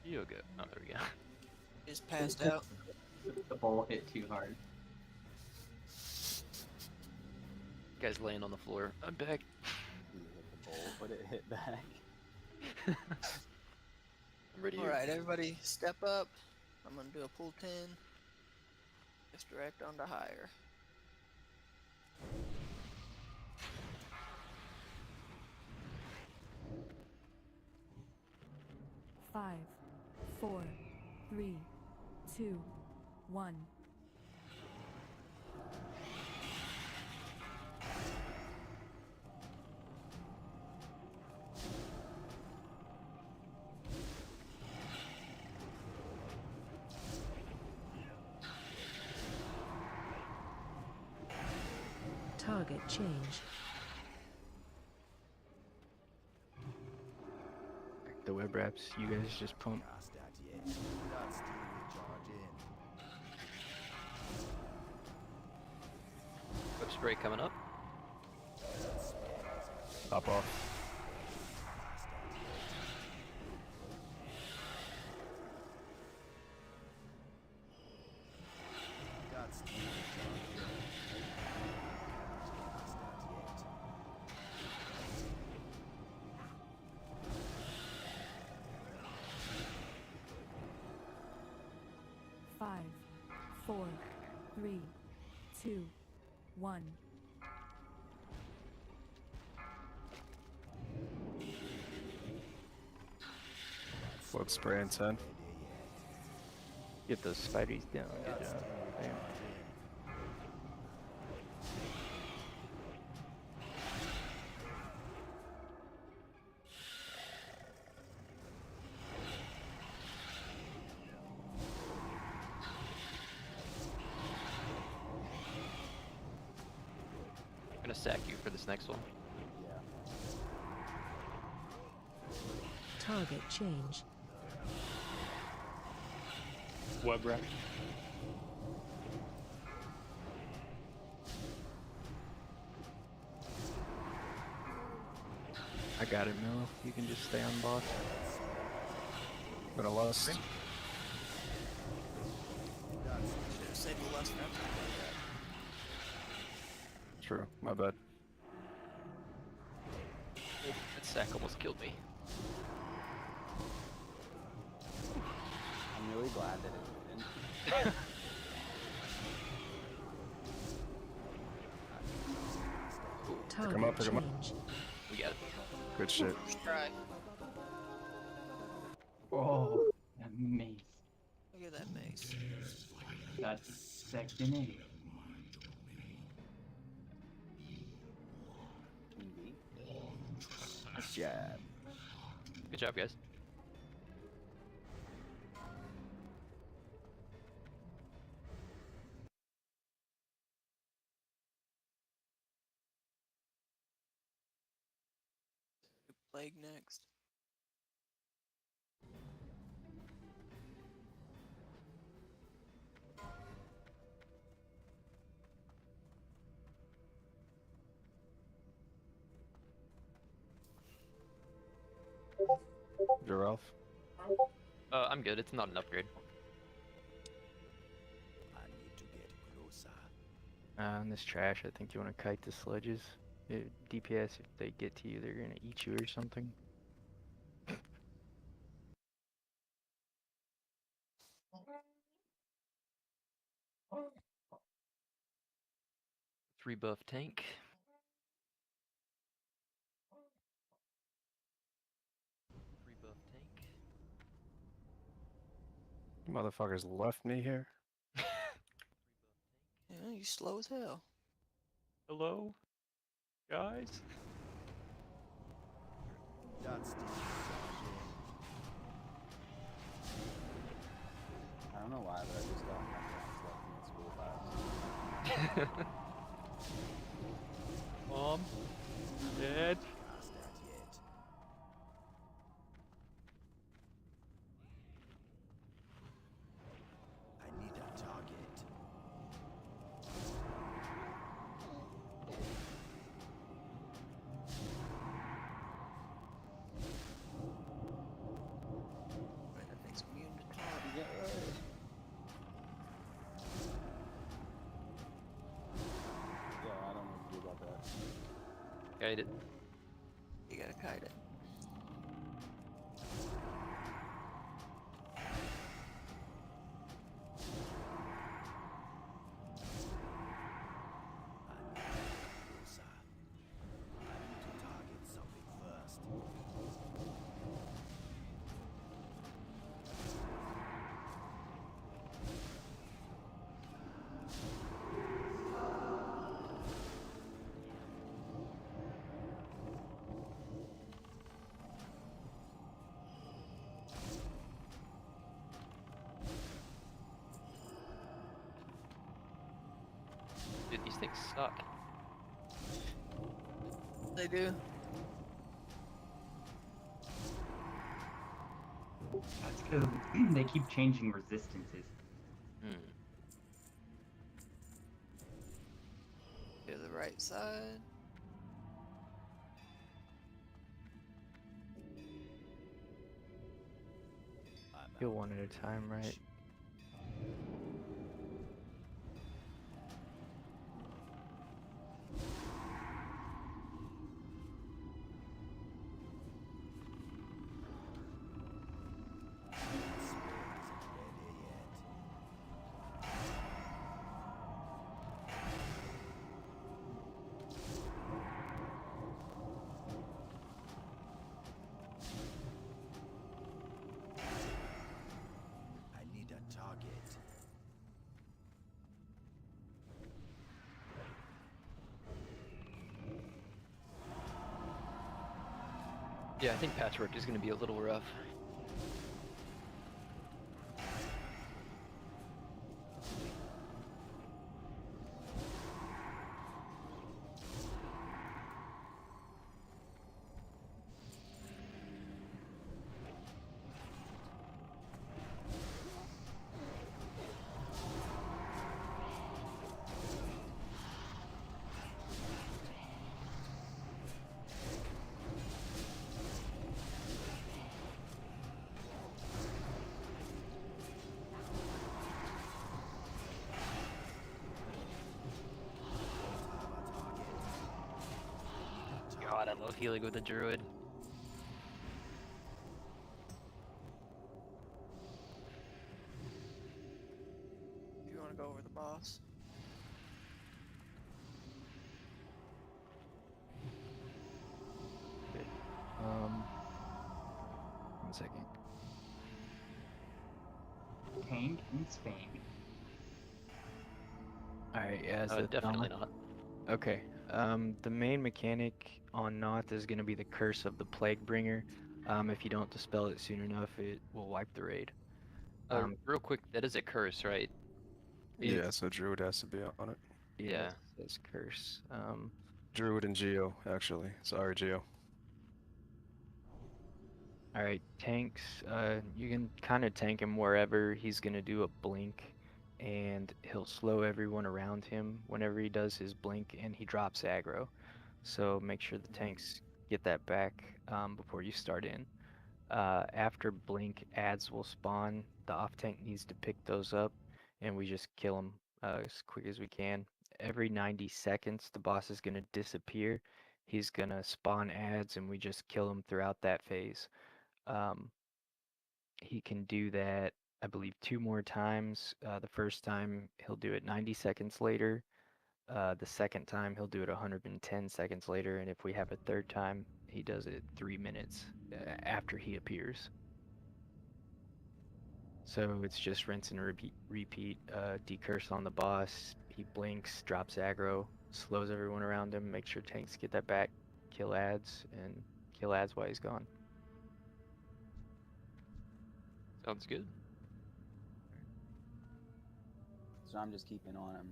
You go. Oh, there we go. Just passed out. The ball hit too hard. Guy's laying on the floor. I'm back. You hit the bowl, but it hit back. I'm ready. Alright, everybody step up. I'm gonna do a pull 10. Just direct on to higher. Five, 4, 3, 2, 1. Target change. The web wraps, you guys just pump. Whip spray coming up. Pop off. Five, 4, 3, 2, 1. Web spray and send. Get those spideys down. Good job. Damn. I'm gonna sack you for this next one. Yeah. Target change. Web wrap. I got it, Mel. You can just stay on boss. Gonna lust. Should've saved the last round. True, my bad. That sack almost killed me. I'm really glad that it didn't. Target him up, pick him up. change. We got it. Good shit. First try. Oh, that mace. Look at that mace. That's Section 8. TV. Nice job. Good job, guys. Plague next. Giraffe. I'm good. It's not an upgrade. I need to get closer. On this trash, I think you want to kite the sledges. DPS, if they get to you, they're gonna eat you or something. Three buff tank. Three buff tank. You motherfuckers left me here. Three buff tank. Yeah, you slow as hell. Hello, guys. That's the I don't know why, but I just don't have friends left in school class. Mom. Dad. past that yet. I need a target. Right, that thing's Kite it. You gotta kite it. Closer. I need to target something first. Dude, these things suck. They do. That's because they keep changing resistances. Hmm. To the right side. I'm Kill out one of at a time, right? range. Sword isn't ready yet. I need a target. Yeah, I think patchwork is gonna be a little rough. God, I love healing with a druid. If you wanna go over the boss. Okay. 1 second. Tank in Spain. Alright, yeah, so Definitely not. okay. The main mechanic on Noth is going to be the Curse of the Plaguebringer. If you don't dispel it soon enough, it will wipe the raid. Real quick, that is a curse, right? Yeah, so Druid has to be on it. Yeah. It says Curse. Druid and Geo, actually. Sorry, Geo. Alright, tanks. You can kind of tank him wherever. He's going to do a blink, and he'll slow everyone around him whenever he does his blink, and he drops aggro. So make sure the tanks get that back before you start in. After blink, ads will spawn. The off tank needs to pick those up, and we just kill them as quick as we can. Every 90 seconds, the boss is going to disappear. He's going to spawn ads, and we just kill him throughout that phase. He can do that, I believe, 2 more times. The first time, he'll do it 90 seconds later. The second time, he'll do it 110 seconds later. And if we have a third time, he does it 3 minutes after he appears. So it's just rinse and repeat, decurse on the boss. He blinks, drops aggro, slows everyone around him, make sure tanks get that back, kill ads, and kill ads while he's gone. Sounds good. So I'm just keeping on him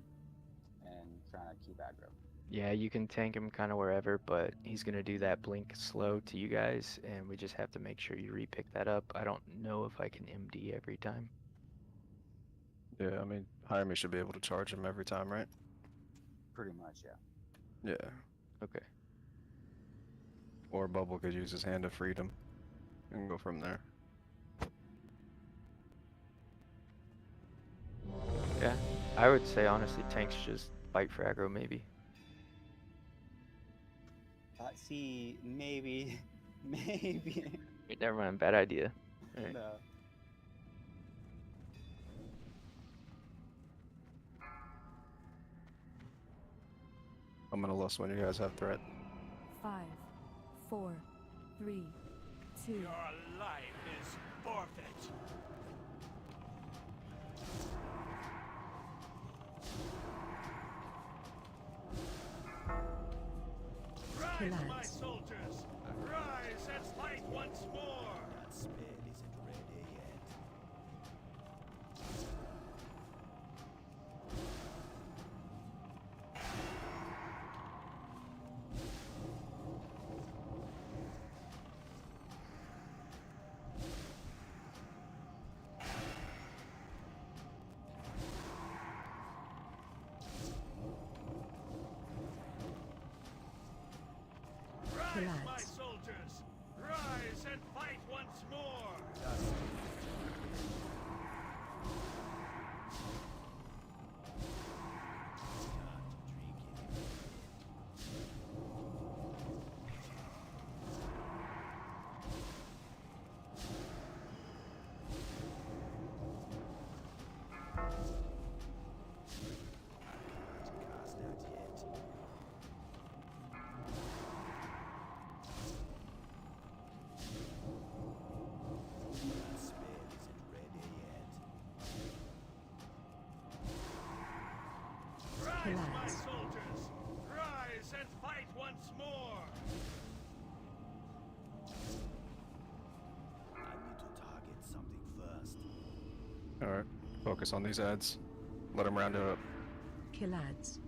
and trying to keep aggro. Yeah, you can tank him kind of wherever, but he's going to do that blink slow to you guys, and we just have to make sure you repick that up. I don't know if I can MD every time. Yeah, I mean, Jaime should be able to charge him every time, right? Pretty much, yeah. Yeah. Okay. Or Bubble could use his Hand of Freedom and go from there. Yeah, I would say honestly tanks just fight for aggro maybe. see, maybe, maybe. Wait, never mind. Bad idea. Alright. No. I'm gonna list when you guys have threat. 5, 4, 3, 2. Your life is forfeit. Rise, my Collapse. soldiers! Rise and fight once more! That spell isn't ready yet. Rise, my Collapse. soldiers! Rise and fight once more! Cast that yet. That spell isn't ready yet. Rise, my Collapse. soldiers! Rise and fight once more! I need to target something first. Alright, focus on these ads. Let them round it up. Kill ads.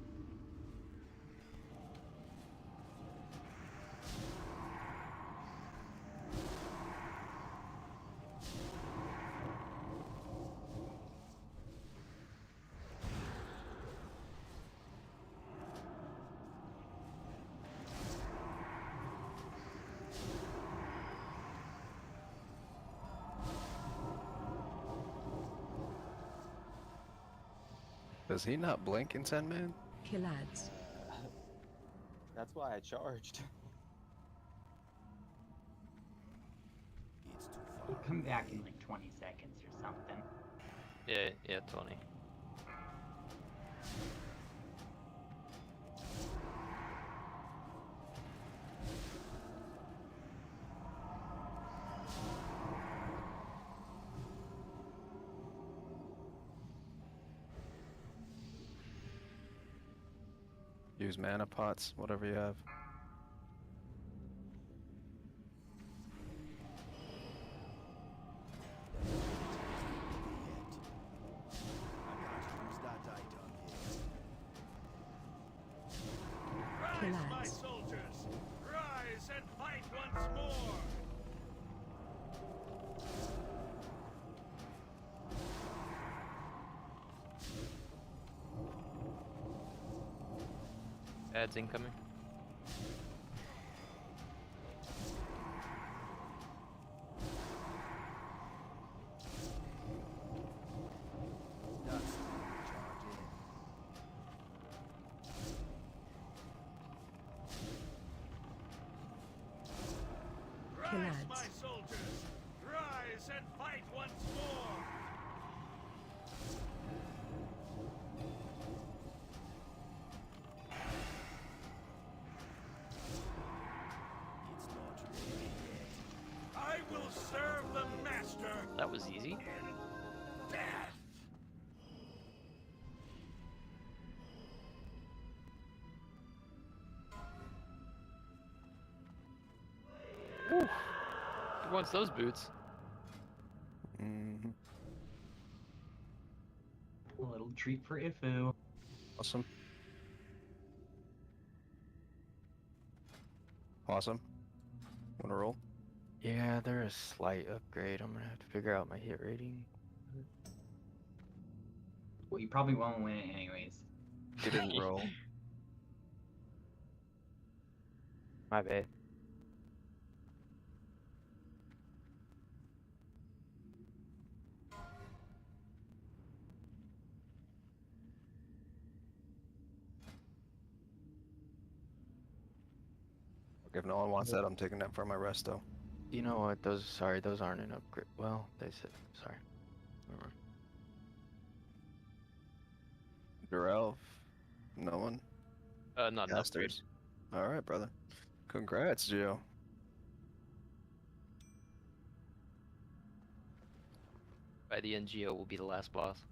Does he not blink in 10 man? Kill ads. That's why I charged. It's too He'll far. come back in like 20 seconds or something. Yeah, 20. Use mana pots, whatever you have. I can't use that item yet. Kill Rise, my ads. soldiers! Rise and fight once more! Ads incoming. Dust. Charge in. Kill Rise, ads. my soldiers! Rise and fight once more! It's not ready yet. I will serve the master That was easy. in death! Who wants those boots? Mm-hmm. A little treat for Ifu. Awesome. Awesome. Wanna roll? Yeah, they're a slight upgrade. I'm gonna have to figure out my hit rating. Well, you probably won't win it anyways. He didn't roll. My bad. If no one wants that, I'm taking that for my resto. You know what? Those aren't an upgrade. Well, they said sorry. Never mind. Duralf? No one? Not an upgrade. Casters? Alright, brother. Congrats, Gio. By the end, Geo will be the last boss.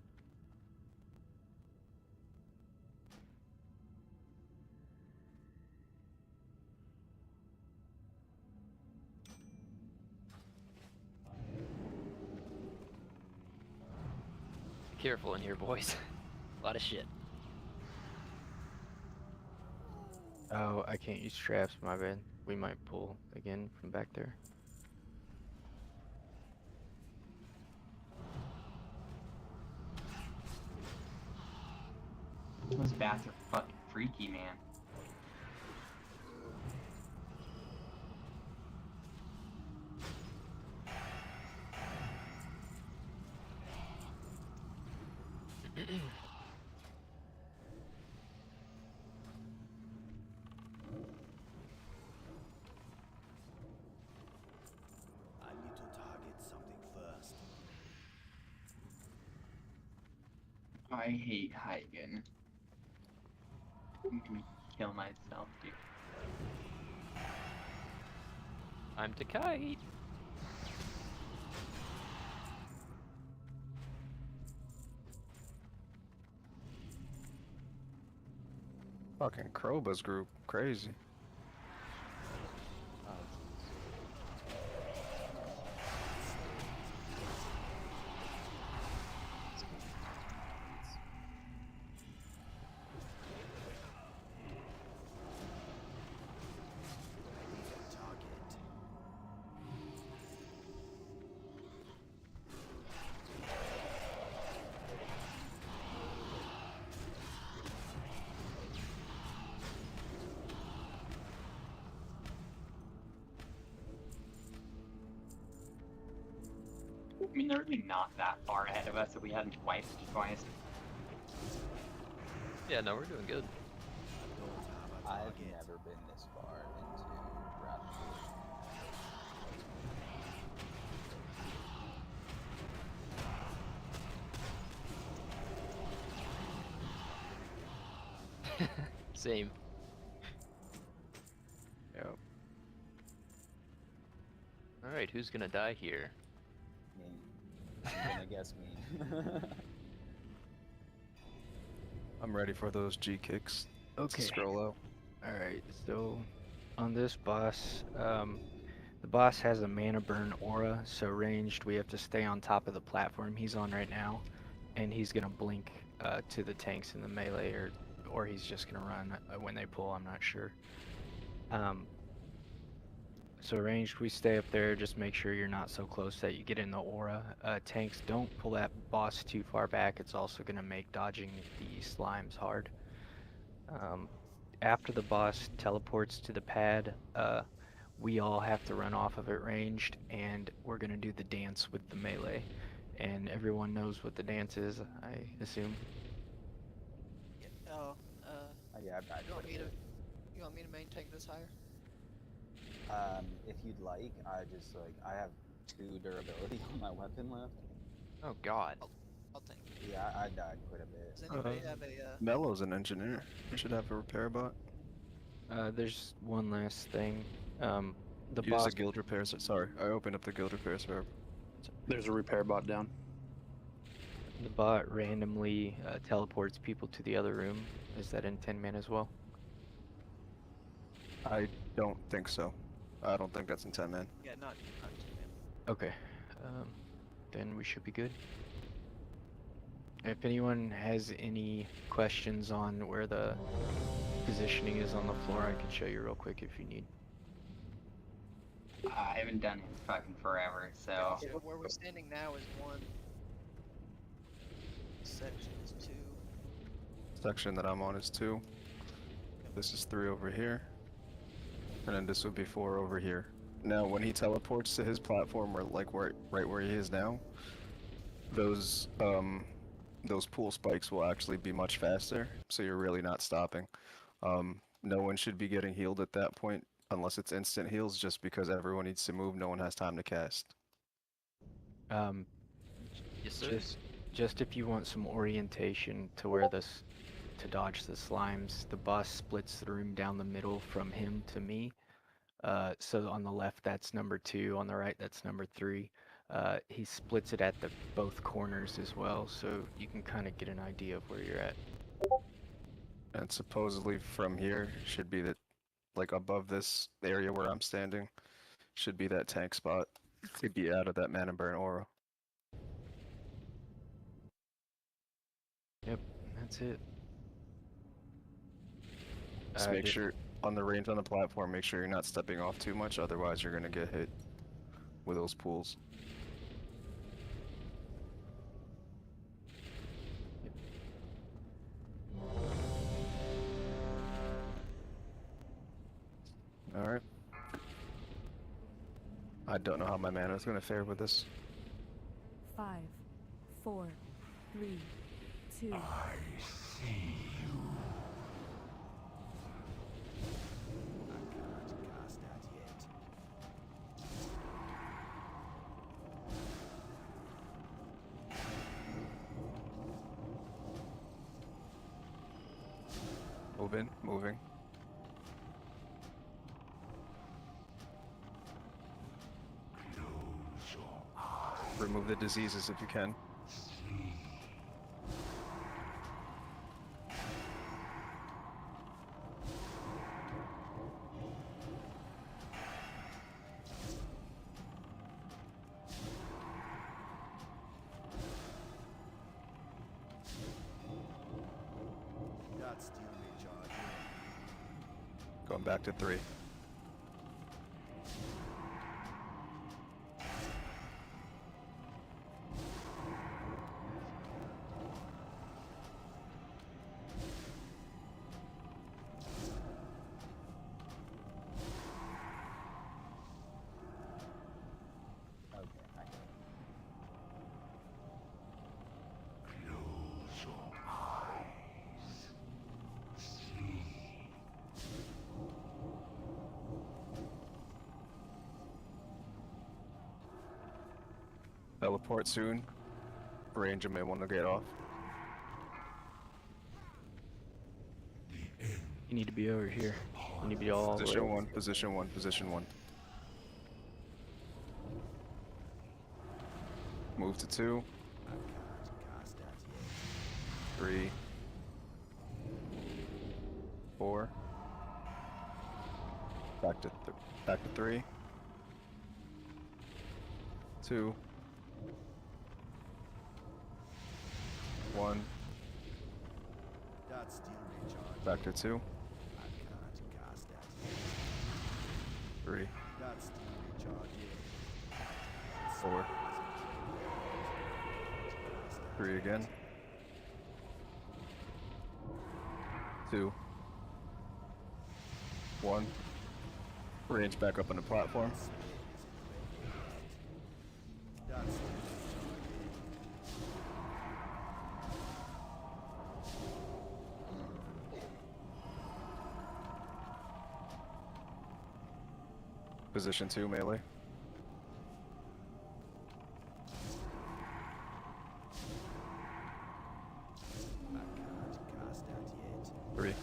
Be careful in here, boys. A lot of shit. Oh, I can't use traps. My bad. We might pull again from back there. Those bats are fucking freaky, man. I need to target something first. I hate Hagen. I'm gonna kill myself, dude. I'm to kite. Fucking Kroba's group. Crazy. Oh, jeez. Target. I mean, they're really not that far ahead of us if we hadn't wiped twice. Yeah, no, we're doing good. Don't have a I've target. never been this far into Rapture. Same. Yep. Alright, who's gonna die here? Me. I'm gonna guess me. I'm ready for those G kicks. Let's Okay. scroll out. Alright, so on this boss, the boss has a mana burn aura, so ranged we have to stay on top of the platform he's on right now, and he's gonna blink to the tanks in the melee, or he's just gonna run when they pull, I'm not sure. So ranged, we stay up there, just make sure you're not so close that you get in the aura. Tanks, don't pull that boss too far back, it's also gonna make dodging the slimes hard. After the boss teleports to the pad, we all have to run off of it ranged, and we're gonna do the dance with the melee. And everyone knows what the dance is, I assume. Yeah, oh, Yeah, I've died you want quite me a to bit. you want me to main tank this higher? If you'd like, I have 2 durability on my weapon left. Oh god. I'll tank. Yeah, I died quite a bit. Does anybody have a Mello's an engineer. He should have a repair bot. There's one last thing. The Use boss the guild repair. Sorry, I opened up the guild repair server. There's a repair bot down. The bot randomly teleports people to the other room. Is that in 10 man as well? I don't think so. I don't think that's in 10 man. yeah, not two, man. Okay. Then we should be good. If anyone has any questions on where the positioning is on the floor, I can show you real quick if you need. I haven't done it in fucking forever, so. Yeah, where we're standing now is 1. Section is 2. Section that I'm on is 2. This is 3 over here. And then this would be 4 over here. Now, when he teleports to his platform, or like right where he is now, those pool spikes will actually be much faster, so you're really not stopping. No one should be getting healed at that point. unless it's instant heals, just because everyone needs to move, no one has time to cast. Yes, sir. Just if you want some orientation to where this to dodge the slimes, the boss splits the room down the middle from him to me. So on the left that's number 2, on the right that's number 3. He splits it at the both corners as well, so you can kind of get an idea of where you're at. And supposedly from here should be that, like above this area where I'm standing, should be that tank spot. Could be out of that mana burn aura. Yep, that's it. Just make sure on the range on the platform, make sure you're not stepping off too much, otherwise you're gonna get hit with those pools. Alright. I don't know how my mana is gonna fare with this. 5, 4, 3, 2. Moving. Remove the diseases if you can. Going back to 3. Teleport soon. Ranger may want to get off. You need to be over here. You need to be all the way Position over. 1, position 1, position 1. Move to 2. 3. 4. Back to 3. 2. 1. Back to 2. 3. 4. 3 again. 2. 1. Range back up on the platform. Position 2 melee. Three.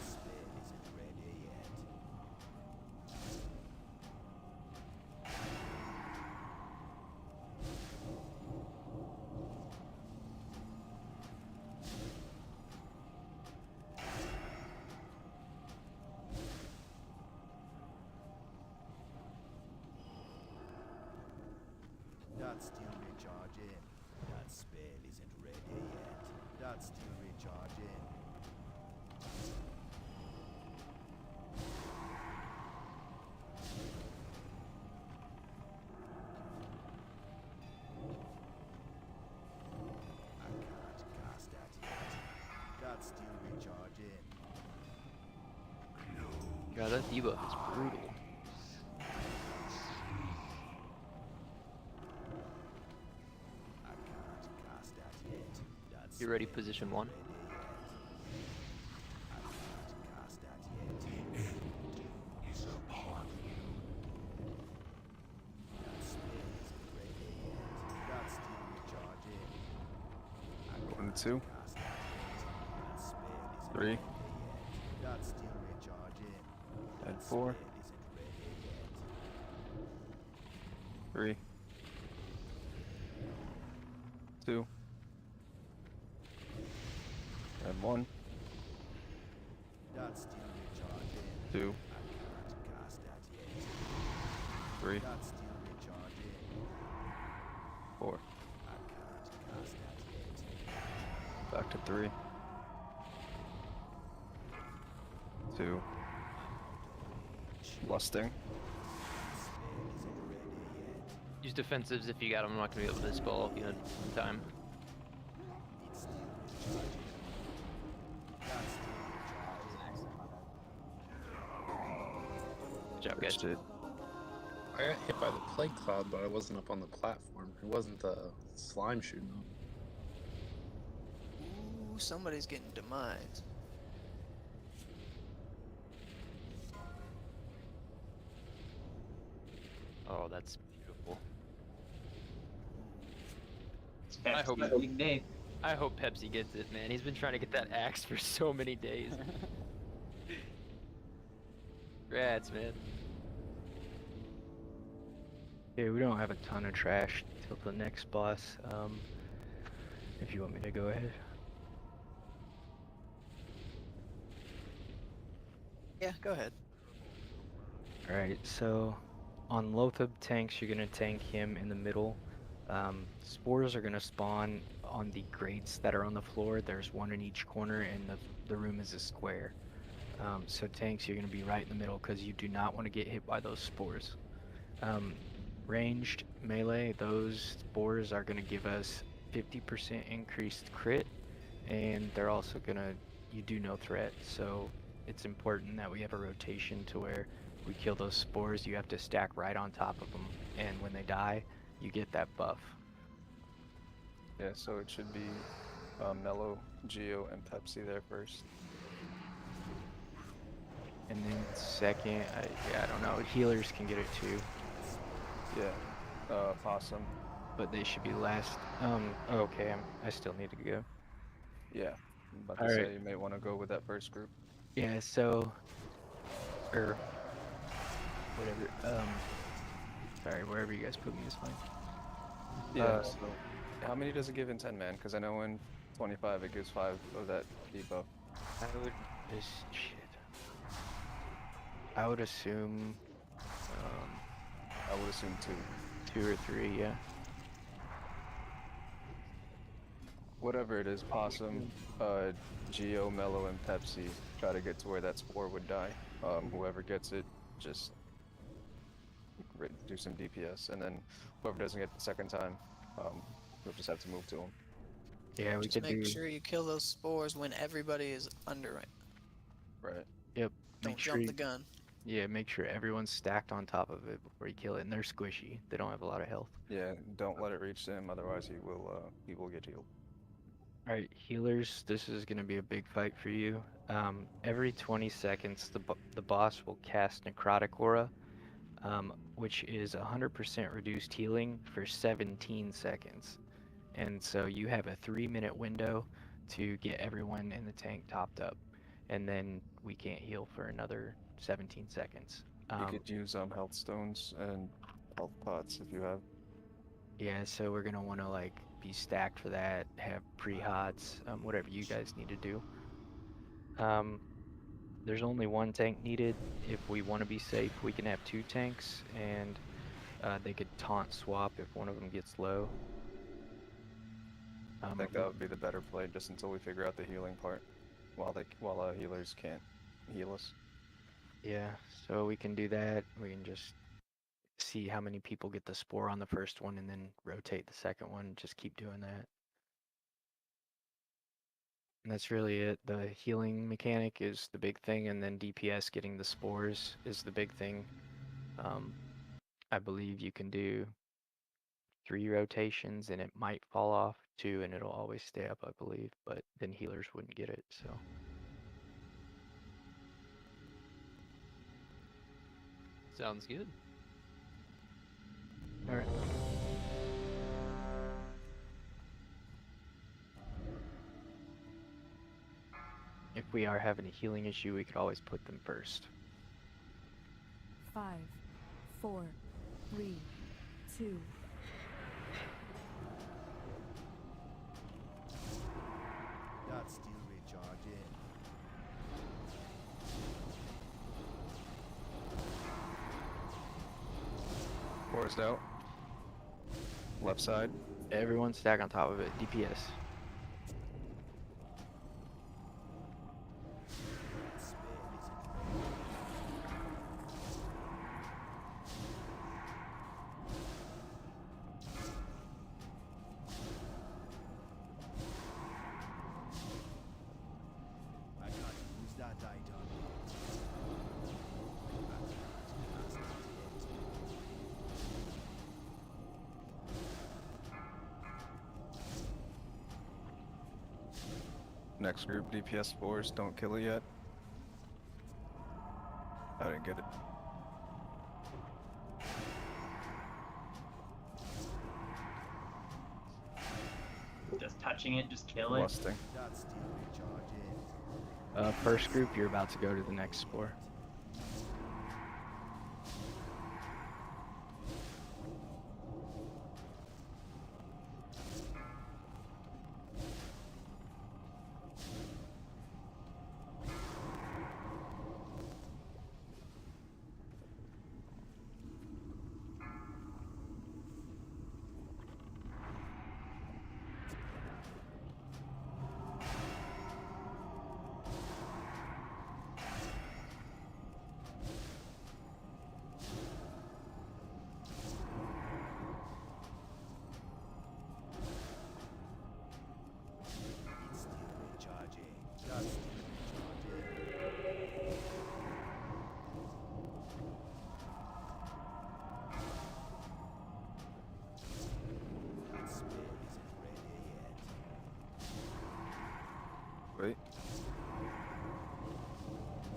That's still recharging. That spell isn't ready yet. That's still recharging. I can't cast that yet. That's still recharging. God, that debuff is brutal. You ready, position 1? 2. Cast that yet. That spell isn't 3. ready yet. That's still recharging. And That 4. spell isn't ready yet. 3. 2. And 1. That's still recharging. 2. I can't cast that yet. 3. That's still recharging. 4. I can't cast that yet. Back to 3. 2. Lusting. Use defensives if you got them. I'm not gonna be able to dispel you in time. It's still recharging. That's still recharging. Good job, guys. Shit. I got hit by the plague cloud, but I wasn't up on the platform. It wasn't the slime shooting up. Ooh, somebody's getting demised. Oh, that's beautiful. I hope- Day. I hope Pepsi gets it, man. He's been trying to get that axe for so many days. Congrats, man. Yeah, we don't have a ton of trash till the next boss. If you want me to go ahead. Yeah, go ahead. Alright, so on Lothab tanks, you're gonna tank him in the middle. Spores are gonna spawn on the grates that are on the floor. There's one in each corner, and the room is a square. So tanks, you're gonna be right in the middle because you do not want to get hit by those spores. Ranged melee, those spores are gonna give us 50% increased crit, and they're also gonna, you do no threat. So it's important that we have a rotation to where we kill those spores, you have to stack right on top of them, and when they die, you get that buff. Yeah, so it should be Mellow, Geo, and Pepsi there first. And then second, I don't know, healers can get it too, Yeah, Possum. but they should be last. Okay, I still need to go. Yeah, I'm about to Alright. say you may want to go with that first group. Yeah, so, or whatever. Sorry, wherever you guys put me is fine. Yeah, so how many does it give in 10 man? Because I know in 25 it gives 5 of that debuff. I would I would assume I would assume 2. 2 or 3, yeah. Whatever it is, Possum, Geo, Mellow, and Pepsi try to get to where that spore would die. Whoever gets it, just do some DPS, and then whoever doesn't get it the second time, you'll just have to move to them. Yeah, we Just could make do. sure you kill those spores when everybody is under it. Right. Yep. Don't Make sure. jump the gun. Yeah, make sure everyone's stacked on top of it before you kill it, and they're squishy. They don't have a lot of health. Yeah, don't let it reach him, otherwise he will get healed. All right, healers. This is gonna be a big fight for you. Every 20 seconds, the boss will cast Necrotic Aura, which is 100% reduced healing for 17 seconds. And so you have a 3-minute window to get everyone in the tank topped up, and then we can't heal for another 17 seconds. You could use health stones and health pots if you have. Yeah, so we're gonna want to like be stacked for that, have pre-hots, whatever you guys need to do. There's only one tank needed. If we want to be safe, we can have 2 tanks, and they could taunt swap if one of them gets low. I think that would be the better play, just until we figure out the healing part, while healers can't heal us. Yeah, so we can do that. We can just see how many people get the spore on the first one and then rotate the second one. Just keep doing that. And that's really it. The healing mechanic is the big thing, and then DPS getting the spores is the big thing. I believe you can do 3 rotations and it might fall off 2 and it'll always stay up, I believe, but then healers wouldn't get it, so. Sounds good. Alright. 1 if we are having a healing issue, we could always put them first. 5, 4, 3, 2. That's still recharging. Forced out. Left side. Everyone stack on top of it. DPS. I can't use that item. Next group, DPS 4s, don't kill it yet. I didn't get it. Just touching it, just kill it. Lusting. That's still recharging. First group, you're about to go to the next spore. It's still recharging. That's still recharging. That spell isn't ready yet. Wait.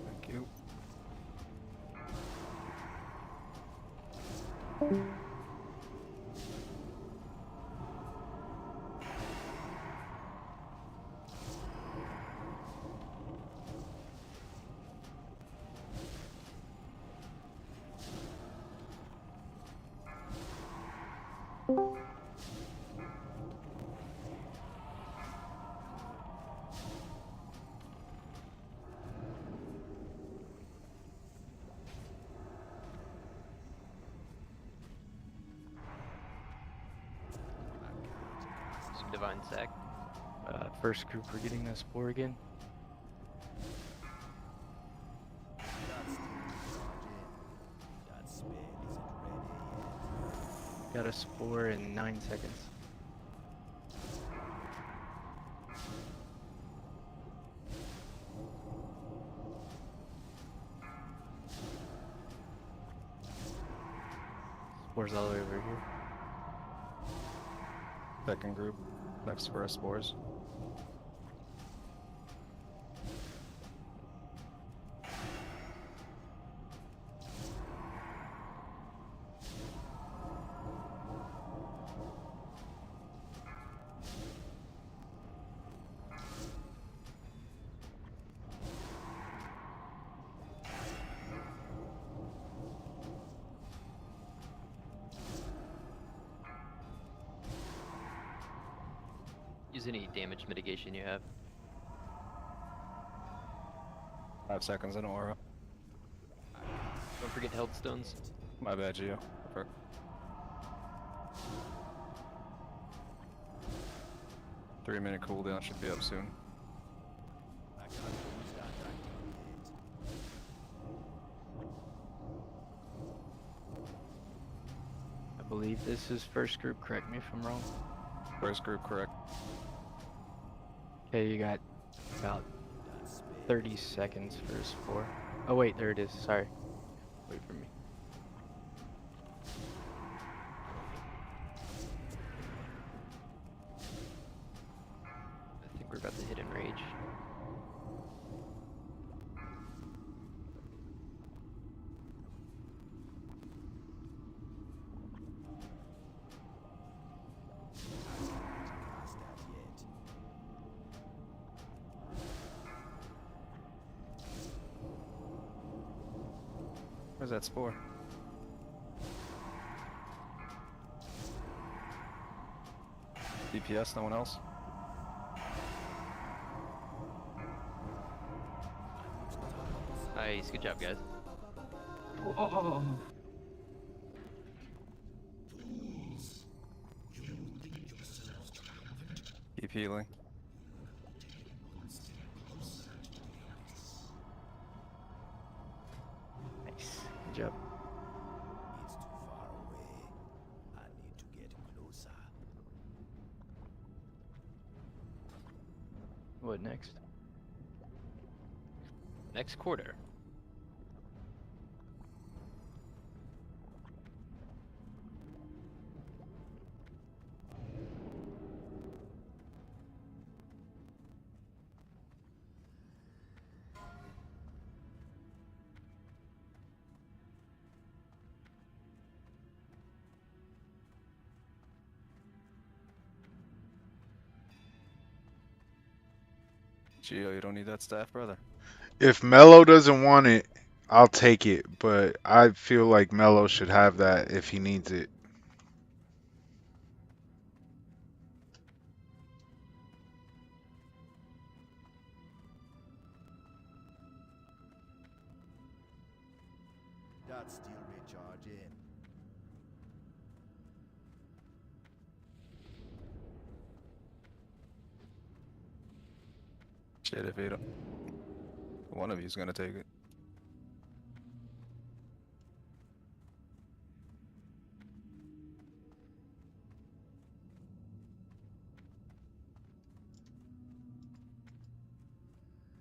Thank you. Some divine sack. First group, we're getting that spore again. That's still recharging. That spell isn't ready yet. Got a spore in 9 seconds. Spore's all the way over here. Second group, next for us spores. Use any damage mitigation you have. 5 seconds in aura. Don't forget held stones. My bad, Gio. 3-minute cooldown should be up soon. I can't use that item yet. I believe this is first group, correct me if I'm wrong. First group, correct. Okay, you got about 30 seconds for a spore. Oh wait, there it is, sorry. Wait for me. I think we're about to hit enrage. Cast that yet. Where's that spore? DPS, no one else? Nice, good job, guys. Oh. Keep healing. Nice. Good job. It's too far away. I need to get closer. What next? Next quarter. Gio, you don't need that staff, brother. If Melo doesn't want it, I'll take it. But I feel like Melo should have that if he needs it. That's still recharging. Shit, if you don't. One of you's gonna take it.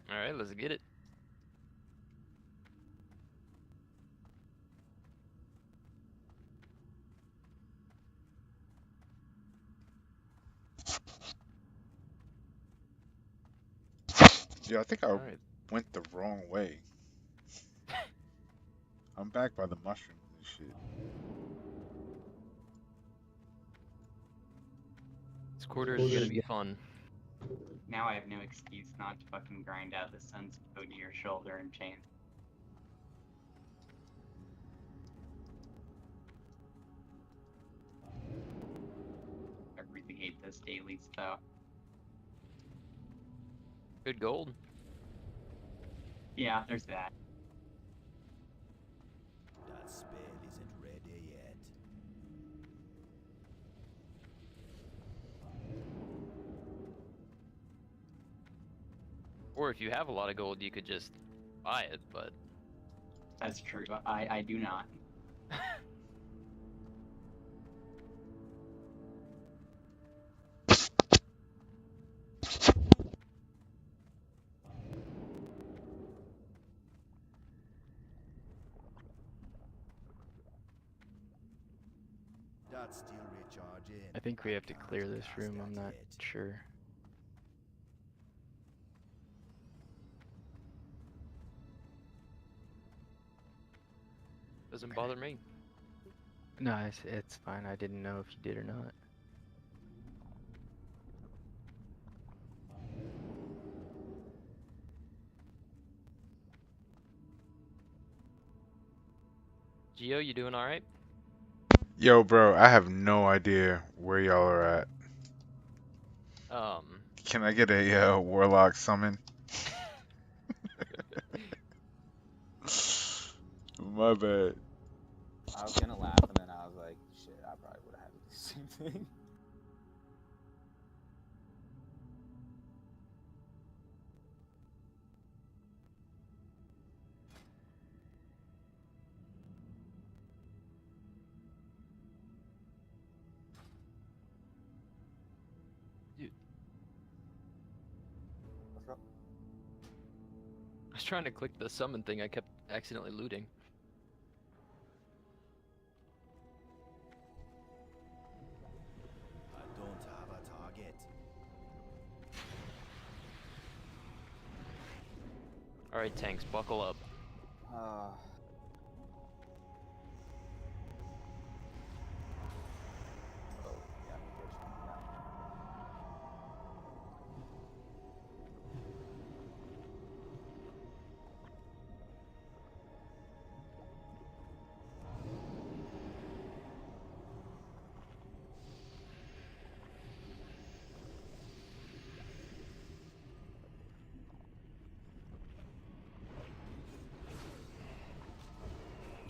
All right, let's get it. Yeah, I think I All right. went the wrong way. I'm back by the mushrooms and shit. This quarter is gonna be fun. Now I have no excuse not to fucking grind out the sun's code to your shoulder and chain. I really hate those dailies though. Good gold. Yeah, there's that. That spell isn't ready yet. Or if you have a lot of gold, you could just buy it, but That's true. I do not. That's still recharging. I think we have to can't clear this cast room. that I'm not yet. sure. doesn't bother me. No, it's fine. I didn't know if you did or not. Gio, you doing all right? Yo, bro, I have no idea where y'all are at. Can I get a warlock summon? My bad. I was gonna laugh and then I was like, shit, I probably would have had to do the same thing. What's up? I was trying to click the summon thing. I kept accidentally looting. I don't have a target. All right, tanks, buckle up. Oh, yeah, good. Yeah.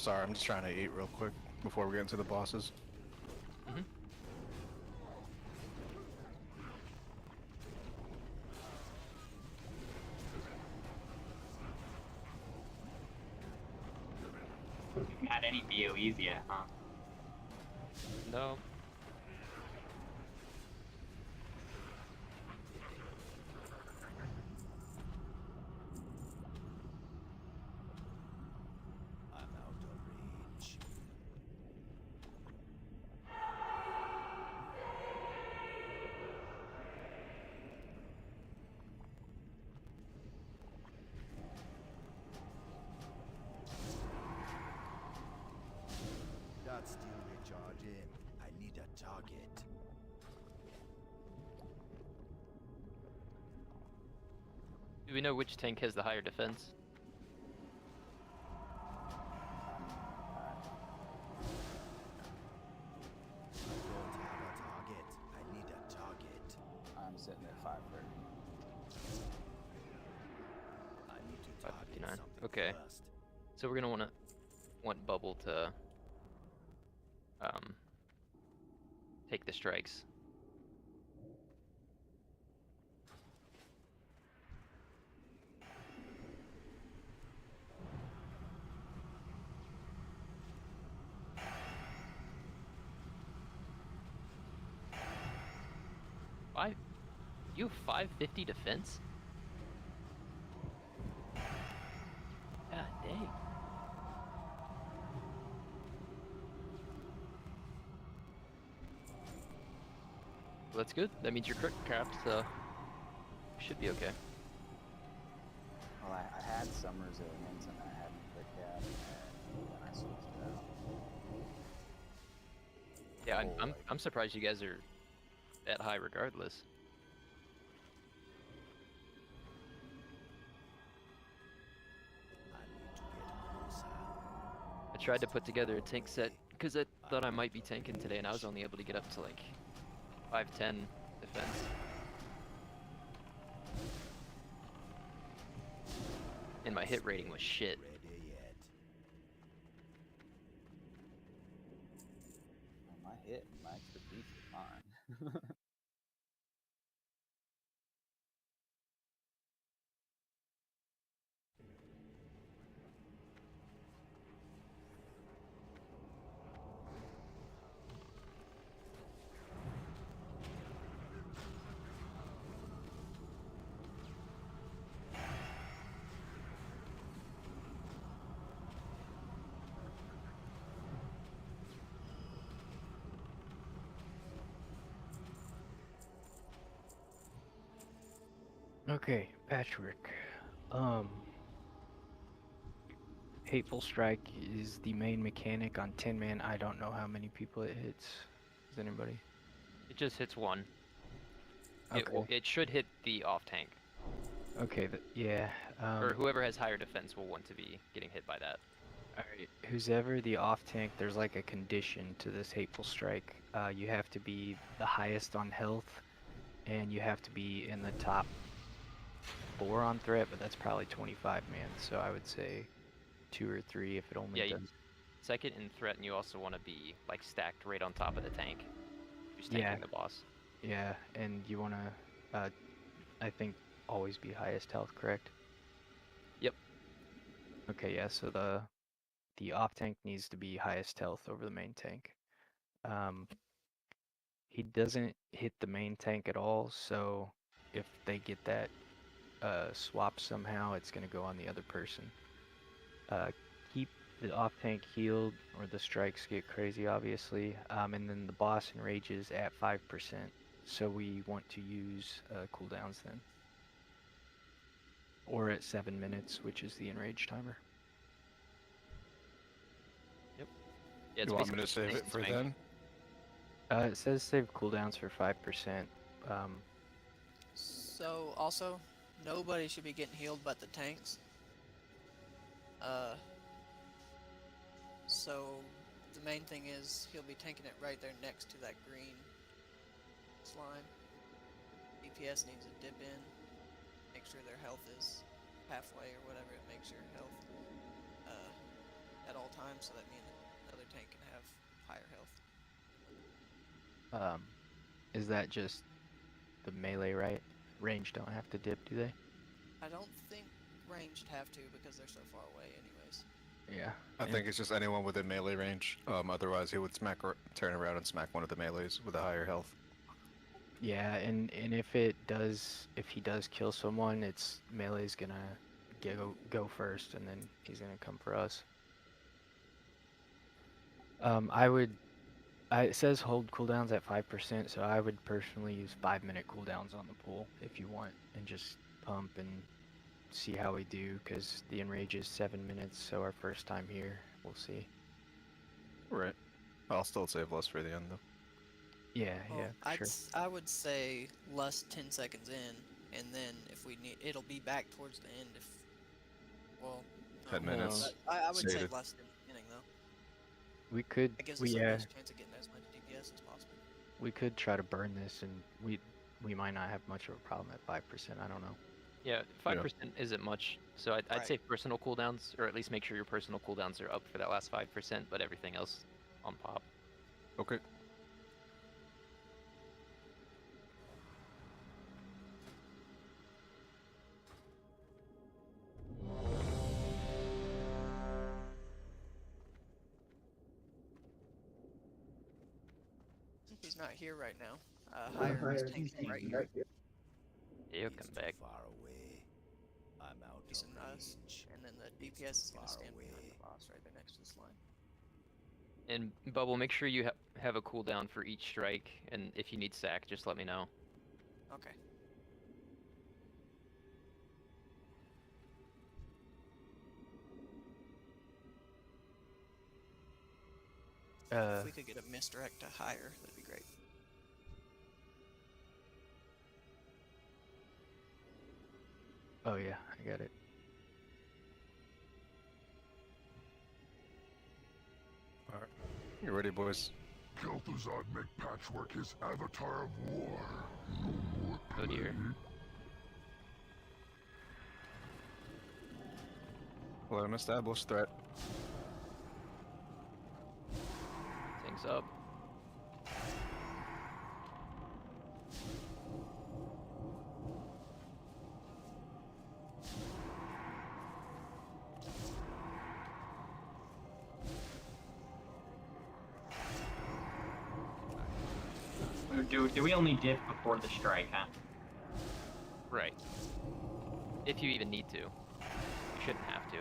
Sorry, I'm just trying to eat real quick before we get into the bosses. Mhm. You had any BOEs yet, huh? No. I'm out of range. That's still recharging. I need a target. Do we know which tank has the higher defense? I don't have a target. I need a target. I'm sitting at 530. I need to target 559. something Okay. first. So we're gonna want Bubble to take the strikes. You have 550 defense? God dang. Well, that's good. That means you're crit capped, so should be okay. Well, I had some resilience and I hadn't quick cap, and then I switched it out. Yeah, Oh, I'm surprised you guys are that high regardless. I need to get closer. I tried to put together a tank set because I thought I might be tanking today, and I was only able to get up to like 510 defense. And my hit rating was shit. Ready yet. Well, my hit and my expertise is fine. Okay, Patchwork. Hateful Strike is the main mechanic on 10 man. I don't know how many people it hits. Does anybody? It just hits one. Okay. It should hit the off tank. Okay, yeah. Or whoever has higher defense will want to be getting hit by that. Alright, who's ever the off tank, there's like a condition to this Hateful Strike. You have to be the highest on health, and you have to be in the top 4 on threat, but that's probably 25 man, so I would say 2 or 3 if it only does. Second in threat, and you also want to be like stacked right on top of the tank. Who's tanking the boss. Yeah, and you want to, I think, always be highest health, correct? Yep. Okay, yeah, so the off tank needs to be highest health over the main tank. He doesn't hit the main tank at all, so if they get that swap somehow, it's going to go on the other person. Keep the off tank healed, or the strikes get crazy, obviously. And then the boss enrages at 5%, so we want to use cooldowns then. Or at 7 minutes, which is the enrage timer. Yep. Yeah, it's You want me to save it for then? It says save cooldowns for 5%. So also, nobody should be getting healed but the tanks. So the main thing is he'll be tanking it right there next to that green slime. DPS needs to dip in, make sure their health is halfway or whatever it makes your health. at all times, so that means another tank can have higher health. Is that just the melee, right? Range don't have to dip, do they? I don't think ranged have to because they're so far away anyways. Yeah. I think it's just anyone within melee range. Otherwise, he would turn around and smack one of the melees with a higher health. Yeah, and if he does kill someone, it's melee's gonna go first, and then he's gonna come for us. It says hold cooldowns at 5%, so I would personally use 5-minute cooldowns on the pool if you want, and just pump and see how we do, because the enrage is 7 minutes, so our first time here, we'll see. Right. I'll still save less for the end, though. Yeah, Well, yeah, sure. I would say less 10 seconds in, and then if we need, it'll be back towards the end. If well, 10 minutes. I would say Sated. less than the beginning though. We could, It gives us the best chance of getting as much DPS as possible. we could try to burn this, and we might not have much of a problem at 5%. I don't know. Yeah, 5% isn't much. So I'd Right. say personal cooldowns, or at least make sure your personal cooldowns are up for that last 5%, but everything else on pop. Okay. He's not here right now. Higher is tanking right here. He'll come back. Far away. I'm out He's of in us, range. and then the DPS is gonna far stand behind away. the boss right there next to this line. And Bubble, make sure you have a cooldown for each strike, and if you need sack, just let me know. Okay. If we could get a misdirect to higher, that'd be great. Oh yeah, I got it. Alright. You ready, boys? Kel'Thuzad make Patchwork his avatar of war. No more Oh dear. Let him establish threat. Things up. Do we only dip before the strike, huh? Right. If you even need to. You shouldn't have to.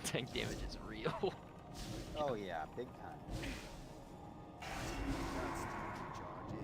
Tank damage is real. Oh yeah, big time. That's time to charge in.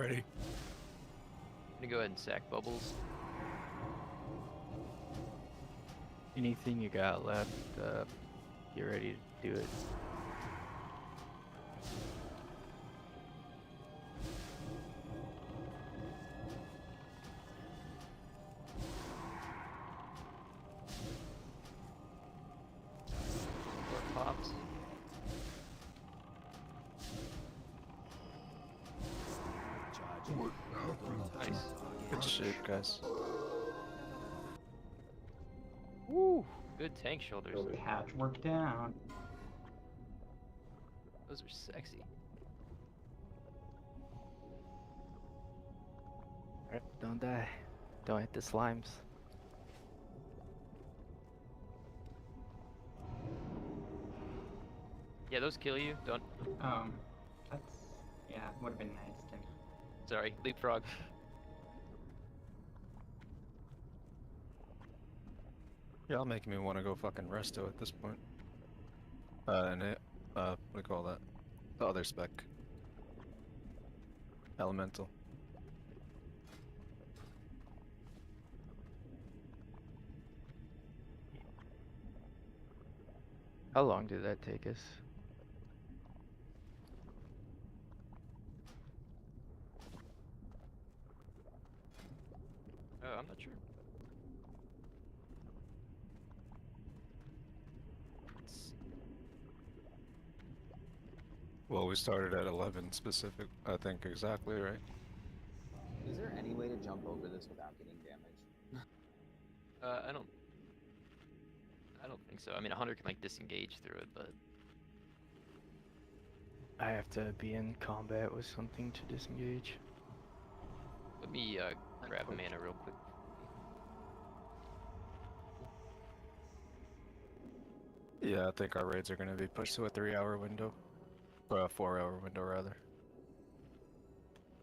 ready. I'm gonna go ahead and sack bubbles. Anything you got left, get ready to do it. Or pops. Nice. Good shit, guys. Woo! Good tank shoulders. Go patchwork down. Those are sexy. Alright, don't die. Don't hit the slimes. Yeah, those kill you. Don't. That's yeah, would have been nice to. Sorry, leapfrog. Y'all making me want to go fucking resto at this point. And it, what do you call that? The other spec. Elemental. How long did that take us? I'm not sure. Let's see. Well, we started at 11 specific, I think exactly, right? Is there any way to jump over this without getting damage? I don't think so. I mean, a hunter can like disengage through it, but I have to be in combat with something to disengage. let me grab a mana real quick. Yeah, I think our raids are going to be pushed to a 3-hour window. Or a 4-hour window, rather.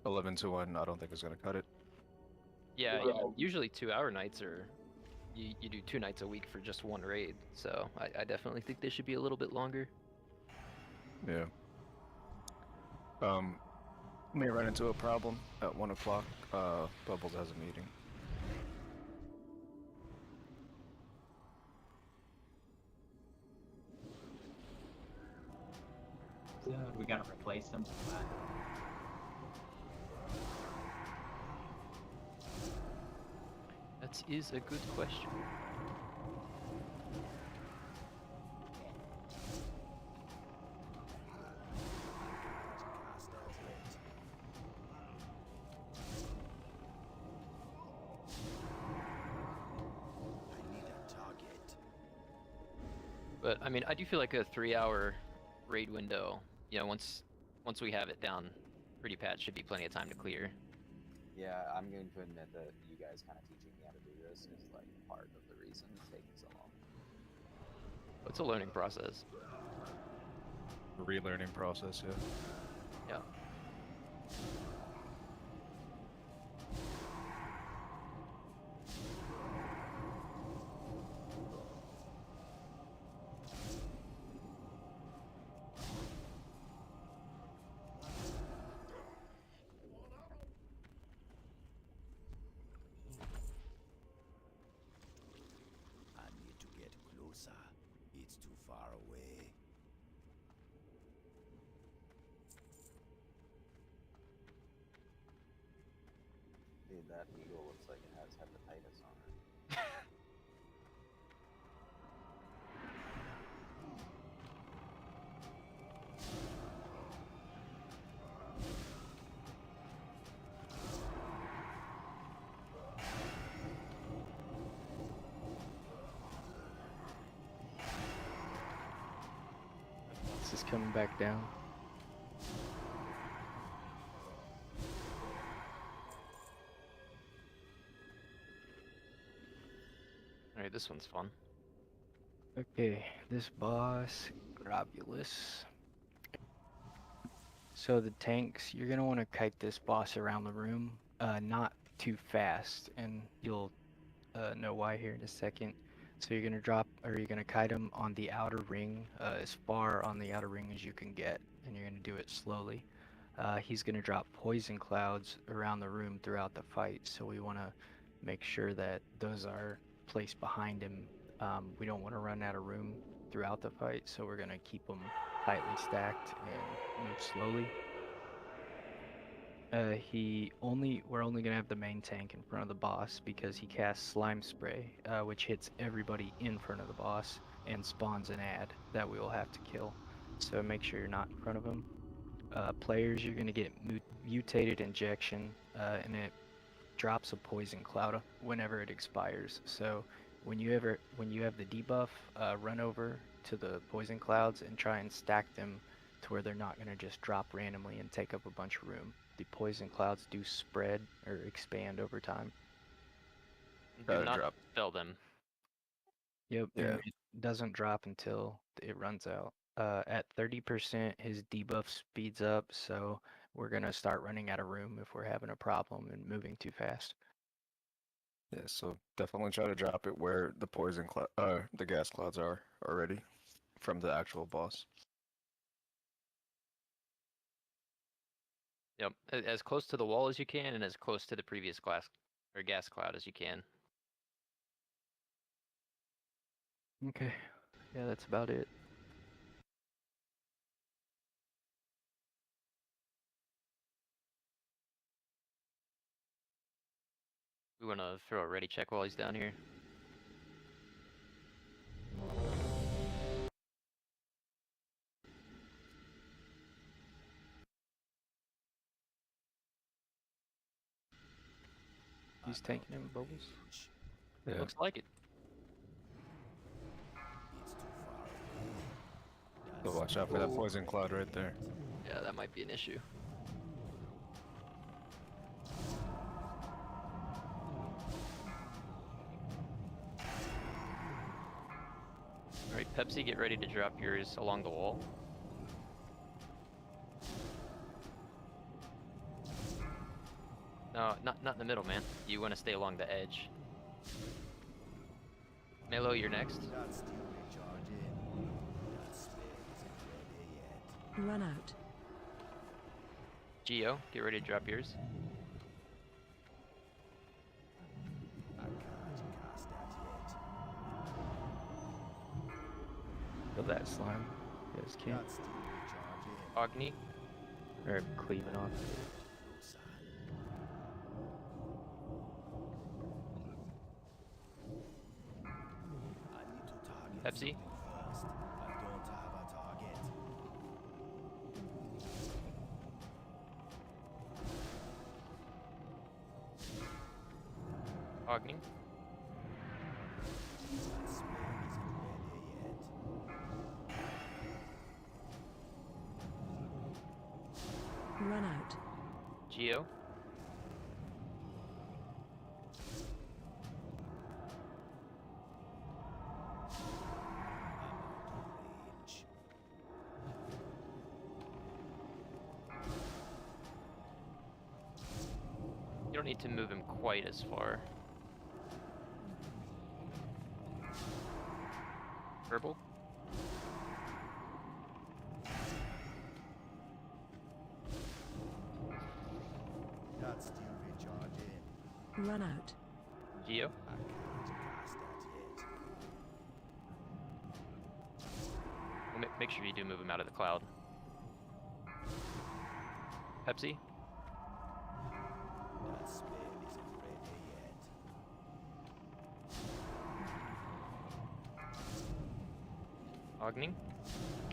11 to 1, I don't think is going to cut it. Yeah, usually 2-hour nights are. You do 2 nights a week for just one raid, so I definitely think they should be a little bit longer. Yeah. May run into a problem at 1 o'clock. Bubbles has a meeting. So we gotta replace them. That is a good question. But I mean, I do feel like a 3-hour raid window, you know, once we have it down pretty pat, should be plenty of time to clear. Yeah, I'm going to admit that you guys kind of teaching me how to do this is like part of the reason it's taking so long. It's a learning process. Relearning process, yeah. Yeah. I need to get closer. It's too far away. Dude, that eagle looks like it has hepatitis on it. This is coming back down. Alright, this one's fun. Okay, this boss, Grobulus. So the tanks, you're gonna want to kite this boss around the room, not too fast, and you'll know why here in a second. So you're gonna you're gonna kite him on the outer ring, as far on the outer ring as you can get, and you're gonna do it slowly. he's going to drop poison clouds around the room throughout the fight. So we want to make sure that those are placed behind him. We don't want to run out of room throughout the fight, so we're going to keep them tightly stacked and move slowly. We're only gonna have the main tank in front of the boss because he casts slime spray, which hits everybody in front of the boss and spawns an ad that we will have to kill. So make sure you're not in front of him. Players, you're gonna get mutated injection, and it drops a poison cloud whenever it expires. So when you have the debuff, run over to the poison clouds and try and stack them to where they're not gonna just drop randomly and take up a bunch of room. The poison clouds do spread or expand over time. Do not spell them. Yep, Yeah. and it doesn't drop until it runs out. At 30%, his debuff speeds up, so we're gonna start running out of room if we're having a problem and moving too fast. Yeah, so definitely try to drop it where the the gas clouds are already from the actual boss. Yep, as close to the wall as you can, and as close to the previous gas cloud as you can. Okay, yeah, that's about it. We want to throw a ready check while he's down here. He's tanking him, Bubbles. Yeah. Looks like it. So watch out for that poison cloud right there. Yeah, that might be an issue. Alright, Pepsi, get ready to drop yours along the wall. No, not in the middle, man. You want to stay along the edge. Melo, you're next. Run out. Geo, get ready to drop yours. Kill that slime. You guys can. Agni. Or cleaving off. Pepsi. Agni. Run out. Geo. You don't need to move him quite as far. Purple. Run out. Geo. Well, make sure you do move him out of the cloud. Pepsi. Agni.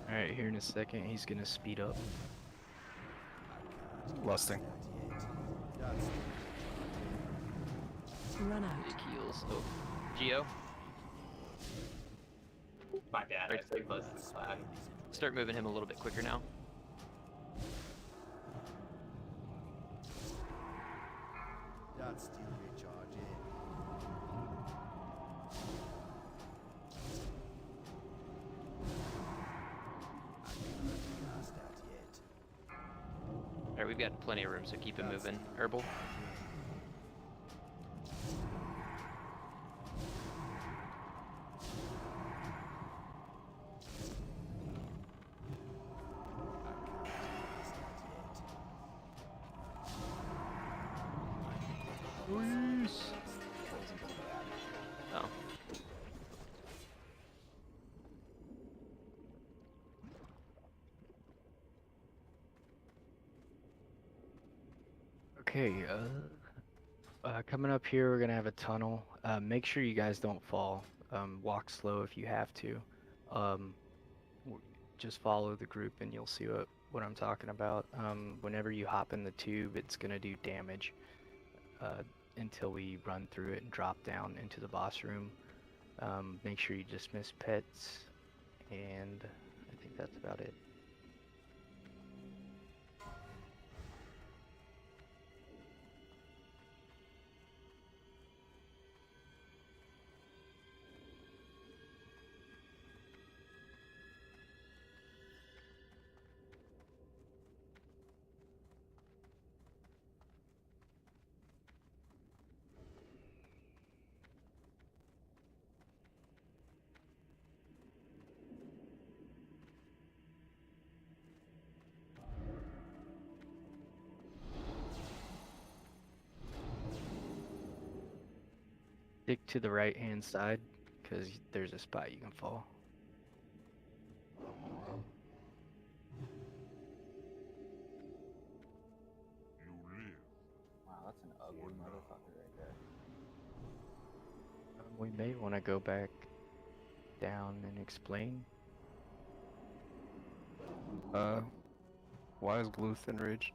Alright, here in a second, he's gonna speed up. Lusting. Run out. Big heals. Oh. Geo. My bad, I stay close to the cloud. Start moving him a little bit quicker now. That's still recharging. Alright, we've got plenty of room, so keep him moving. Herbal. Nice. Wasn't too bad. Oh. Okay, coming up here, we're gonna have a tunnel. Make sure you guys don't fall. Walk slow if you have to. Um, just follow the group and you'll see what I'm talking about. Whenever you hop in the tube, it's gonna do damage until we run through it and drop down into the boss room. Make sure you dismiss pets, and I think that's about it. Stick to the right hand side, because there's a spot you can fall. Wow, that's an ugly motherfucker right there. We may want to go back down and explain. Why is Gluth enraged?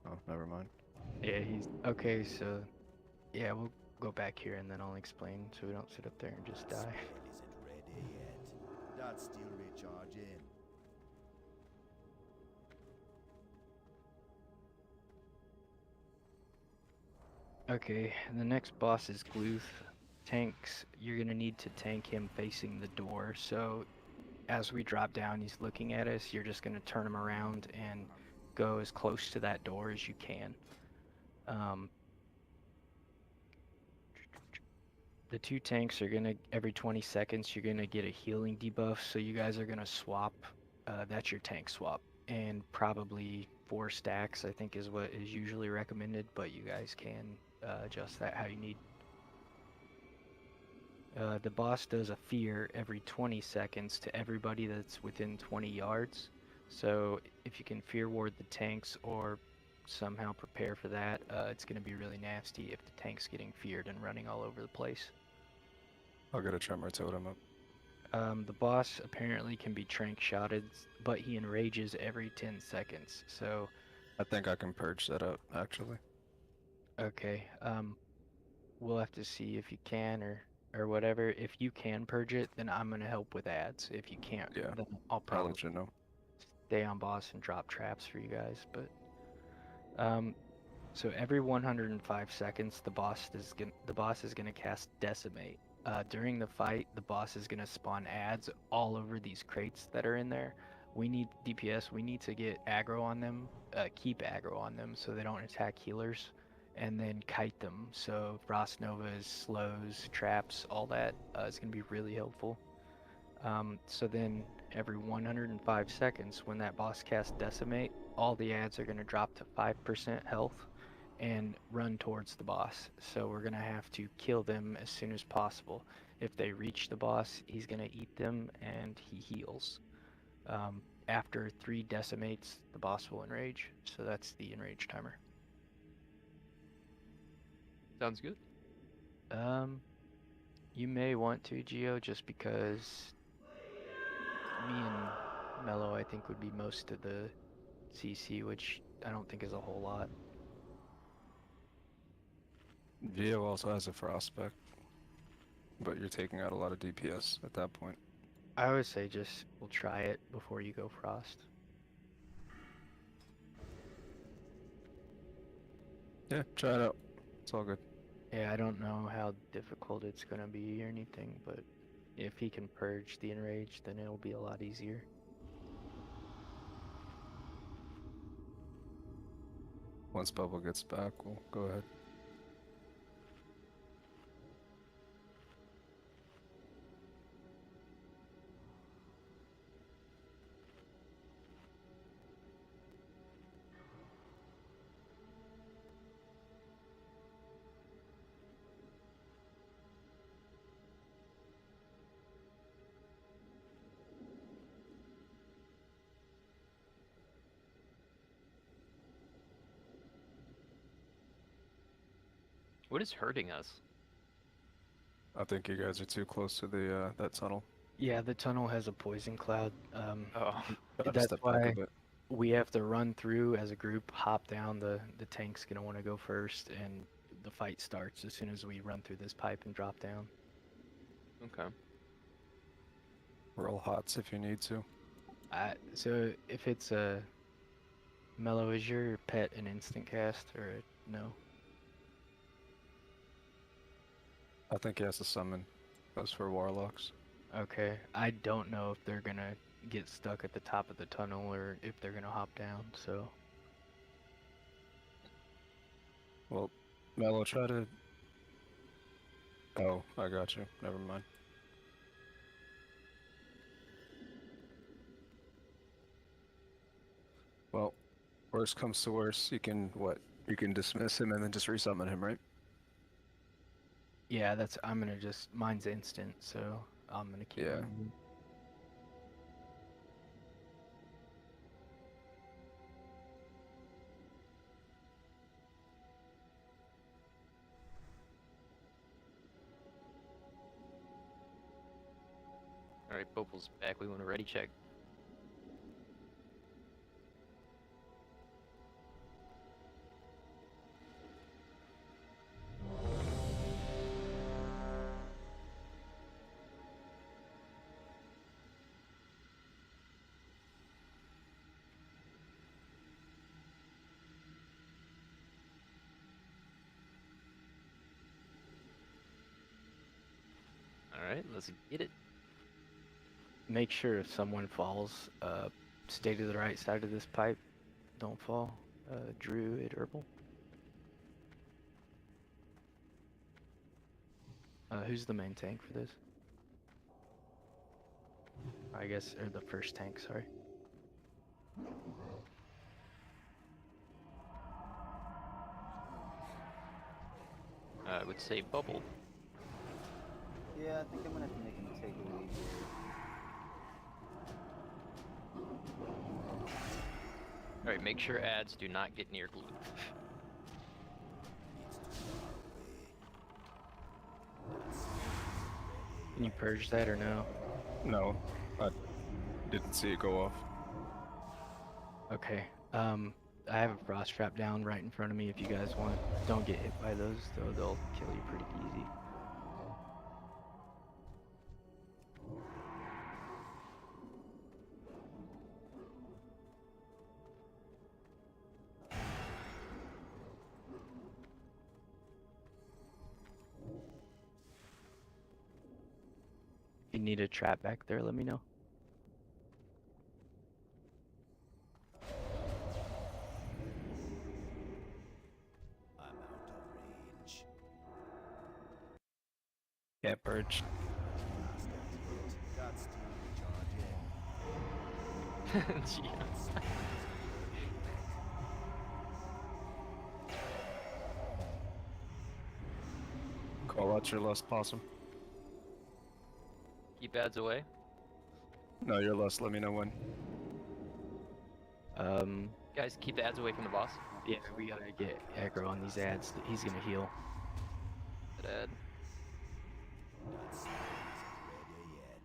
Oh, never mind. Yeah, he's okay. So, yeah, we'll go back here and then I'll explain, so we don't sit up there and just die. Spell isn't ready yet. That's still recharging. Okay, and the next boss is Gluth. Tanks, you're gonna need to tank him facing the door. So, as we drop down, he's looking at us. You're just gonna turn him around and go as close to that door as you can. The two tanks are gonna, every 20 seconds, you're gonna get a healing debuff. So you guys are gonna swap. That's your tank swap, and probably 4 stacks, I think, is what is usually recommended. But you guys can adjust that how you need. The boss does a fear every 20 seconds to everybody that's within 20 yards. So if you can fear ward the tanks or somehow prepare for that, it's going to be really nasty if the tank's getting feared and running all over the place. I'll get a tremor totem up. The boss apparently can be trank shotted, but he enrages every 10 seconds. So I think I can purge that up, actually. okay, we'll have to see if you can or whatever. If you can purge it, then I'm gonna help with ads. If you can't, Yeah, then I'll I'll probably let you know. stay on boss and drop traps for you guys. But so every 105 seconds, the boss is gonna cast Decimate. During the fight, the boss is gonna spawn ads all over these crates that are in there. We need DPS. We need to get aggro on them. Keep aggro on them so they don't attack healers, and then kite them. So Frost Novas, slows, traps, all that is gonna be really helpful. So then every 105 seconds, when that boss casts Decimate, all the ads are gonna drop to 5% health and run towards the boss. So we're gonna have to kill them as soon as possible. If they reach the boss, he's gonna eat them and he heals. After 3 decimates, the boss will enrage. So that's the enrage timer. Sounds good. You may want to, Geo, just because me and Mello, I think, would be most of the CC, which I don't think is a whole lot. Geo also has a frostback, but you're taking out a lot of DPS at that point. I would say just we'll try it before you go frost. Yeah, try it out. It's all good. Yeah, I don't know how difficult it's gonna be or anything, but if he can purge the enrage, then it'll be a lot easier. Once Bubble gets back, we'll go ahead. What is hurting us? I think you guys are too close to the that tunnel. Yeah, the tunnel has a poison cloud. Oh. Gotta That's step back a why bit. we have to run through as a group, hop down. The tank's gonna want to go first, and the fight starts as soon as we run through this pipe and drop down. Okay. Roll hots if you need to. So if it's a Mellow, is your pet an instant cast or a no? I think he has to summon. Goes for warlocks. Okay, I don't know if they're gonna get stuck at the top of the tunnel or if they're gonna hop down, so. Well, Mello, try to... Oh, I got you. Never mind. Well, worst comes to worst, you can, what? You can dismiss him and then just resummon him, right? Yeah, I'm gonna mine's instant, so I'm gonna keep Yeah. moving. Alright, Popel's back. We want a ready check. Alright, let's get it. Make sure if someone falls, stay to the right side of this pipe. Don't fall. Druid, Herbal. Who's the main tank for this? I guess, or the first tank, sorry. I would say Bubble. Yeah, I think I'm gonna have to make him take a lead here. Alright, make sure ads do not get near glue. Can you purge that or no? No, I didn't see it go off. Okay. I have a frost trap down right in front of me if you guys want. Don't get hit by those, though. They'll kill you pretty easy. If you need a trap back there, let me know. I'm out of range. Yeah, purge. That's to recharge in. Call out your lust, Possum. Keep ads away. No, your lust, let me know when. Guys, keep the ads away from the boss. Yeah, we gotta get aggro on these ads. He's gonna heal. Good ad. That spell isn't ready yet.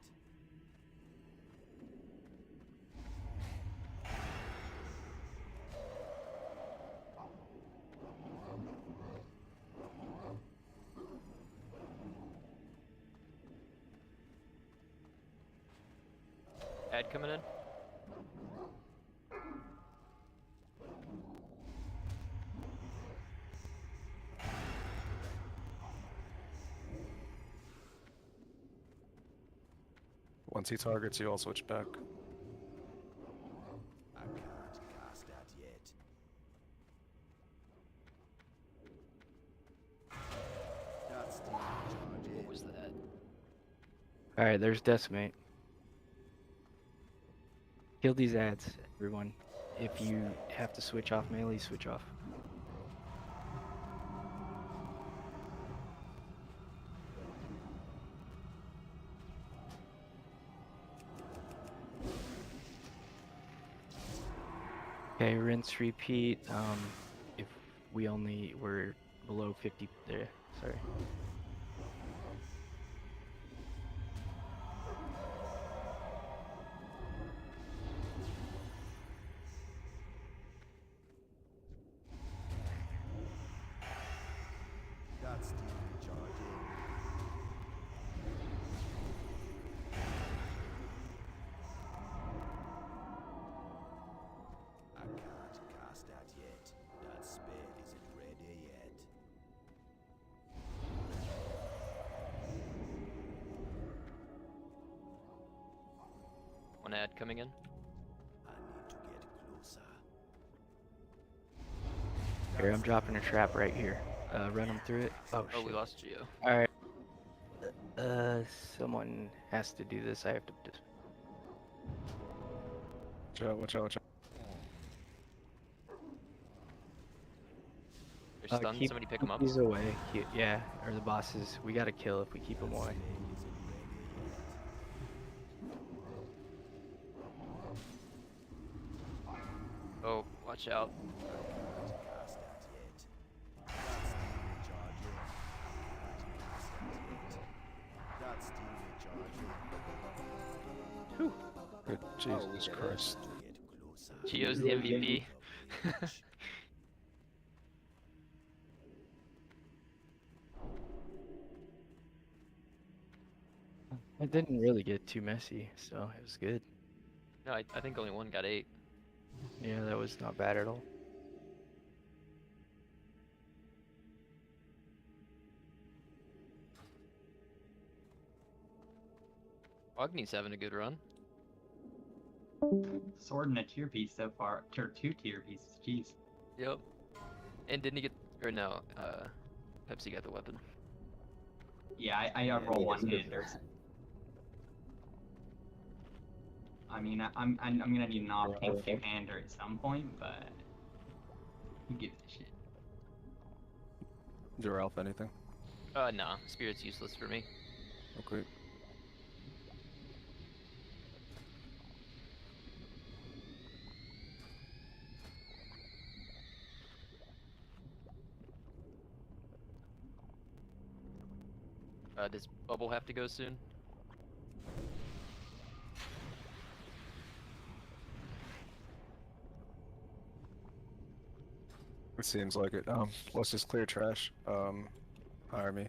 Ad coming in. Once he targets you, I'll switch back. I can't cast that yet. That's to recharge in. What was that? Alright, there's Decimate. Kill these ads, everyone. If you have to switch off melee, switch off. Okay, rinse, repeat. If we're below 50 there. Sorry. That's still recharging. I can't cast that yet. That spell isn't ready yet. One ad coming in. I need to get closer. Here, I'm dropping a trap right here. Run them through it. Oh, Oh, we shit. lost Geo. All right. Someone has to do this. I have to just. Watch out, watch out, watch out. They're stunned. Keep Somebody pick them up. these away. Yeah, or the bosses. We gotta kill if we keep them away. Oh, watch out. Cast that yet. That's still recharging. That's still recharging. Good Jesus Christ. Get closer. Geo's the MVP. It didn't really get too messy, so it was good. No, I think only one got 8. Yeah, that was not bad at all. Ogni's having a good run. Sword and a tier piece so far. Or 2 tier pieces. Jeez. Yep. And didn't he get? Or no, Pepsi got the weapon. Yeah, I roll one-handers. I mean, I'm gonna need an off-tank two-hander at some point, but who gives a shit? Do Ralph anything? Nah. Spirit's useless for me. Okay. Does Bubble have to go soon? It seems like it. Let's just clear trash. Hire me.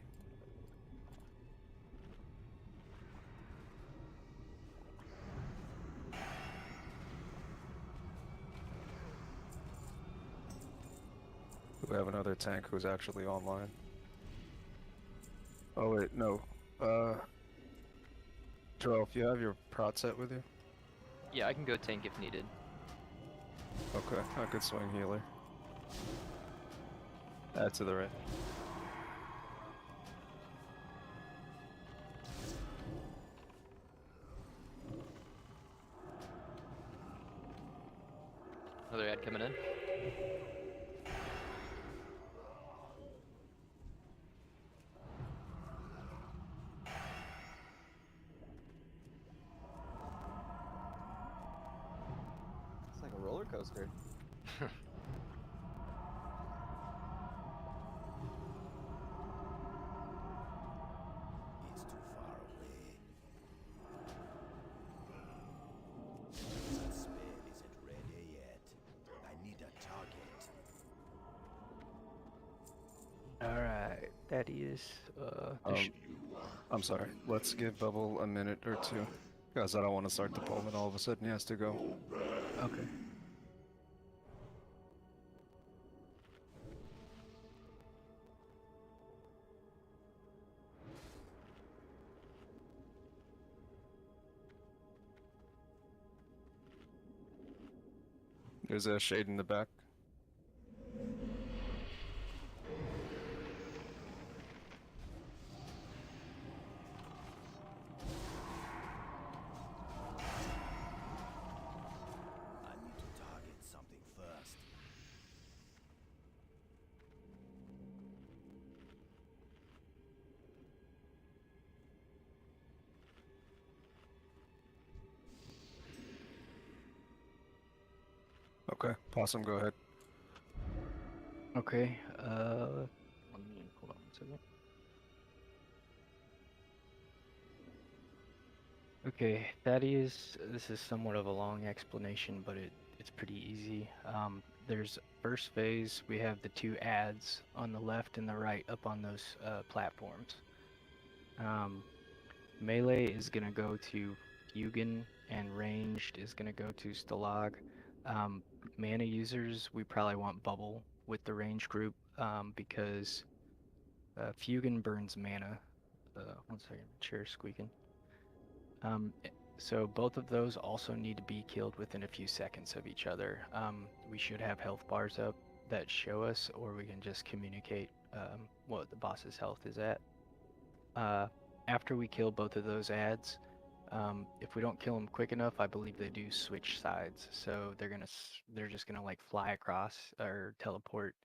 We have another tank who's actually online. Oh wait, no. Joel, if you have your prot set with you? Yeah, I can go tank if needed. Okay, I could swing healer. Add to the right. Another ad coming in. It's like a roller coaster. It's too far away. That spell isn't ready yet. I need a target. Alright, that is, I'm sorry. Let's give Bubble a minute or two. Because I don't want to start the poll and all of a sudden he has to go. okay. There's a shade in the back. I need to target something first. Okay, Possum, go ahead. Okay, Hold on 1 second. Okay, Thaddeus, this is somewhat of a long explanation, but it's pretty easy. There's first phase, we have the 2 adds on the left and the right up on those platforms. Melee is going to go to Fugan, and ranged is going to go to Stalag. Mana users, we probably want Bubble with the range group because Fugan burns mana. 1 second, chair squeaking. So both of those also need to be killed within a few seconds of each other. We should have health bars up that show us, or we can just communicate what the boss's health is at. After we kill both of those adds, if we don't kill them quick enough, I believe they do switch sides. So they're just gonna like fly across or teleport,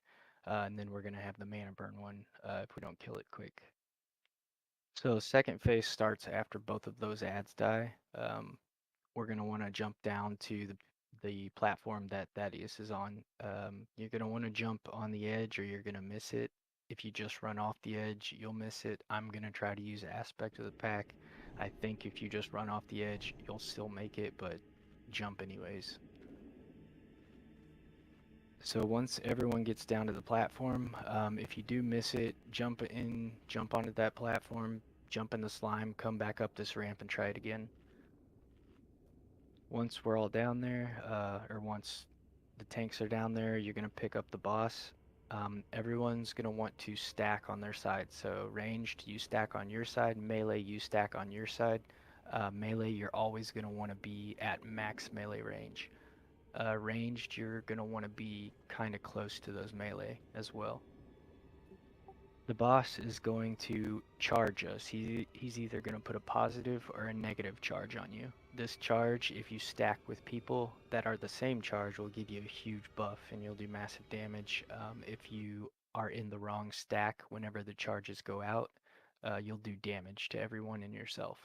and then we're gonna have the mana burn one if we don't kill it quick. So second phase starts after both of those adds die. We're gonna want to jump down to the platform that Thaddeus is on. You're gonna want to jump on the edge, or you're gonna miss it. If you just run off the edge, you'll miss it. I'm gonna try to use aspect of the pack. I think if you just run off the edge, you'll still make it, but jump anyways. So once everyone gets down to the platform, if you do miss it, jump onto that platform, jump in the slime, come back up this ramp and try it again. Once we're all down there, or once the tanks are down there, you're gonna pick up the boss. Everyone's gonna want to stack on their side. So ranged, you stack on your side. Melee, you stack on your side. Melee, you're always gonna want to be at max melee range. Ranged, you're gonna want to be kind of close to those melee as well. The boss is going to charge us. He's either going to put a positive or a negative charge on you. This charge, if you stack with people that are the same charge, will give you a huge buff and you'll do massive damage. If you are in the wrong stack whenever the charges go out, you'll do damage to everyone and yourself.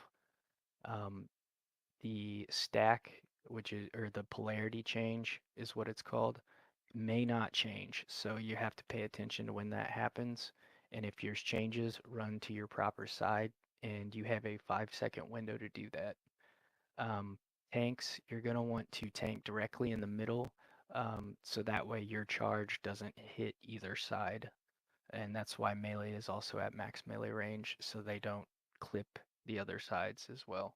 The stack, or the polarity change is what it's called, may not change. So you have to pay attention to when that happens. And if yours changes, run to your proper side, and you have a 5-second window to do that. Tanks, you're going to want to tank directly in the middle, so that way your charge doesn't hit either side. And that's why melee is also at max melee range, so they don't clip the other sides as well.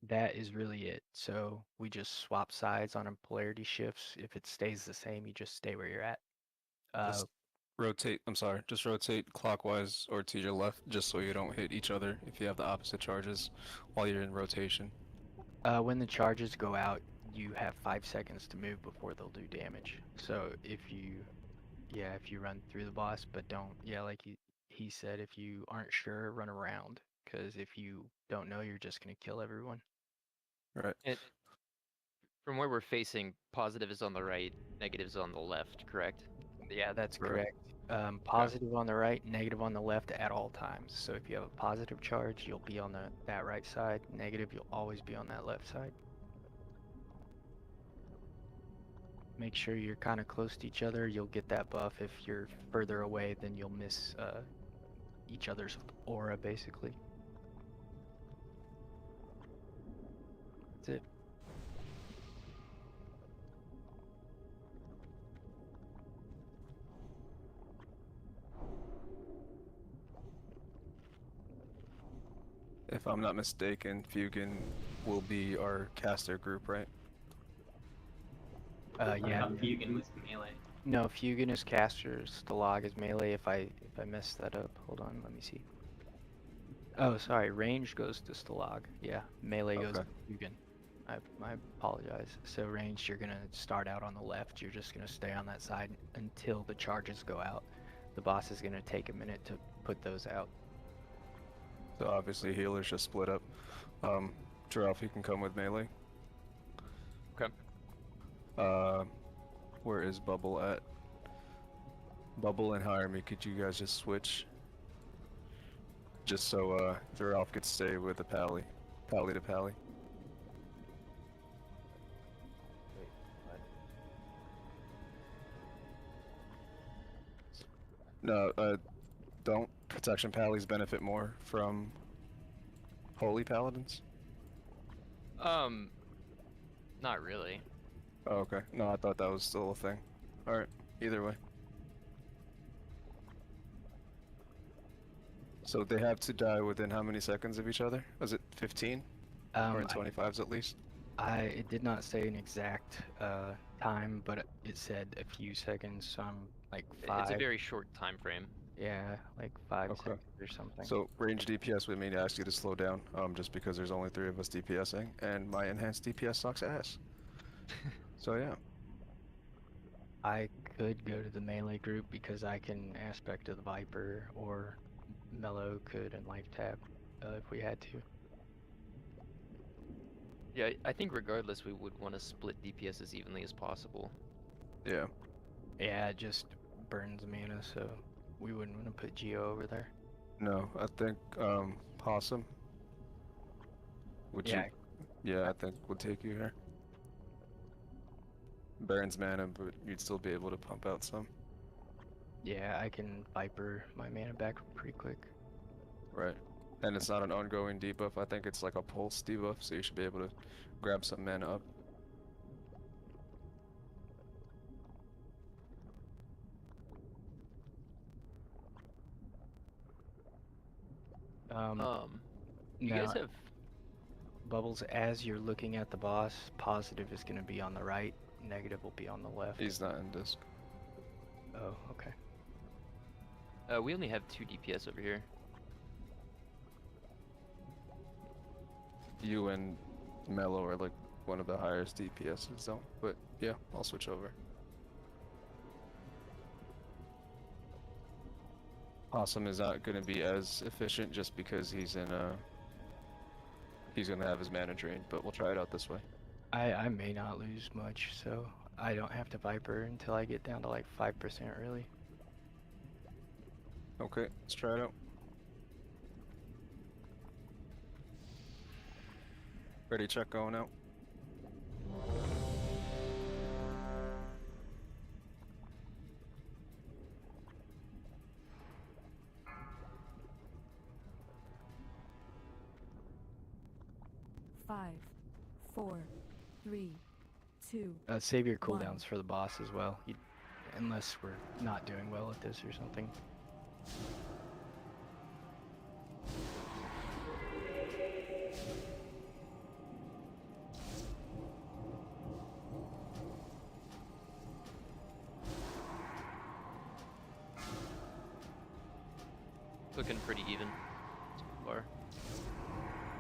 That is really it. So we just swap sides on a polarity shifts. If it stays the same, you just stay where you're at. Just rotate clockwise or to your left, just so you don't hit each other if you have the opposite charges while you're in rotation. When the charges go out, you have 5 seconds to move before they'll do damage. So if you run through the boss, but don't, like he said, if you aren't sure, run around. Because if you don't know, you're just going to kill everyone. Right. From where we're facing, positive is on the right, negative is on the left, correct? Yeah, that's correct. Positive on the right, negative on the left at all times. So if you have a positive charge, you'll be on that right side. Negative, you'll always be on that left side. Make sure you're kind of close to each other. You'll get that buff. If you're further away, then you'll miss each other's aura, basically. That's it. If I'm not mistaken, Fugan will be our caster group, right? Yeah. Fugan was melee. No, Fugan is caster, Stalag is melee. If I messed that up, hold on, let me see. Oh, sorry, range goes to Stalag. Yeah, melee goes to Fugan. I apologize. So range, you're gonna start out on the left. You're just gonna stay on that side until the charges go out. The boss is gonna take a minute to put those out. So obviously healers just split up. Giraffe, you can come with melee. Okay. Where is Bubble at? Bubble and Hire Me, could you guys just switch? Just so Giraffe could stay with the Pally to Pally. No, don't protection pallies benefit more from holy paladins? Not really. Oh, okay. No, I thought that was still a thing. Alright, either way. So they have to die within how many seconds of each other? Was it 15? Or in 25s at least? It did not say an exact time, but it said a few seconds. So I'm like It's a 5. very short time frame. Yeah, like 5 Okay. seconds or something. So range DPS would mean to ask you to slow down, just because there's only 3 of us DPSing, and my enhanced DPS sucks ass. So yeah. I could go to the melee group because I can aspect to the Viper, or Mellow could and life tap if we had to. Yeah, I think regardless we would want to split DPS as evenly as possible. Yeah. Yeah, it just burns mana, so we wouldn't want to put Geo over there. No, I think Possum. Would Yeah. you? Yeah, I think would take you here. Burns mana, but you'd still be able to pump out some. Yeah, I can Viper my mana back pretty quick. Right. And it's not an ongoing debuff. I think it's like a pulse debuff, so you should be able to grab some mana up. You now, guys have Bubbles, as you're looking at the boss, positive is going to be on the right, negative will be on the left. He's not in disc. Oh, okay. we only have 2 DPS over here. You and Mellow are like one of the highest DPSs though, but yeah, I'll switch over. Possum is not going to be as efficient just because he's in he's going to have his mana drained, but we'll try it out this way. I may not lose much, so I don't have to Viper until I get down to like 5% really. Okay, let's try it out. Ready, check going out. Five, 4, 3, 2. Save your One. cooldowns for the boss as well, unless we're not doing well at this or something. Looking pretty even so far.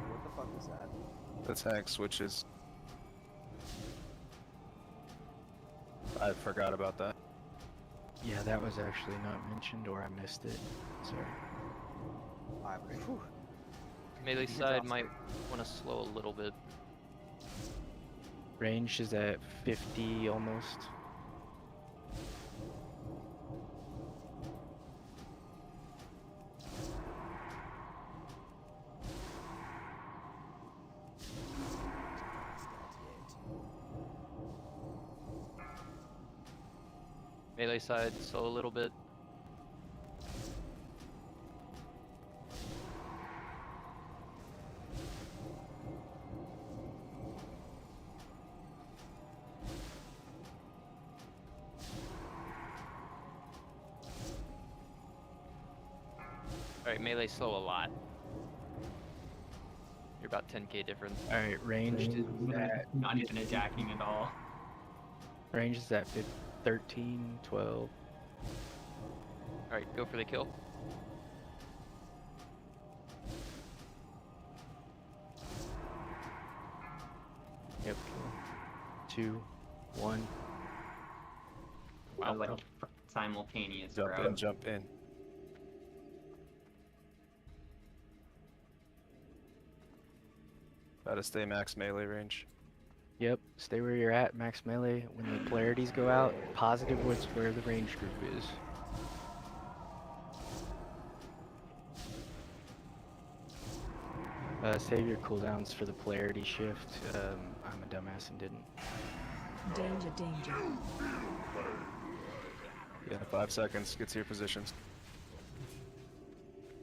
What the fuck is that? That's hack switches. I forgot about that. Yeah, that was actually not mentioned, or I missed it. Sorry. Whew. Melee You can side drop might want to slow a little bit. Range is at 50 almost. Melee side slow a little bit. Alright, melee slow a lot. You're about 10k difference. Alright, ranged is at Not even attacking at all. range is at 13, 12. Alright, go for the kill. Yep. 2, 1. Wow, like simultaneous, Jump bro. in, jump in. Gotta stay max melee range. Yep, stay where you're at, max melee. When the polarities go out, positive was where the range group is. Save your cooldowns for the polarity shift. I'm a dumbass and didn't. Danger, danger. Yeah, 5 seconds. Get to your positions.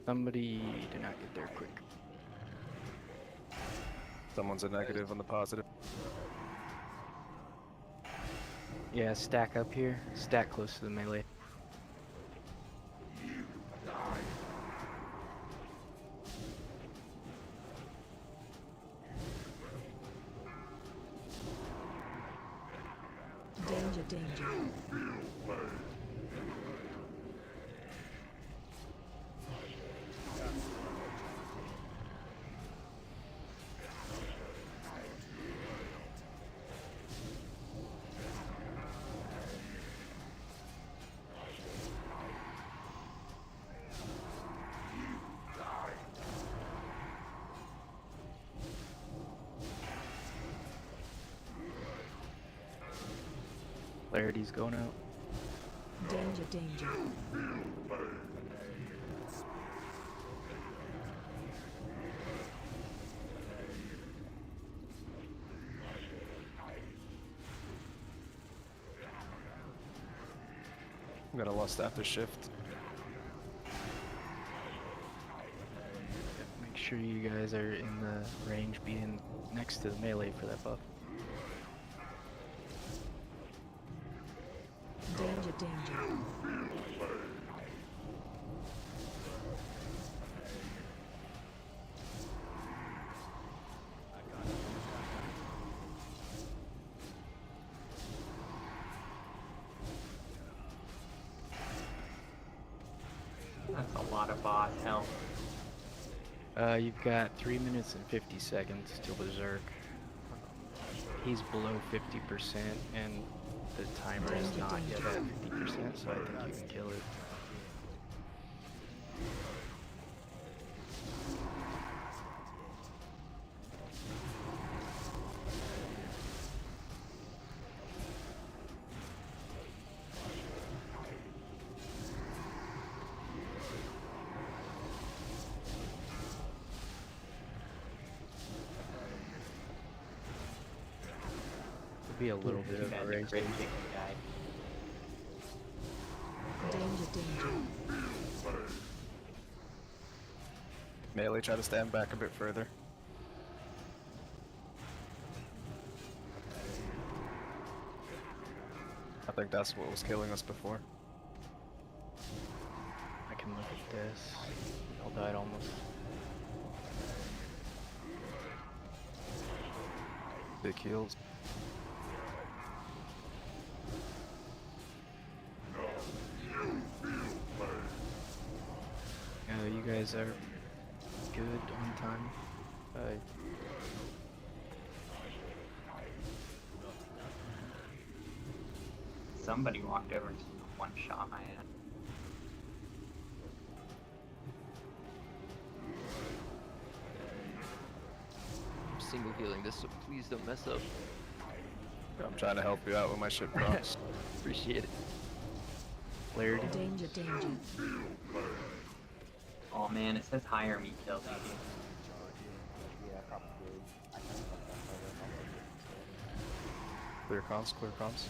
Somebody did not get there quick. Someone's a negative on the positive. Yeah, stack up here. Stack close to the melee. Danger, danger. Clarity's going out. Danger, danger. I'm gonna lust after shift. Make sure you guys are in the range being next to the melee for that buff. Danger, danger. That's a lot of boss health. You've got 3 minutes and 50 seconds till Berserk. He's below 50% and the timer is not yet at 50%, so I think you can kill it. Be a little bit of a race. Danger, danger. Melee, try to stand back a bit further. I think that's what was killing us before. I can look at this. All died almost. Big heals. You guys are good on time. Somebody walked over and one shot my head. I'm single healing this, so please don't mess up. I'm trying to help you out with my shit prompts. Appreciate it. Clarity. Danger, danger. Oh man, it says hire me kill. Yeah, probably. I can fuck that photo. Clear comms, clear comms.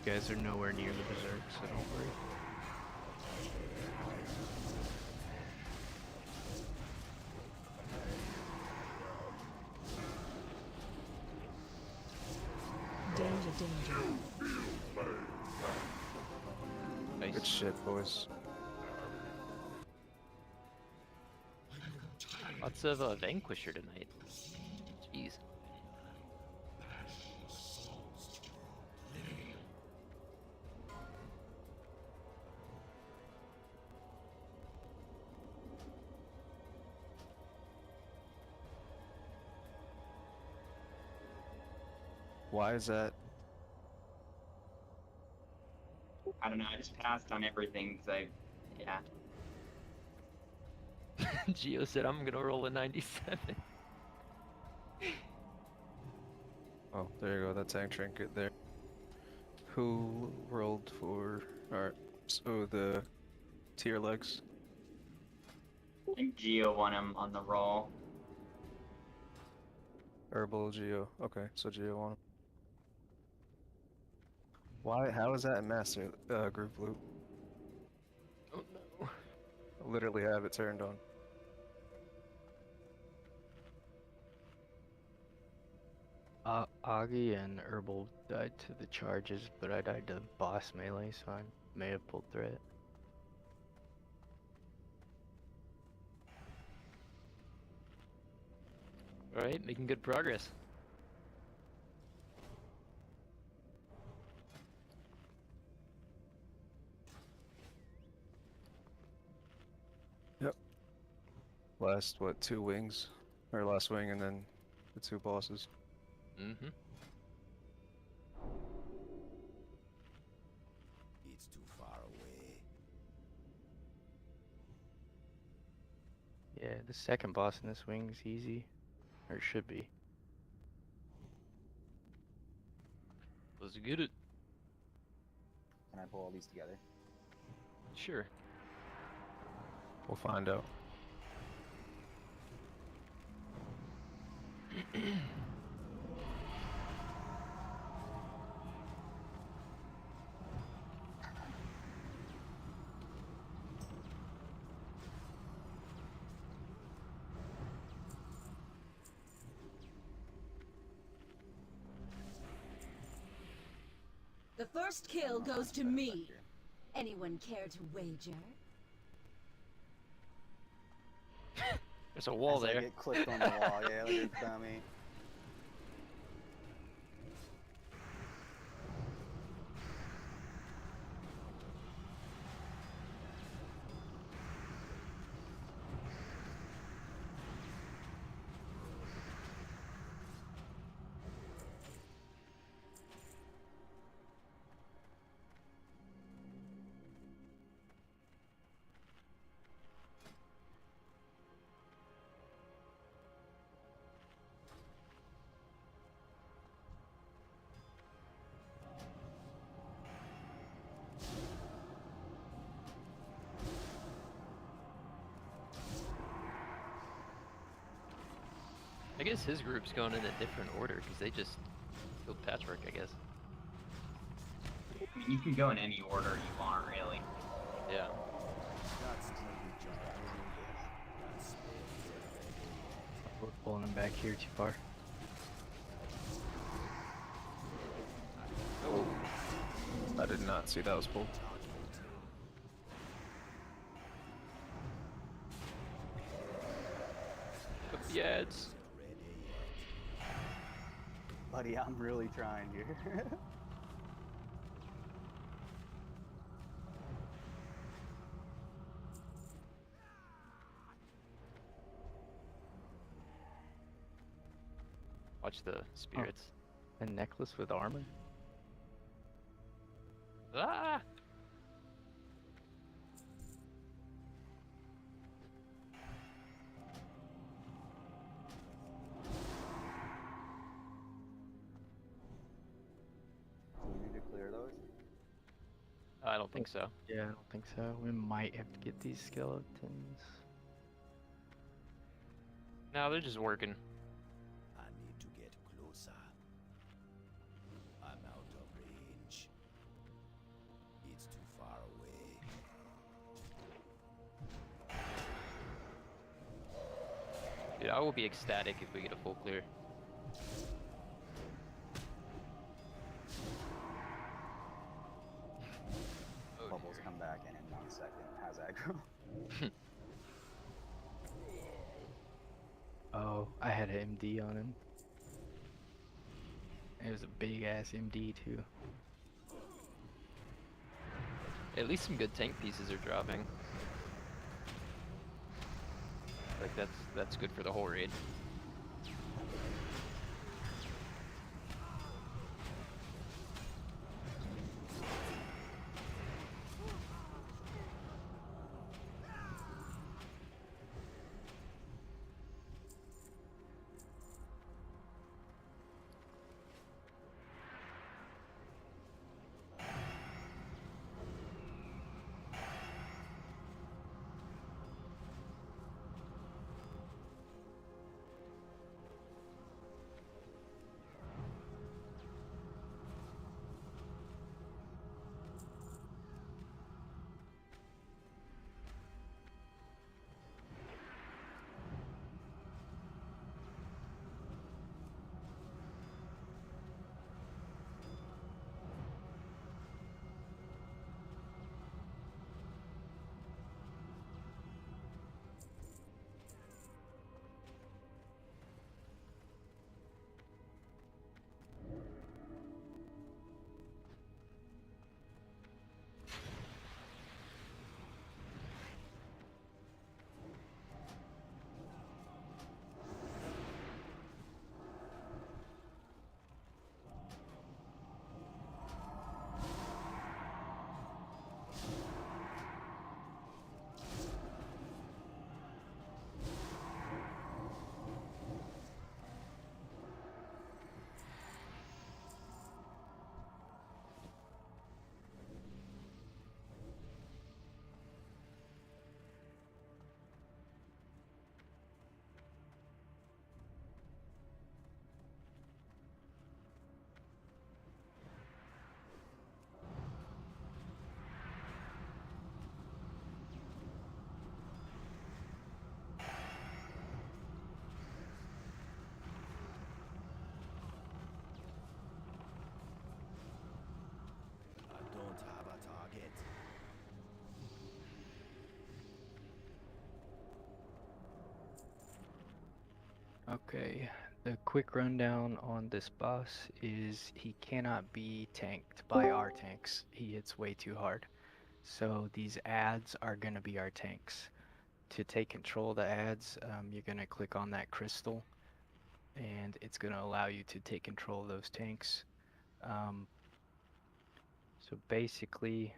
You guys are nowhere near the Berserk, so don't worry. Danger, danger. Nice. Good shit, boys. Lots of Vanquisher tonight. Jeez. Why is that? I don't know, I just passed on everything because yeah. Geo said I'm gonna roll a 97. Oh, there you go, that tank trinket there. Who rolled for, alright, so the tier legs? I think Geo won him on the roll. Herbal Geo, okay, so Geo won him. Why? How is that in master group loop? Oh no. I literally have it turned on. Augie and Herbal died to the charges, but I died to boss melee, so I may have pulled through it. Alright, making good progress. Yep. Last, what, 2 wings? Or last wing and then the 2 bosses. Mm-hmm. It's too far away. Yeah, the second boss in this wing's easy. Or it should be. Let's get it. Can I pull all these together? Sure. We'll find out. The first kill goes to me. Anyone care to wager? There's a wall As I there. get clicked on the wall, yeah, like a dummy. I guess his group's going in a different order because they just killed Patchwork, I guess. I mean, you can go in any order you want, really. Yeah. That's too recharging. That spell is We're pulling him back here too far. Oh. I did not see that was pulled. Up the ads. Buddy, I'm really trying here. Watch the spirits. A necklace with armor? Ah! Do we need to clear those? I don't think so. Yeah, I don't think so. We might have to get these skeletons. No, they're just working. I need to get closer. I'm out of range. It's too far away. Dude, I will be ecstatic if we get a full clear. Bubbles come back in 1 second. How's aggro? Oh, I had an MD on him. It was a big ass MD too. At least some good tank pieces are dropping. Like that's good for the whole raid. Okay, the quick rundown on this boss is he cannot be tanked by our tanks. He hits way too hard. So these ads are going to be our tanks. To take control of the ads, you're going to click on that crystal, and it's going to allow you to take control of those tanks. So basically,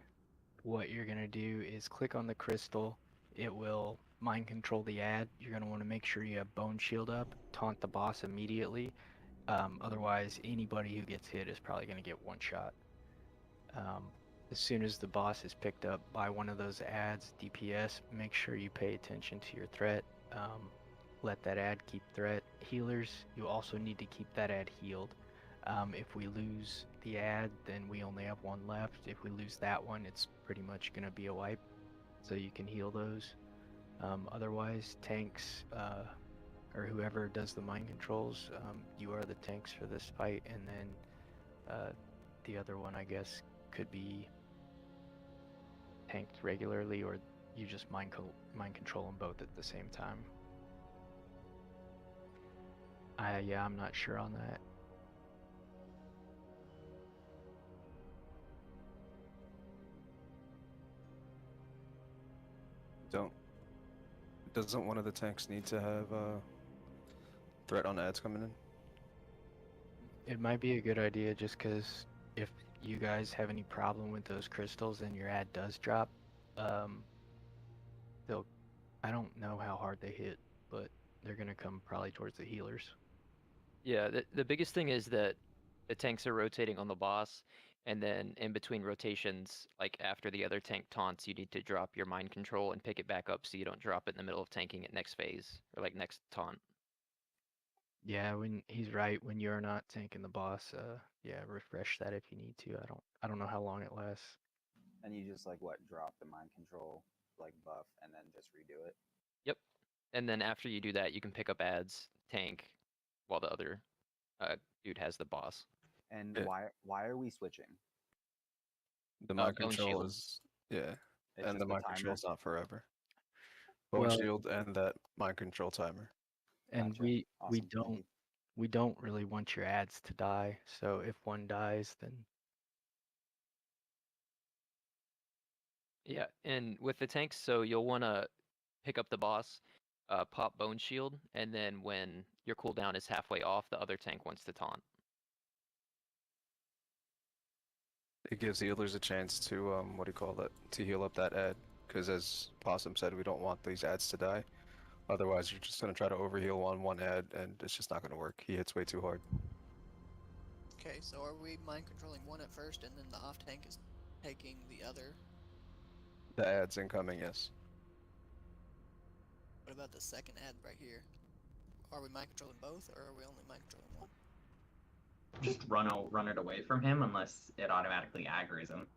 what you're going to do is click on the crystal. It will mind control the ad. You're going to want to make sure you have bone shield up, taunt the boss immediately. Otherwise, anybody who gets hit is probably going to get one shot. As soon as the boss is picked up by one of those ads, DPS, make sure you pay attention to your threat. Let that ad keep threat. Healers, you also need to keep that ad healed. If we lose the ad, then we only have one left. If we lose that one, it's pretty much going to be a wipe. So you can heal those. Otherwise, tanks, or whoever does the mind controls, you are the tanks for this fight. And then the other one, I guess, could be tanked regularly, or you just mind control them both at the same time. Yeah, I'm not sure on that. Doesn't one of the tanks need to have threat on ads coming in? It might be a good idea just because if you guys have any problem with those crystals and your ad does drop, I don't know how hard they hit, but they're gonna come probably towards the healers. Yeah, the biggest thing is that the tanks are rotating on the boss, and then in between rotations, like after the other tank taunts, you need to drop your mind control and pick it back up so you don't drop it in the middle of tanking it next phase, or like next taunt. Yeah, when he's right, when you're not tanking the boss, yeah, refresh that if you need to. I don't know how long it lasts. And you just like what, drop the mind control like buff and then just redo it. Yep. And then after you do that, you can pick up ads, tank, while the other dude has the boss. And Yeah. why are we switching? The mind Bone control shield. is yeah, It's and just the a mind timer? control's not forever. Bone Well, shield and that mind control timer. and Gotcha. we Awesome. Thank you. we don't really want your ads to die. So if one dies, then Yeah, and with the tanks, so you'll want to pick up the boss, pop Bone Shield, and then when your cooldown is halfway off, the other tank wants to taunt. It gives healers a chance to what do you call that? To heal up that ad, because as Possum said, we don't want these ads to die. Otherwise, you're just gonna try to overheal on one ad, and it's just not gonna work. He hits way too hard. Okay, so are we mind controlling one at first, and then the off tank is taking the other? The ad's incoming, yes. What about the second ad right here? Are we mind controlling both, or are we only mind controlling one? Just run it away from him unless it automatically aggroes him.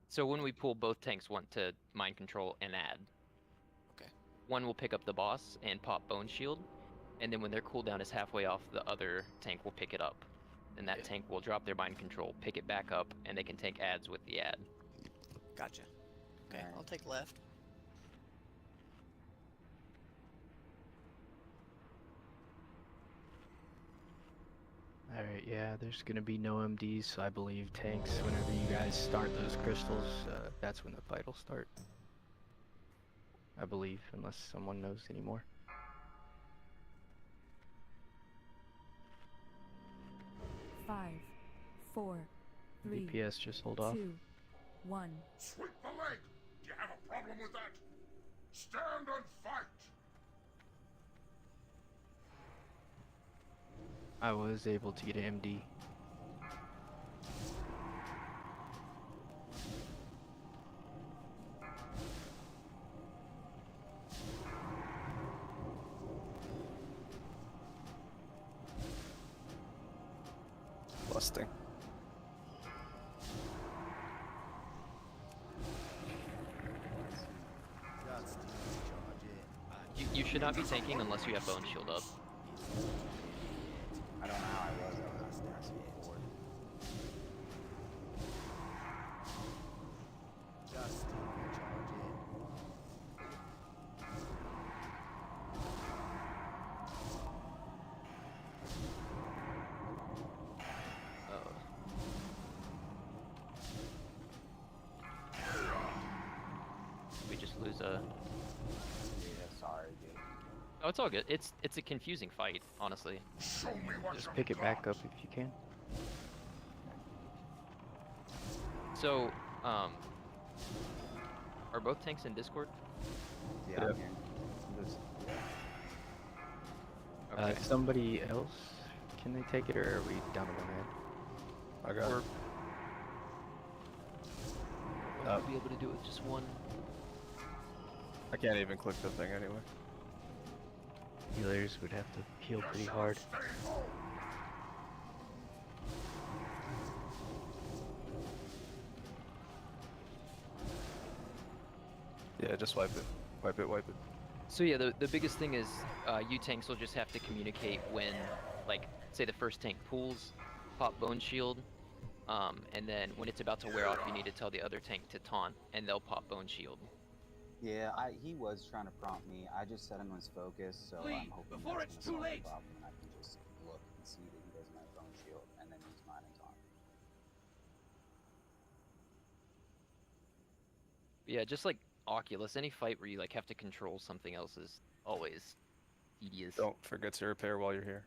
So when we pull, both tanks want to mind control and add. Okay. One will pick up the boss and pop Bone Shield, and then when their cooldown is halfway off, the other tank will pick it up. And that tank will drop their mind control, pick it back up, and they can take ads with the ad. Gotcha. Okay, I'll take left. alright, yeah, there's gonna be no MDs, so I believe tanks, whenever you guys start those crystals, that's when the fight will start. I believe, unless someone knows anymore. Five, four, three, DPS, just hold off. 2, 1. Sweep the leg! Do you have a problem with that? Stand and fight! I was able to get an MD. Lusting. You should not be tanking unless you have Bone Shield up. I don't know how I was though. I was bored. Yeah, sorry, dude. Oh, it's all good. It's a confusing fight, honestly. Show me what Just you pick it back got. up if you can. So, are both tanks in Discord? Yeah, I'm here. I'm just, yeah. Okay. Somebody else, can they take it, or are we down to one man? I got it. We'll be able to do it with just one. I can't even click the thing anyway. Healers would have to heal pretty hard. Stay home. Yeah, just wipe it. Wipe it, wipe it. So yeah, the biggest thing is you tanks will just have to communicate when, like, say the first tank pulls, pop bone shield, and then when it's about to wear off, you need to tell the other tank to taunt, and they'll pop bone shield. Yeah, he was trying to prompt me. I just set him as focus, so I'm hoping before that's it's gonna too solve late. the problem, and I can just look and see that he doesn't have bone shield, and then use mine and taunt. Yeah, just like Oculus, any fight where you like have to control something else is always tedious. Don't forget to repair while you're here.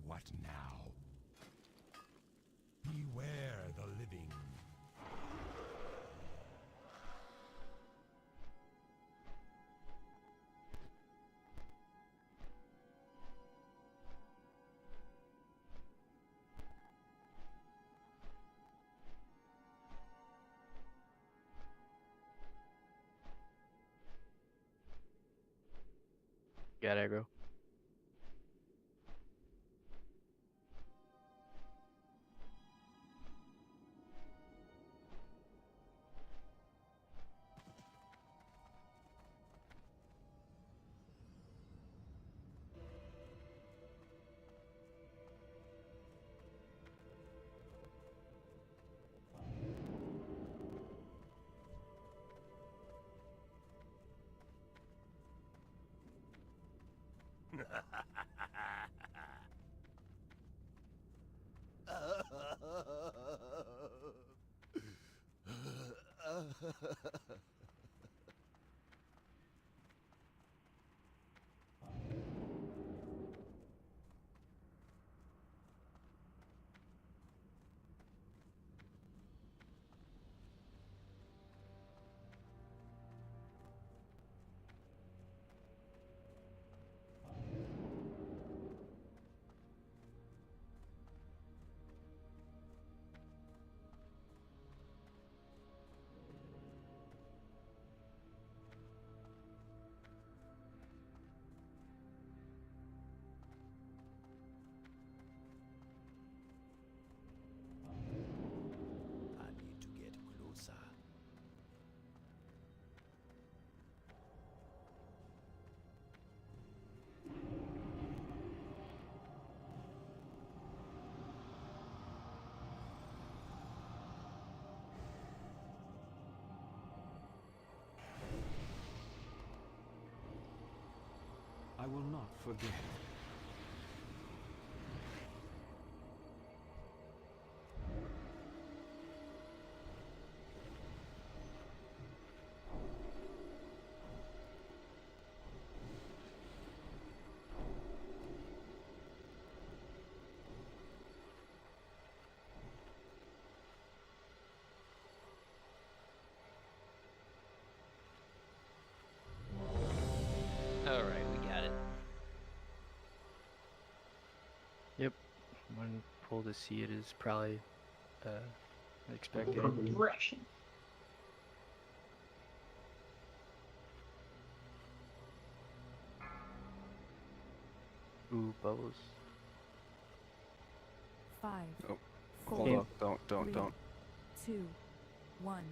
What now? Beware the living. Got aggro. I need to get closer. I will not forget. All right, we got it. Yep. One pull to see it is probably expected. Progression. Ooh, bubbles. 5, Oh, 4, hold on. Don't. 3, 2, 1.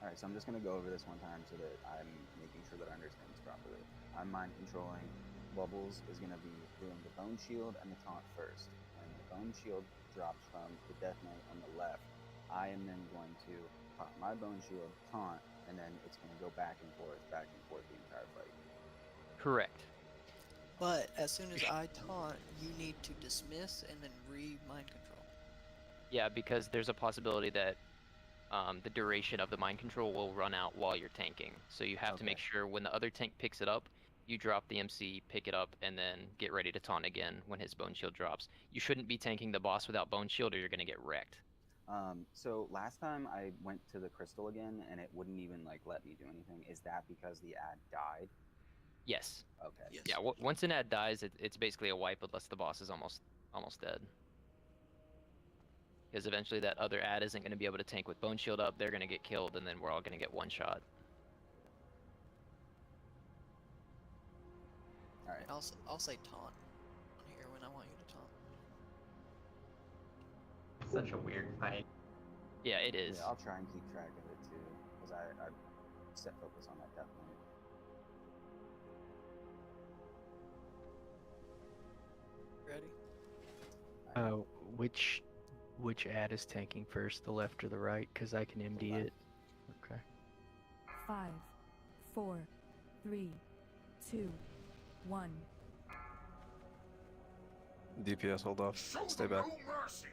Alright, so I'm just going to go over this one time so that I'm making sure that I understand this properly. I'm mind controlling. Bubbles is going to be doing the Bone Shield and the Taunt first. When the Bone Shield drops from the Death Knight on the left, I am then going to pop my Bone Shield, taunt, and then it's going to go back and forth the entire fight. Correct. But as soon as I taunt, you need to dismiss and then mind control. Yeah, because there's a possibility that the duration of the mind control will run out while you're tanking. So you have to make sure when the other tank picks it up, you drop the MC, pick it up, and then get ready to taunt again when his Bone Shield drops. You shouldn't be tanking the boss without Bone Shield or you're going to get wrecked. So last time I went to the crystal again and it wouldn't even like let me do anything. Is that because the ad died? Yes. Okay. Yes. Yeah, once an ad dies, it's basically a wipe unless the boss is almost dead. Because eventually that other ad isn't going to be able to tank with Bone Shield up, they're going to get killed, and then we're all going to get one shot. Alright. I'll say taunt on here when I want you to taunt. Such a weird fight. Yeah, it is. Yeah, I'll try and keep track of it too, because I set focus on that Death Knight. Ready? Which ad is tanking first, the left or the right? Because I can MD it. Okay. 5, 4, 3, 2, 1. DPS, hold off. Stay back. No mercy.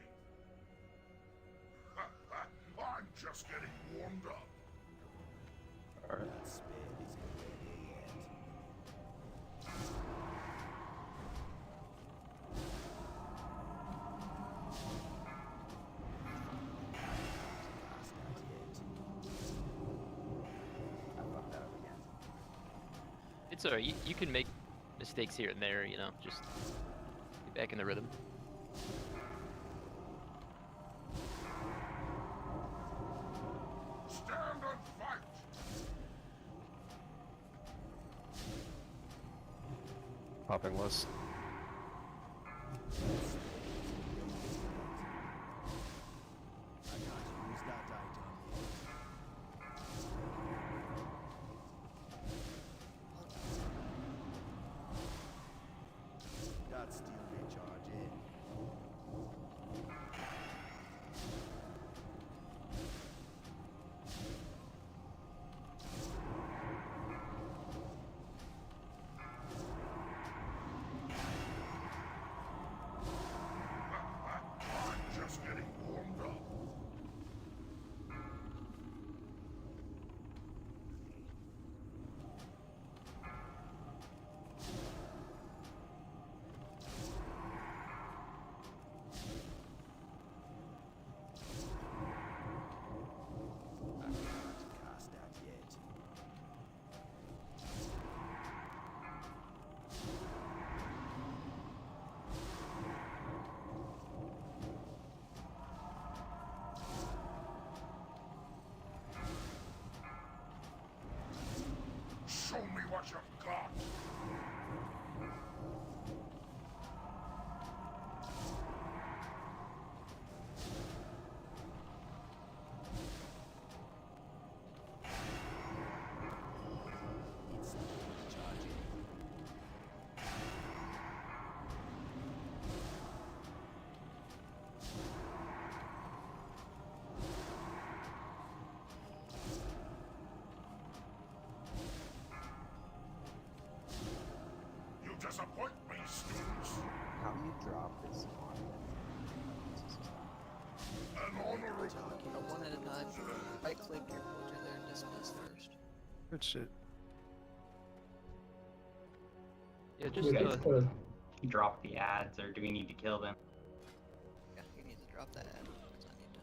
I'm just getting warmed up. Alright. That spell isn't ready yet. Cast that yet. I fucked that up again. It's alright, you can make mistakes here and there, you know, just get back in the rhythm. Stand and fight. Popping list. I can't use that item yet. That's still recharging. I'm just getting warmed up. I can't cast that yet. Show me what you've got. It's still recharging. You disappoint me, students. How do you drop this on An honorable. Go one at a time. Right click your pointer there and dismiss first. Good shit. Yeah, Do just you guys want to drop the ads, or do we need to kill them? Yeah, you need to drop that ad because I need to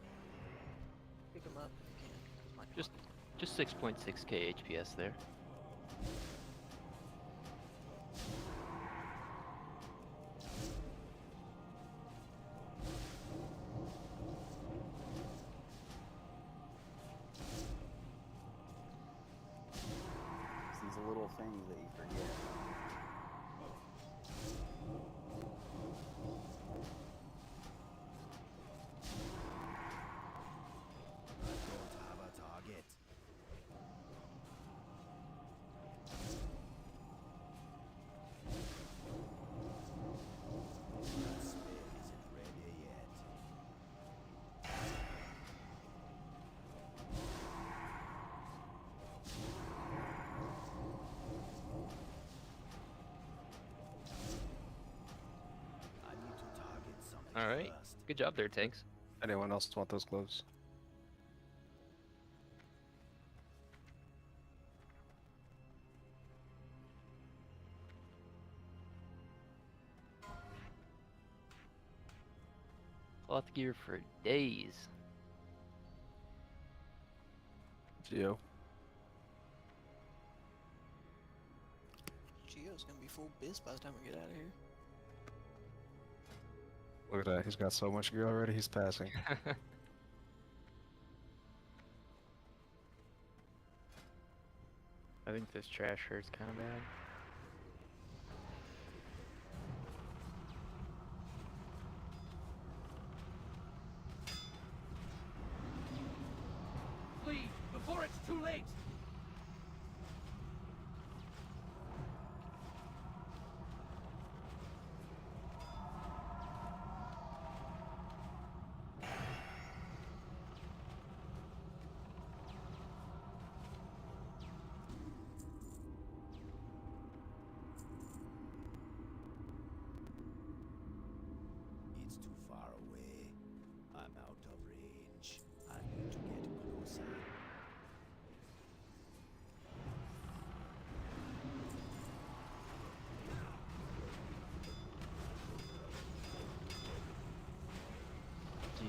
pick them up if you can. 'Cause my just 6.6k HPS there. It's these little things that you forget. I don't have a target. All right. Good job there, Tanks. Anyone else want those gloves? Cloth gear for days. Geo. Geo's gonna be full biz by the time we get out of here. Look at that. He's got so much gear already. He's passing. I think this trash hurts kind of bad. Flee before it's too late. It's too far away. I'm out of range. I need to get closer.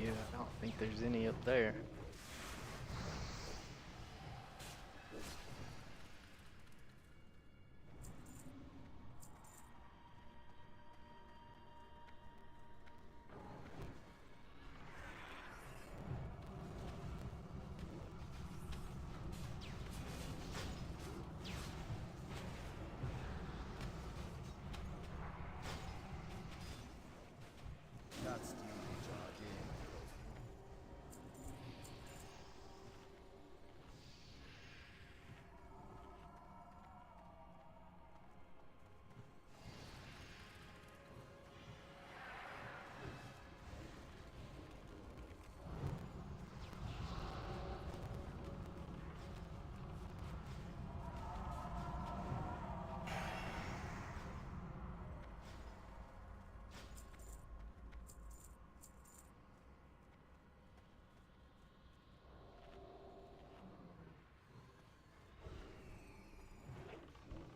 Yeah, I don't think there's any up there. That's the charging.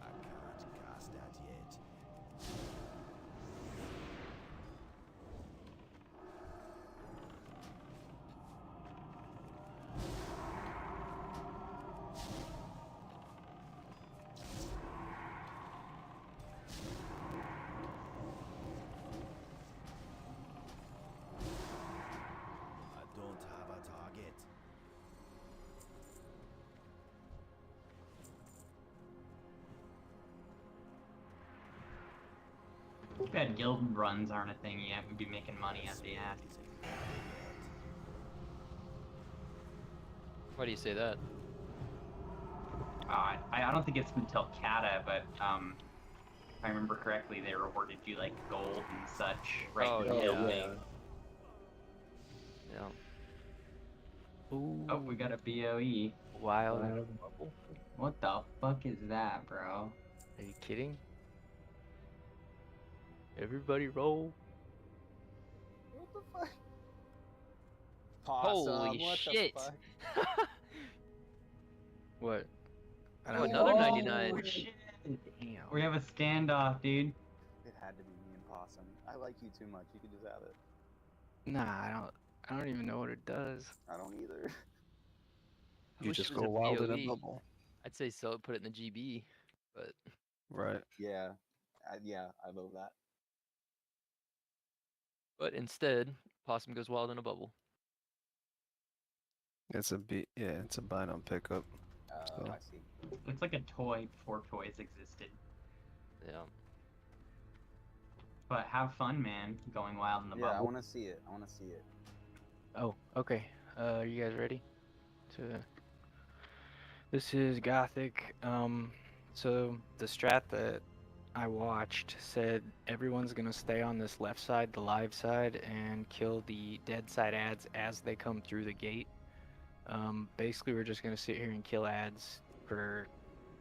I can't cast that yet. I don't have a target. Too bad guild runs aren't a thing yet. We'd be making money at the ass. Why do you say that? I don't think it's until Kata, but if I remember correctly, they rewarded you like gold and such right Oh, in the yeah. thing. Yeah. Ooh, Oh, we got a BOE. wild out of the bubble. What the fuck is that, bro? Are you kidding? Everybody roll. What the fuck? Possum, Holy what shit! the fuck? What? I Oh, don't another know. 99. Oh, shit. Damn. We have a standoff, dude. It had to be me and Possum. I like you too much. You could just have it. Nah, I don't even know what it does. I don't either. I You wish it just was go a wild in a PoE. bubble. I'd say so, put it in the GB, but Right. Yeah. Yeah, I vote that. instead, Possum goes wild in a bubble. It's a bind on pickup. Oh, So. I see. It's like a toy before toys existed. Yeah. But have fun, man, going wild in the Yeah, I bubble. want to see it. I want to see it. Oh, okay. Are you guys ready? This is Gothic. So the strat that I watched said everyone's gonna stay on this left side, the live side, and kill the dead side ads as they come through the gate. Basically, we're just gonna sit here and kill ads for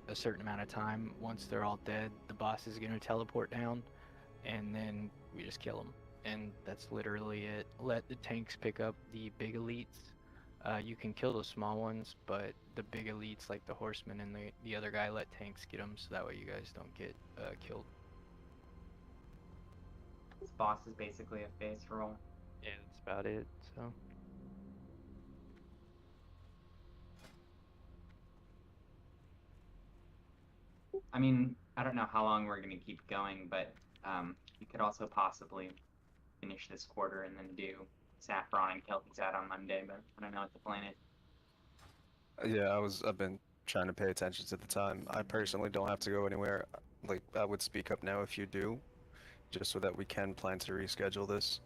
a certain amount of time. Once they're all dead, the boss is gonna teleport down, and then we just kill them. and that's literally it. Let the tanks pick up the big elites. You can kill the small ones, but the big elites, like the horsemen and the other guy, let tanks get them, so that way you guys don't get killed. This boss is basically a face roll. Yeah, that's about it. So. I mean, I don't know how long we're gonna keep going, but we could also possibly finish this quarter and then do Saffron and Kelty's out on Monday, but I don't know what the plan is. Yeah, I've been trying to pay attention to the time. I personally don't have to go anywhere. Like, I would speak up now if you do, just so that we can plan to reschedule this.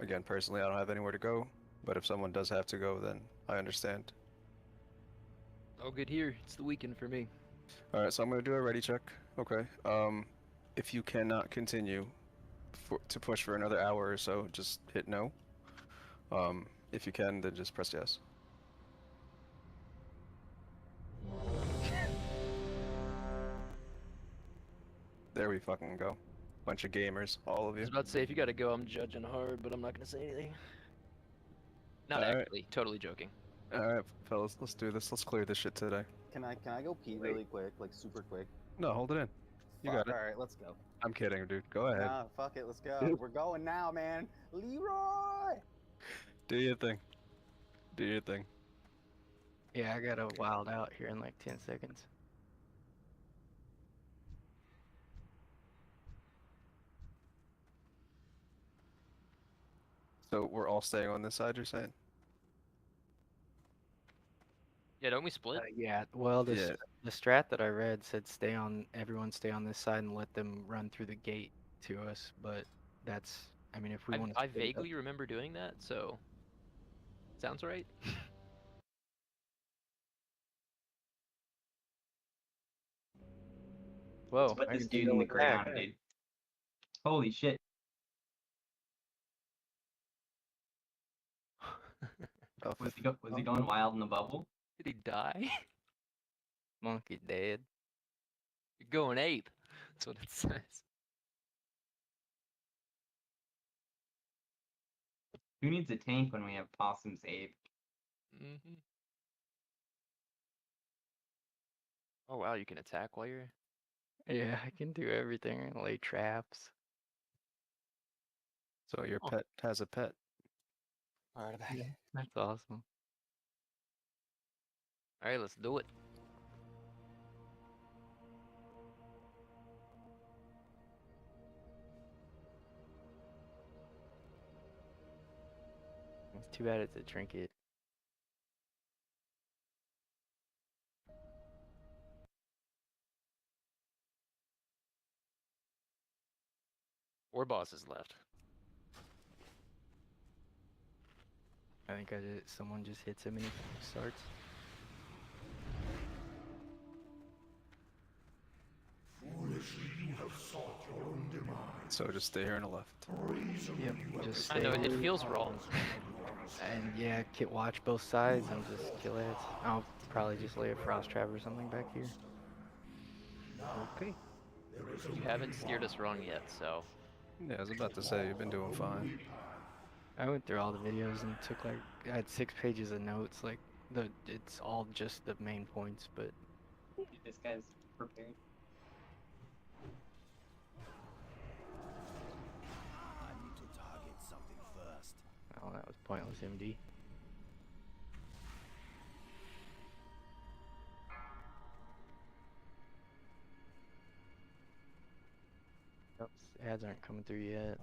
Again, personally, I don't have anywhere to go, but if someone does have to go, then I understand. All good here. It's the weekend for me. Alright, so I'm gonna do a ready check. Okay. If you cannot continue to push for another hour or so, just hit no. If you can, then just press yes. There we fucking go. Bunch of gamers, all of I you. was about to say, if you gotta go, I'm judging hard, but I'm not gonna say anything. Not All right. actually, totally joking. Alright, fellas, let's do this. Let's clear this shit today. Can I go pee really quick, like super quick? No, hold it in. You got it. All right, let's go. I'm kidding, dude. Go ahead. Nah, fuck it, let's go. We're going now, man. Leroy! Do your thing. Do your thing. Yeah, I gotta wild out here in like 10 seconds. So we're all staying on this side, you're saying? Yeah, don't we split? Yeah, well, the Yeah. the strat that I read said everyone stay on this side and let them run through the gate to us, but that's, I mean, if we want to. I vaguely remember doing that, so sounds right. Whoa, Let's put I this can dude in the go back. ground, dude. Holy shit. Was he going wild in the bubble? Did he die? Monkey dead. You're going ape. That's what it says. Who needs a tank when we have Possum's ape? Mm-hmm. Oh wow, you can attack while you're. Yeah, I can do everything. Lay traps. So your pet has a pet. Alright, back. Yeah, that's awesome. All right, let's do it. It's too bad it's a trinket. Four bosses left. I think someone just hits him and he starts. Foolishly you have sought your own demise. So just stay here on the left. Yep, just I know stay it here. feels wrong. And yeah, watch both sides and just kill it. I'll probably just lay a frost trap or something back here. Okay. You haven't steered us wrong yet, so. Yeah, I was about to say, you've been doing fine. I went through all the videos and took like, I had 6 pages of notes, like it's all just the main points, but Dude, this guy's prepared. I need to target something first. oh, that was pointless, MD. Nope, ads aren't coming through yet.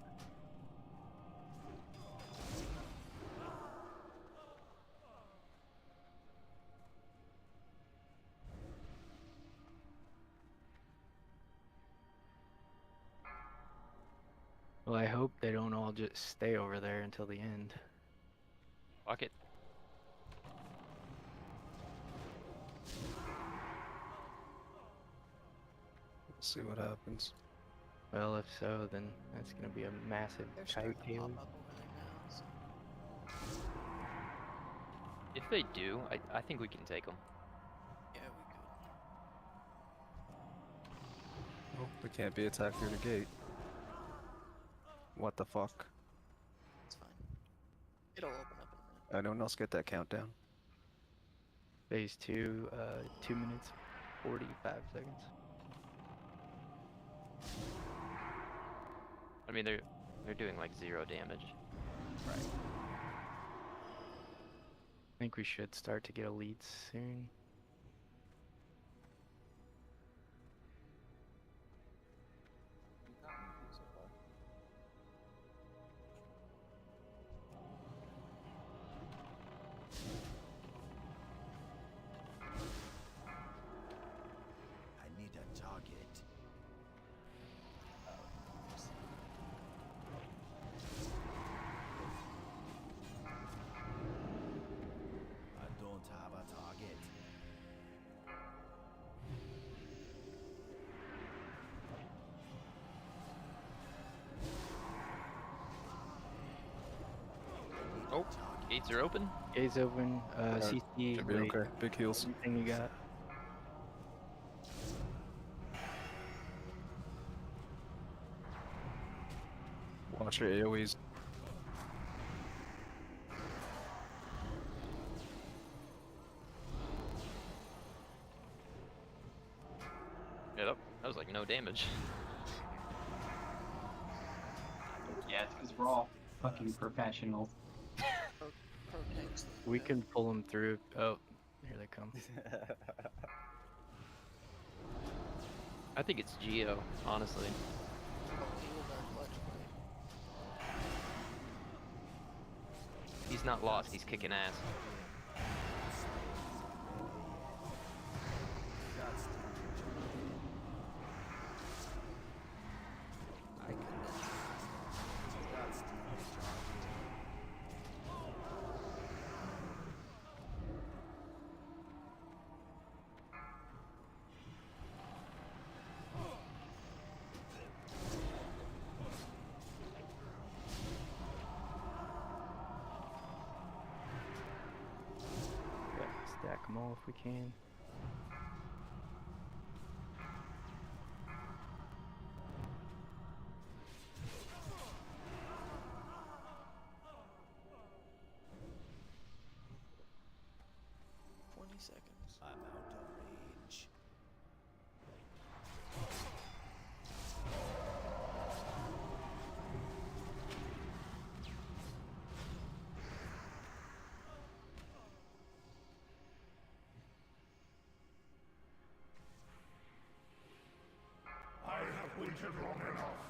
Well, I hope they don't all just stay over there until the end. Fuck it. Let's see what happens. Well, if so, then that's gonna be a massive They're kite starting to tail. pop up over there now. So. If they do, I think we can take them. Yeah, we could. Oh, we can't be attacked through the gate. What the fuck? It's fine. It'll open up in a minute. Anyone else get that countdown? Phase 2, 2 minutes, 45 seconds. I mean, they're doing like 0 damage. Right. I think we should start to get elites soon. We've gotten a few so far. I need a target. I don't have a target. Oh, gates are open. Gates open, CC, Should be late. okay. Big heals. Anything you got? Watch your AoEs. Yeah, that was like no damage. Yeah, it's because we're all fucking professionals. Pro tanks. We can pull them through. Oh, here they come. I think it's Geo, honestly. Oh, he was our clutch play. He's not lost, he's kicking ass. Stack them all if we can. Seconds. I'm out of range. I have waited long enough.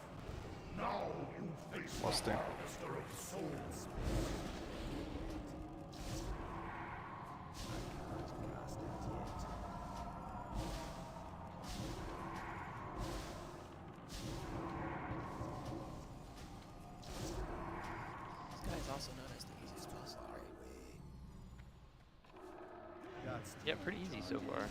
Now you face the Mustang. harvester of souls. Cast it yet. This guy's also known as the easiest boss on raid. Yeah, pretty easy so far.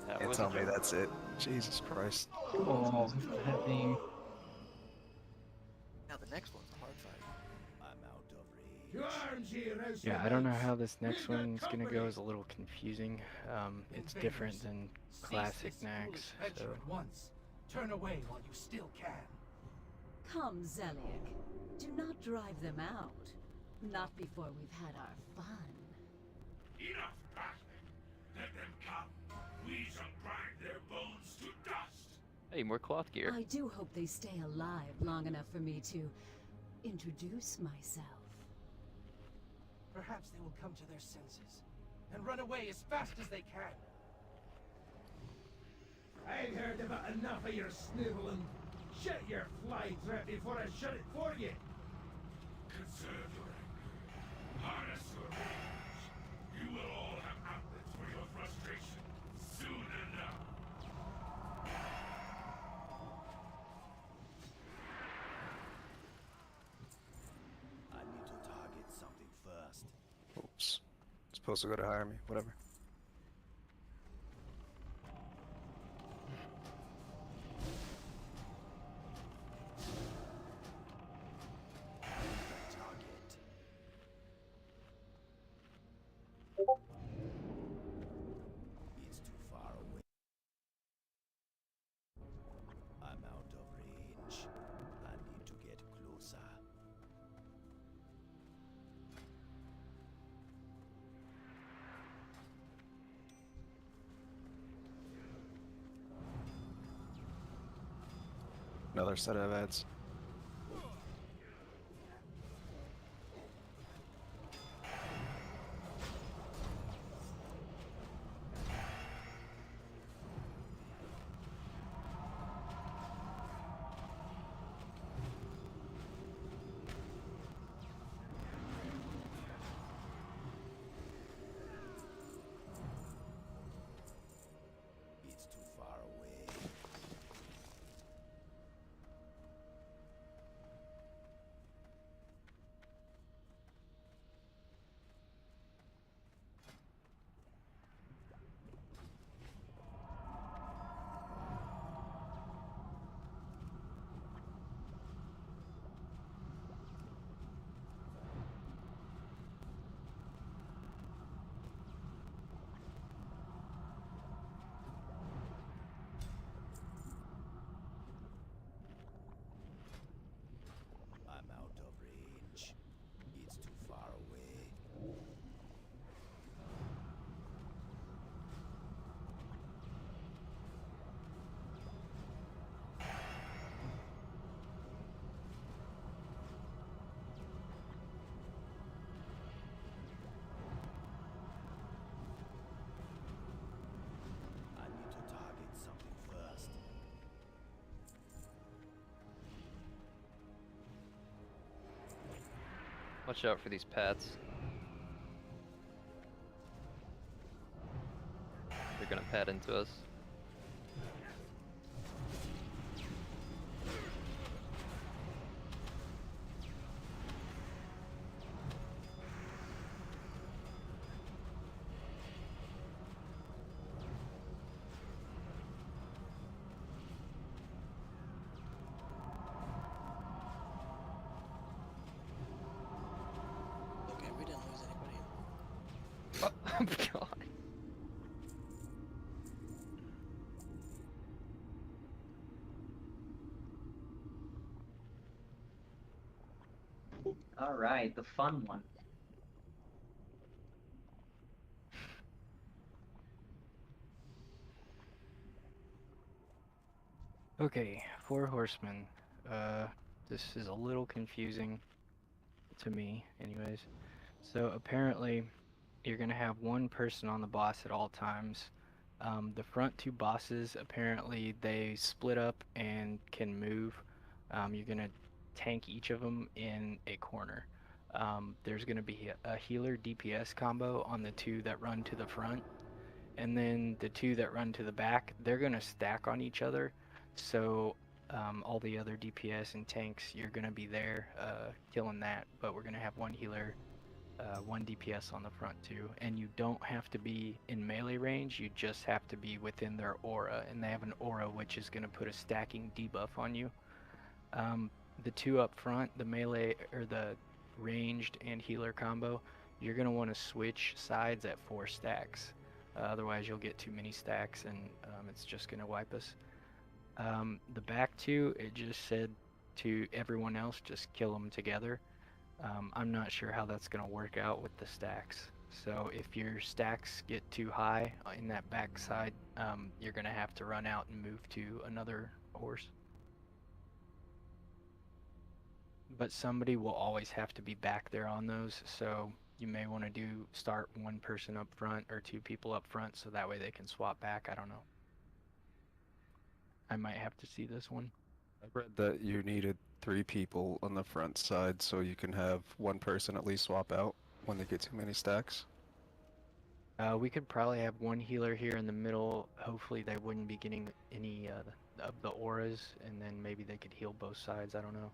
That Can't was tell a me joke. that's it. Jesus Christ. Oh, that thing. Now the next one's a hard fight. I'm out of range. To arms, ye resolute. Yeah, I don't know how this next We've got one's gonna go. company. Is a little confusing. It's different than classic Nax, so At once. Turn away while you still can. Come, Zeliek. Do not drive them out. Not before we've had our fun. Enough battling. Let them come. We shall grind their bones to dust. Hey, more cloth gear. I do hope they stay alive long enough for me to introduce myself. Perhaps they will come to their senses and run away as fast as they can. I've heard about enough of your sniveling. Shut your fly threat before I shut it for you. Conserve your anger. Harness your rage. You will all have outlets for your frustration soon enough. I need to target something first. Oops. Supposed to go to hire me. Whatever. Another set of ads. It's too far away. I'm out of range. It's too far away. I need to target something first. Watch out for these pats. They're gonna pat into us. Okay, we didn't lose anybody. Oh god. All right, the fun one. Okay, 4 horsemen. This is a little confusing to me, anyways. So apparently, you're gonna have one person on the boss at all times. The front 2 bosses, apparently, they split up and can move. You're gonna tank each of them in a corner. There's gonna be a healer DPS combo on the 2 that run to the front, and then the 2 that run to the back, they're gonna stack on each other. So all the other DPS and tanks, you're gonna be there killing that, but we're gonna have one healer, one DPS on the front too, and you don't have to be in melee range, you just have to be within their aura, and they have an aura which is gonna put a stacking debuff on you. The 2 up front, the melee or the ranged and healer combo, you're gonna want to switch sides at 4 stacks. Otherwise, you'll get too many stacks, and it's just gonna wipe us. The back 2, it just said to everyone else, just kill them together. I'm not sure how that's gonna work out with the stacks. So if your stacks get too high in that back side, you're gonna have to run out and move to another horse. But somebody will always have to be back there on those, so you may want to start one person up front or 2 people up front so that way they can swap back. I don't know. I might have to see this one. I read that you needed 3 people on the front side so you can have one person at least swap out when they get too many stacks. We could probably have one healer here in the middle. Hopefully they wouldn't be getting any of the auras, and then maybe they could heal both sides. I don't know.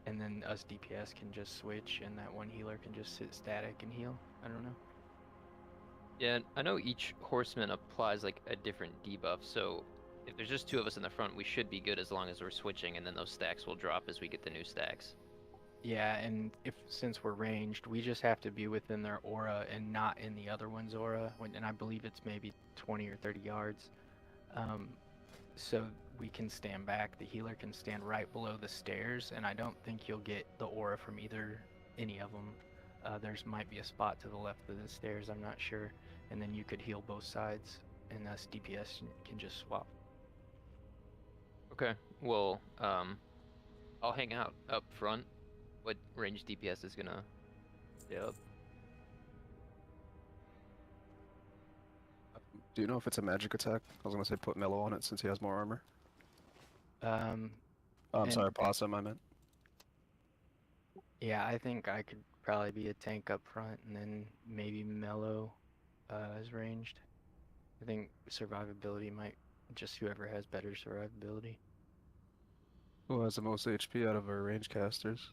And then us DPS can just switch, and that one healer can just sit static and heal. I don't know. Yeah, I know each horseman applies like a different debuff, so if there's just 2 of us in the front, we should be good as long as we're switching, and then those stacks will drop as we get the new stacks. Yeah, and since we're ranged, we just have to be within their aura and not in the other one's aura. And I believe it's maybe 20 or 30 yards. So we can stand back. The healer can stand right below the stairs, and I don't think you'll get the aura from any of them. There's might be a spot to the left of the stairs, I'm not sure. And then you could heal both sides, and us DPS can just swap. Okay. Well, I'll hang out up front. What range DPS is gonna stay up? Do you know if it's a magic attack? I was gonna say put Mellow on it since he has more armor. Um, I'm and- sorry, Possum, I meant. Yeah, I think I could probably be a tank up front, and then maybe Mellow is ranged. I think survivability might just whoever has better survivability. Who has the most HP out of our range casters?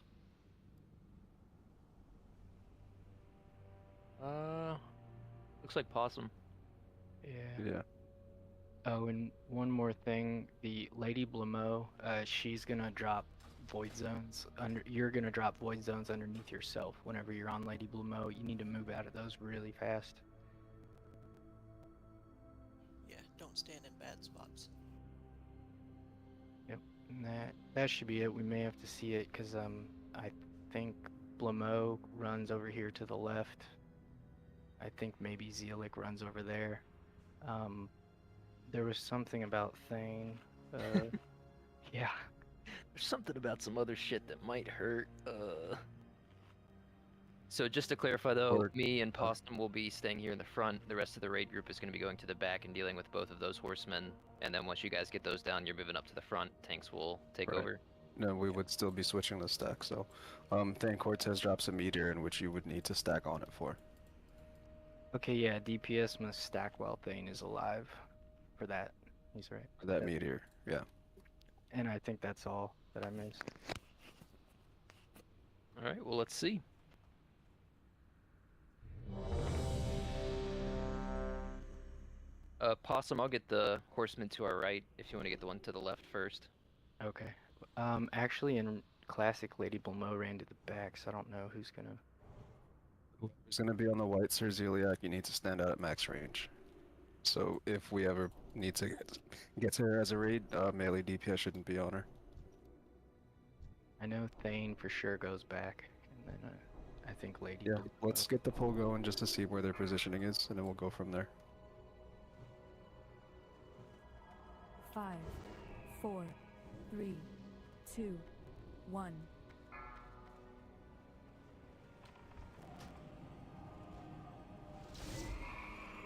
Looks like Possum. Yeah. Yeah. Oh, and one more thing, the Lady Blamo, she's gonna drop void zones under. You're gonna drop void zones underneath yourself whenever you're on Lady Blamo. You need to move out of those really fast. Yeah, don't stand in bad spots. Yep, and that should be it. We may have to see it because I think Blamo runs over here to the left. I think maybe Zealik runs over there. There was something about Thane. Yeah. There's something about some other shit that might hurt. So just to clarify though, me and Possum will be staying here in the front. The rest of the raid group is going to be going to the back and dealing with both of those horsemen. And then once you guys get those down, you're moving up to the front. Tanks will take over. No, we would still be switching the stack. So, Thane Cortez drops a meteor in which you would need to stack on it for. Okay, yeah, DPS must stack while Thane is alive. For that, he's right. For that meteor, yeah. And I think that's all that I missed. All right, well, let's see. Possum, I'll get the horseman to our right if you want to get the one to the left first. Okay. Actually, in Classic, Lady Blamo ran to the back, so I don't know who's gonna. Who's gonna be on the white Sir Zeliak? You need to stand out at max range. So if we ever need to get to her as a raid, melee DPS shouldn't be on her. I know Thane for sure goes back, and then I think Lady. Yeah, Blamo. let's get the pull going just to see where their positioning is, and then we'll go from there. 5, 4, 3, 2, 1.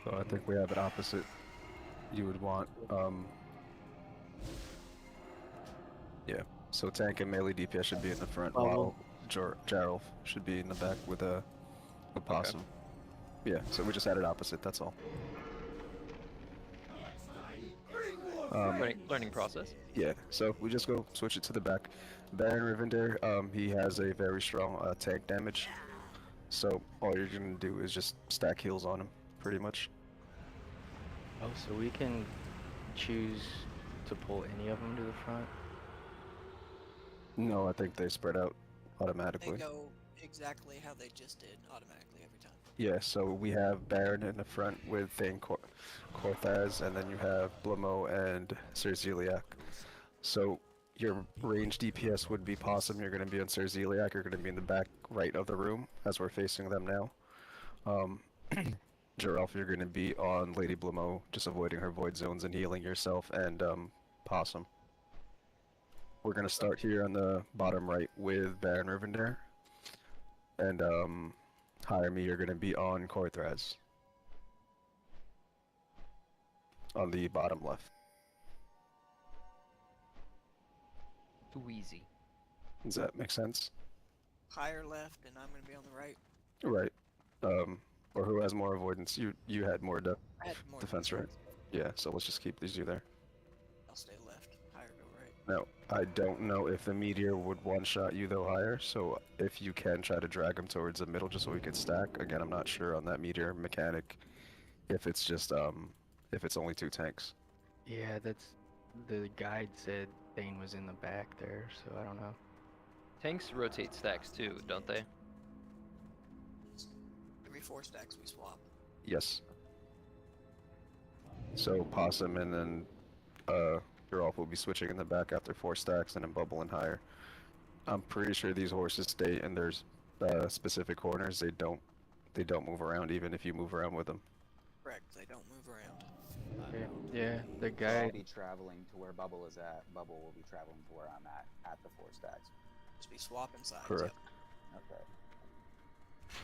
So I think we have it opposite. You would want, yeah. So tank and melee DPS should be in the front, while Jarl should be in the back with a Possum. Yeah, so we just had it opposite, that's all. Learning process. Yeah, so we just go switch it to the back. Baron Rivendare, he has a very strong tank damage. So all you're gonna do is just stack heals on him, pretty much. Oh, so we can choose to pull any of them to the front? No, I think they spread out automatically. They go exactly how they just did, automatically every time. Yeah, so we have Baron in the front with Thane Cortez, and then you have Blamo and Sir Zeliak. So your range DPS would be Possum, you're going to be on Sir Zeliak, you're going to be in the back right of the room, as we're facing them now. Jarelf, you're going to be on Lady Blamo, just avoiding her void zones and healing yourself, and Possum. We're going to start here on the bottom right with Baron Rivendare. And Hire Me, you're going to be on Corthez. On the bottom left. Too easy. Does that make sense? Higher left, and I'm going to be on the right. Right. Or who has more avoidance? You had more I had more defense, right? Yeah, so let's just keep these two there. I'll stay left. Higher go right. Now, I don't know if the meteor would one-shot you though higher, so if you can try to drag him towards the middle just so we can stack. Again, I'm not sure on that meteor mechanic if it's just if it's only 2 tanks. Yeah, that's the guide said Thane was in the back there, so I don't know. Tanks rotate stacks too, don't they? Every 4 stacks we swap. Yes. So Possum and then Geralf will be switching in the back after 4 stacks and then Bubble and higher. I'm pretty sure these horses stay in their specific corners. They don't move around even if you move around with them. Correct, they don't move around. Okay. Yeah, the So I'll guy. be traveling to where Bubble is at. Bubble will be traveling to where I'm at the 4 stacks. Just be swapping sides. Correct. Okay.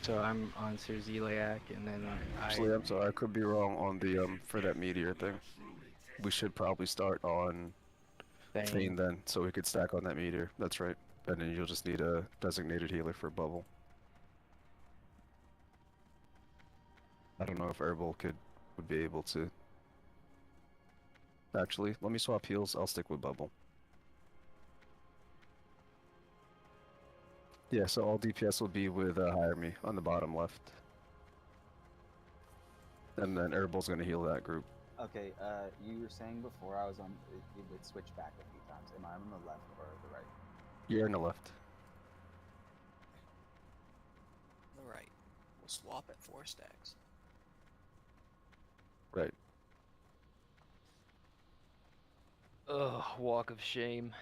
So I'm on Sir Zeliak, and then Actually, I'm sorry, I could be wrong on the for that meteor thing. We should probably start on Thane then, so we could stack on that meteor. That's right. And then you'll just need a designated healer for Bubble. I don't know if Herbal would be able to. Actually, let me swap heals. I'll stick with Bubble. Yeah, so all DPS will be with Hire Me on the bottom left. And then Herbal's gonna heal that group. Okay, you were saying before I was on, it would switch back a few times. Am I on the left or the right? You're on the left. The right. We'll swap at 4 stacks. Right. Ugh, walk of shame.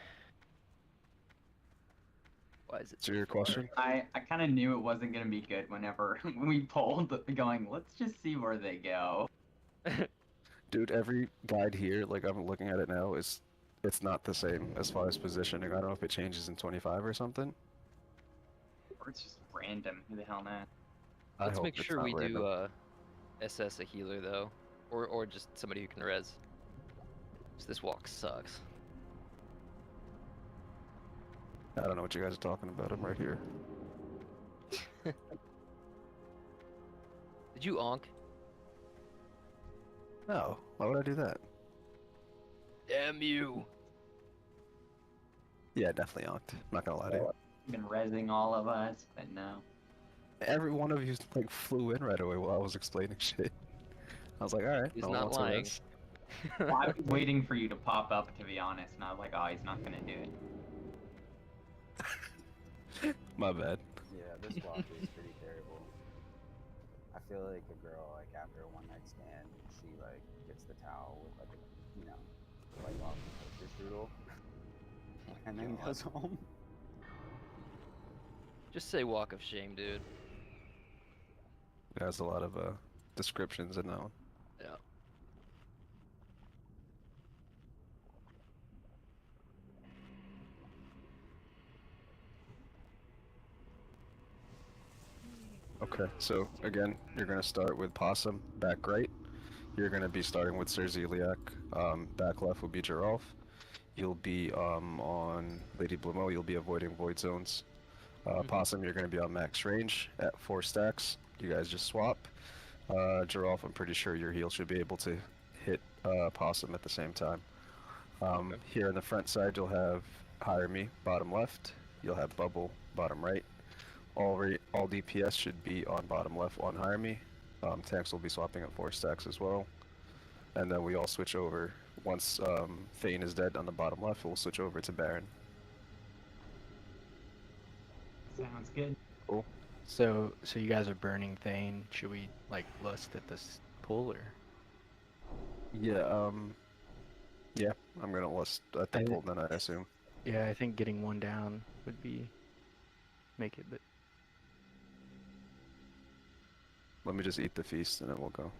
Why is it So your question? I kind of knew it wasn't going to be good whenever we pulled, going, let's just see where they go. Dude, every guide here, like I'm looking at it now, it's not the same as far as positioning. I don't know if it changes in 25 or something. Or it's just random. Who the hell knows? Let's make sure we do SS a healer though, or just somebody who can res. 'Cause this walk sucks. I don't know what you guys are talking about. I'm right here. Did you onk? No. Why would I do that? Damn you! Yeah, definitely onked. I'm not gonna lie to you. Been rezzing all of us, but no. Every one of you like flew in right away while I was explaining shit. I was like, alright. He's no one not wants to lying. res. Well, I was waiting for you to pop up, to be honest, and I was like, oh, he's not gonna do it. My bad. Yeah, this walk is pretty terrible. I feel like a girl, like after a one night stand, she like gets the towel with like a, you know, like off the toaster strudel, and then goes home. Just say walk of shame, dude. It has a lot of descriptions in that one. Yeah. Okay, so again, you're gonna start with Possum, back right. You're gonna be starting with Sir Zeliak. Back left will be Giralf. You'll be on Lady Blamo, you'll be avoiding void zones. Possum, you're gonna be on max range at 4 stacks. You guys just swap. Giralf, I'm pretty sure your heal should be able to hit Possum at the same time. Here on the front side, you'll have Hire Me, bottom left. You'll have Bubble, bottom right. All DPS should be on bottom left on Hire Me. Tanks will be swapping at 4 stacks as well. And then we all switch over. Once Thane is dead on the bottom left, we'll switch over to Baron. Sounds good. Cool. So you guys are burning Thane. Should we like lust at this pull or? Yeah, yeah, I'm gonna lust at the pull then, I assume. Yeah, I think getting one down would be make it, but Let me just eat the feast and then we'll go.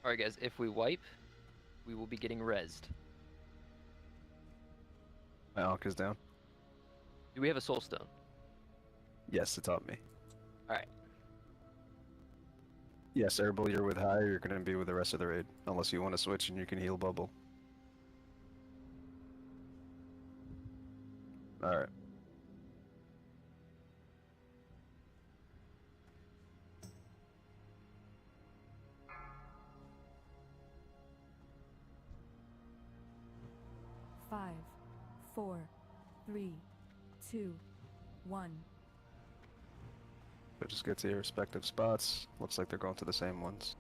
Alright guys, if we wipe, we will be getting rezzed. My Ankh is down. Do we have a soul stone? Yes, it's on me. Alright. Yes, Herbal, you're with High, you're gonna be with the rest of the raid. Unless you want to switch and you can heal Bubble. Alright. Five, 4, 3, 2, 1. So just get to your respective spots. Looks like they're going to the same ones.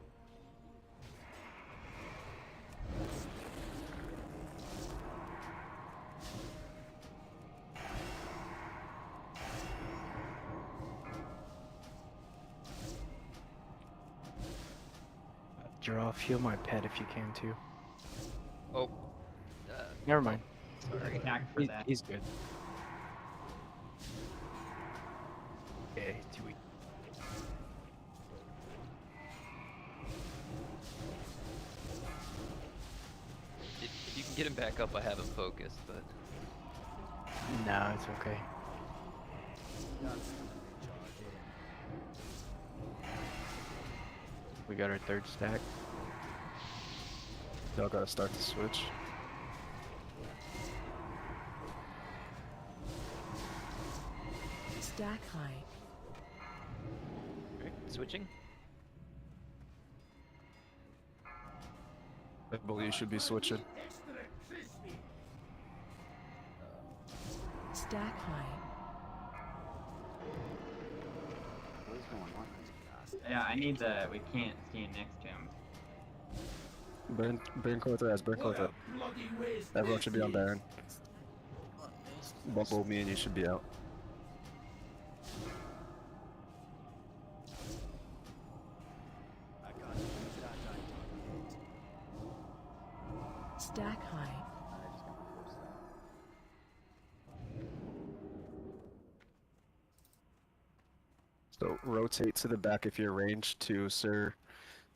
Draw, heal my pet if you can too. Oh. Never mind. Sorry. Attack for that. He's good. Okay, too weak. If you can get him back up, I have him focused, but No, it's okay. We got our third stack. Y'all gotta start the switch. Stack high. okay, switching. I believe you should be switching. Stack high. What is going on? Yeah, I need the. We can't stand next to him. Burn Cortez, burn Cortez. Everyone should be on Baron. Bubble me and you should be out. Stack high. I just got my first stack. So rotate to the back if you're ranged to Sir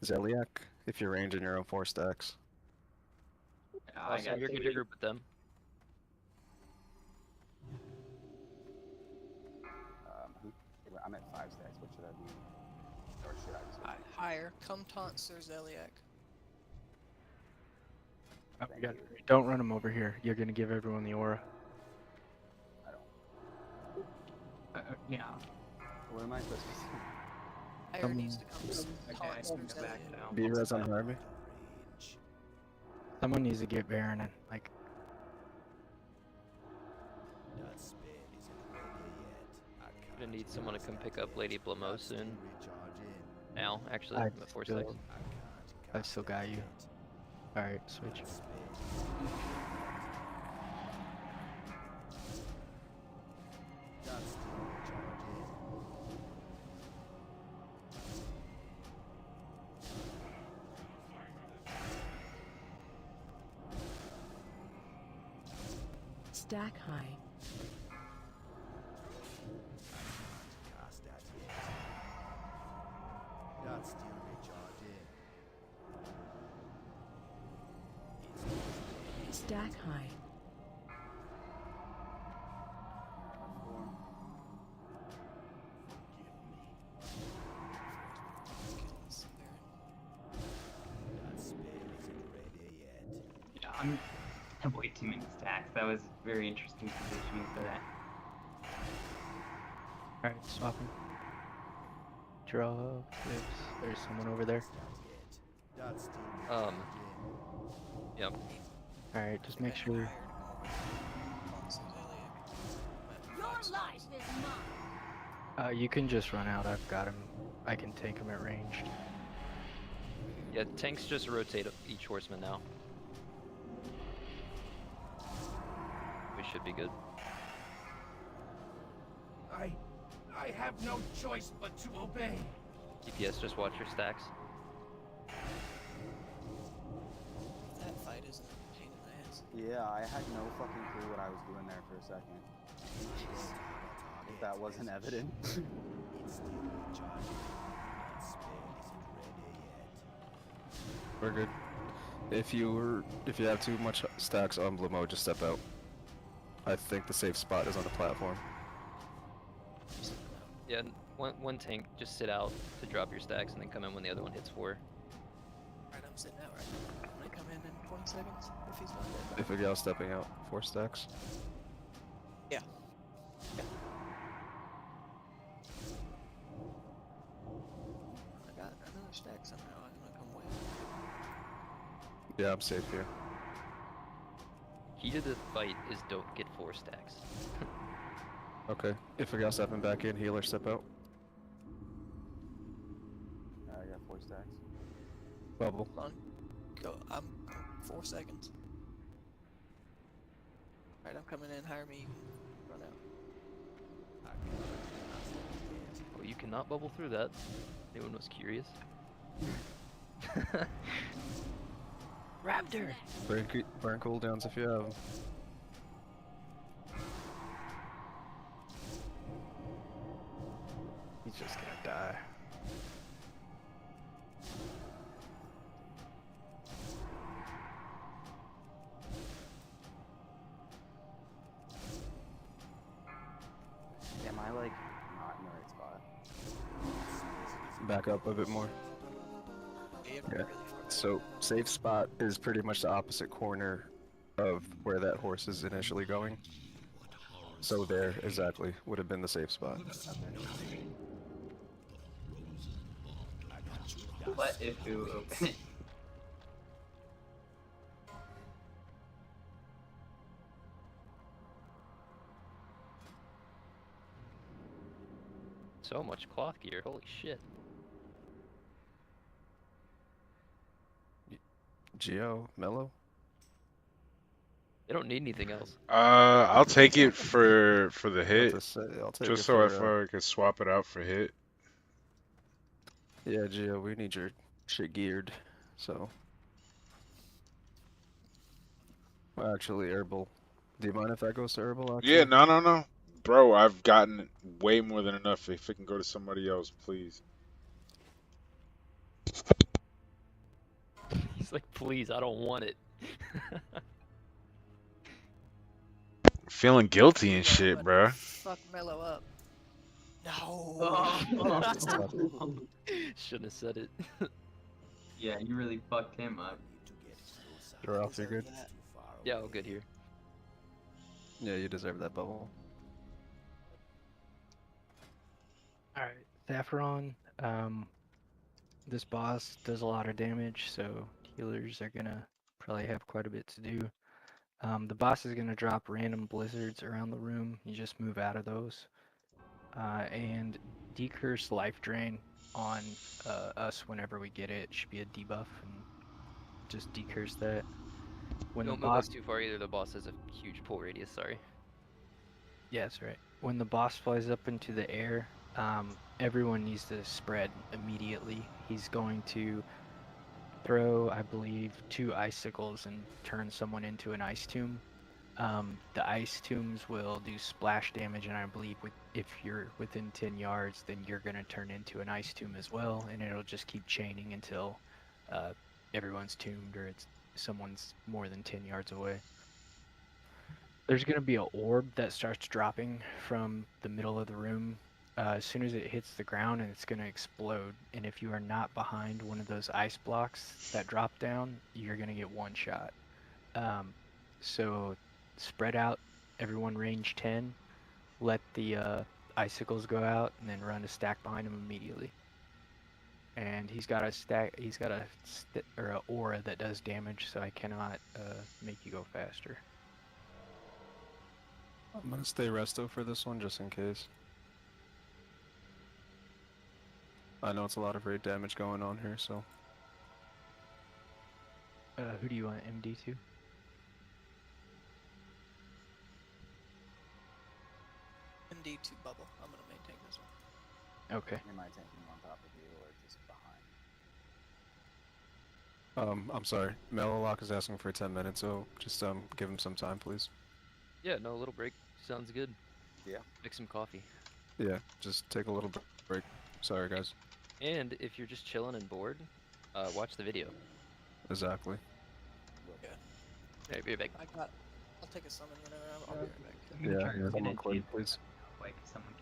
Zeliak, if you're ranged in your own 4 stacks. I Also, got you're good to group with them. I'm at 5 stacks. What should I be? Or should I just? Higher. Come taunt Sir Zeliak. Oh, we got, don't run him over here. You're gonna give everyone the aura. I don't. Yeah. What am I supposed to do? Higher needs to come Okay, I taunt can Sir go back Zeliak. now. Be res on Harvey. Someone needs to get Baron and like. That spell isn't ready yet. I Gonna need someone to come pick up Lady Blamo can't soon. recharge in. Now, actually, I I'm at 4 still- seconds. I still got you. Alright, switch. Stack high. Cast that yet. That's still recharging. Stack high. That spell isn't ready yet. Yeah, I have way too many stacks. That was very interesting positioning for that. Alright, swapping. Draw, flips. There's someone over there. That's still Yep. Alright, just make sure. Your life is mine. You can just run out. I've got him. I can take him at range. Yeah, tanks just rotate each horseman now. We should be good. I have no choice but to obey. DPS, just watch your stacks. That fight isn't a pain in the ass. Yeah, I had no fucking clue what I was doing there for a second. If that wasn't evident. it's still recharging. That spell isn't ready yet. We're good. If you have too much stacks on Blamo, just step out. I think the safe spot is on the platform. Yeah, one tank, just sit out to drop your stacks and then come in when the other one hits 4. Right, I'm sitting out right now. Can I come in 20 seconds if he's not dead? If a gal's stepping out, 4 stacks. Yeah. I got another stack somehow. I'm gonna come with. Yeah, I'm safe here. Key to the fight is don't get 4 stacks. Okay. If a gal's stepping back in, healer step out. I got 4 stacks. Bubble. Hold on. Go. I'm 4 seconds. Alright, I'm coming in. Hire me. You can run out. Oh, you cannot bubble through that. Anyone was curious? Raptor! Burn cooldowns if you have 'em. He's just gonna die. Am I like not in the right spot? Back up a bit more. Yeah. So safe spot is pretty much the opposite corner of where that horse is initially going. So there, exactly, would have been the safe spot. Let Ifu open it. So much cloth gear, holy shit. Geo, Mello? They don't need anything else. I'll take it for the hit, I'll take just it so for, I could swap it out for hit. yeah, Geo, we need your shit geared, so. Well, actually, Herbal. Do you mind if that goes to Herbal, actually? Yeah, no. Bro, I've gotten way more than enough. If it can go to somebody else, please. He's like, please, I don't want it. Feeling guilty and shit, bro. Fuck Mello up. No. Shouldn't have said it. Yeah, you really fucked him up. You're off, you're good? Yeah, all good here. Yeah, you deserve that bubble. Alright, Saffron, this boss does a lot of damage, so healers are gonna probably have quite a bit to do. The boss is gonna drop random blizzards around the room, you just move out of those. And decurse life drain on us whenever we get it. It should be a debuff, and just decurse that. When Don't the move boss... up too far either, the boss has a huge pull radius, sorry. Yeah, that's right. When the boss flies up into the air, everyone needs to spread immediately. He's going to throw, I believe, 2 icicles and turn someone into an ice tomb. The ice tombs will do splash damage, and I believe if you're within 10 yards, then you're going to turn into an ice tomb as well, and it'll just keep chaining until everyone's tombed or someone's more than 10 yards away. There's going to be an orb that starts dropping from the middle of the room as soon as it hits the ground, and it's going to explode. And if you are not behind one of those ice blocks that drop down, you're going to get one shot. So spread out, everyone range 10, let the icicles go out, and then run a stack behind him immediately. And he's got a aura that does damage, so I cannot make you go faster. I'm gonna stay resto for this one just in case. I know it's a lot of raid damage going on here, so. Who do you want, MD2? MD2 bubble. I'm gonna maintain this one. Okay. Am I tanking on top of you or just behind? I'm sorry. Melolock is asking for 10 minutes, so just give him some time, please. Yeah, no, a little break sounds good. Yeah. Make some coffee. Yeah, just take a little break. Sorry, guys. And if you're just chilling and bored, watch the video. Exactly. Yeah. Alright, be right back. I'll take a summon whenever I'll be right back. Yeah, someone quick, please. Like someone.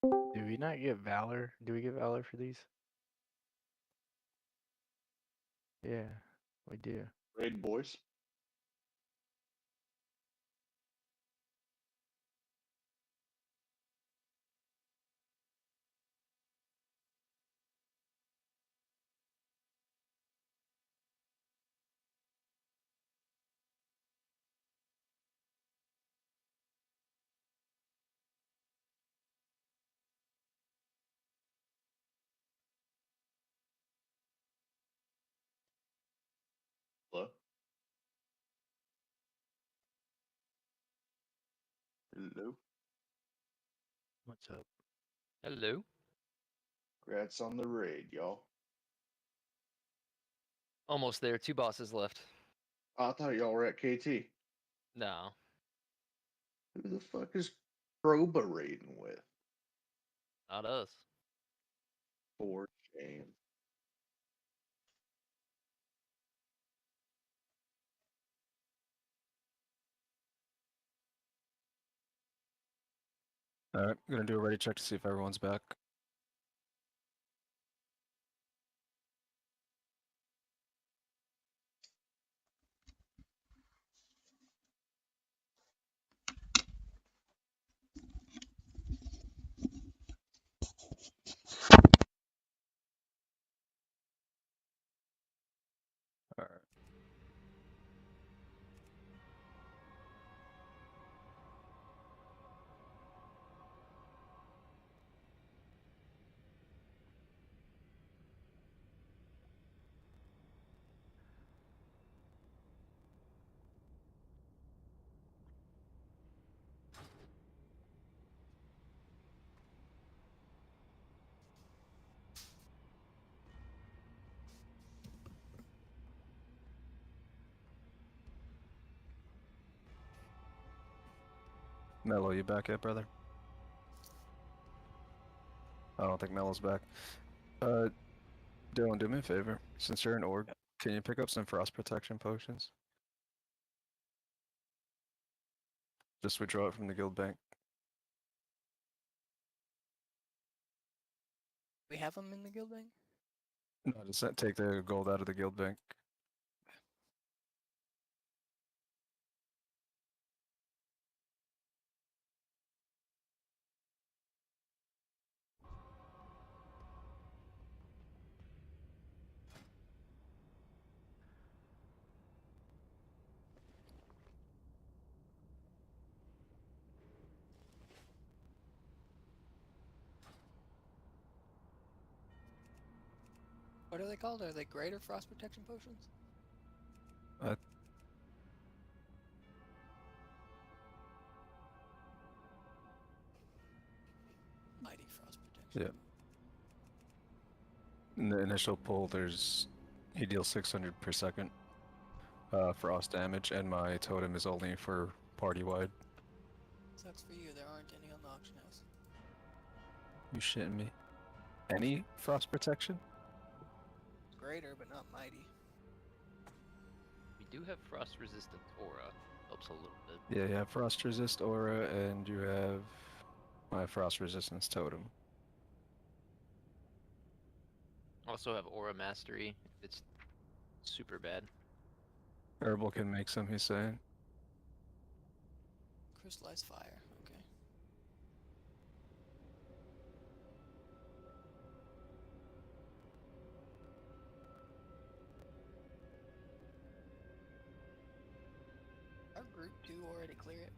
Do we not get Valor? Do we get Valor for these? Yeah, we do. Raid boys. Hello. Hello. What's up? Hello. Congrats on the raid, y'all. Almost there. 2 bosses left. I thought y'all were at KT. No. Who the fuck is Proba raiding with? Not us. For shame. Alright, gonna do a ready check to see if everyone's back. Alright. Mello, you back yet, brother? I don't think Mello's back. Dylan, do me a favor. Since you're an org, can you pick up some frost protection potions? Just withdraw it from the guild bank. We have them in the guild bank? No, just take the gold out of the guild bank. What are they called? Are they greater frost protection potions? Mighty frost protection. Yeah. In the initial pull, he deals 600 per second frost damage, and my totem is only for party-wide. Sucks for you, there aren't any on the auction house. You shitting me? Any frost protection? Greater, but not mighty. We do have frost resistant aura. Helps a little bit. Yeah, you have frost resist aura, and you have my frost resistance totem. Also have aura mastery. It's super bad. Herbal can make some, he's saying. Crystallized fire, okay. Our group 2 already clear it.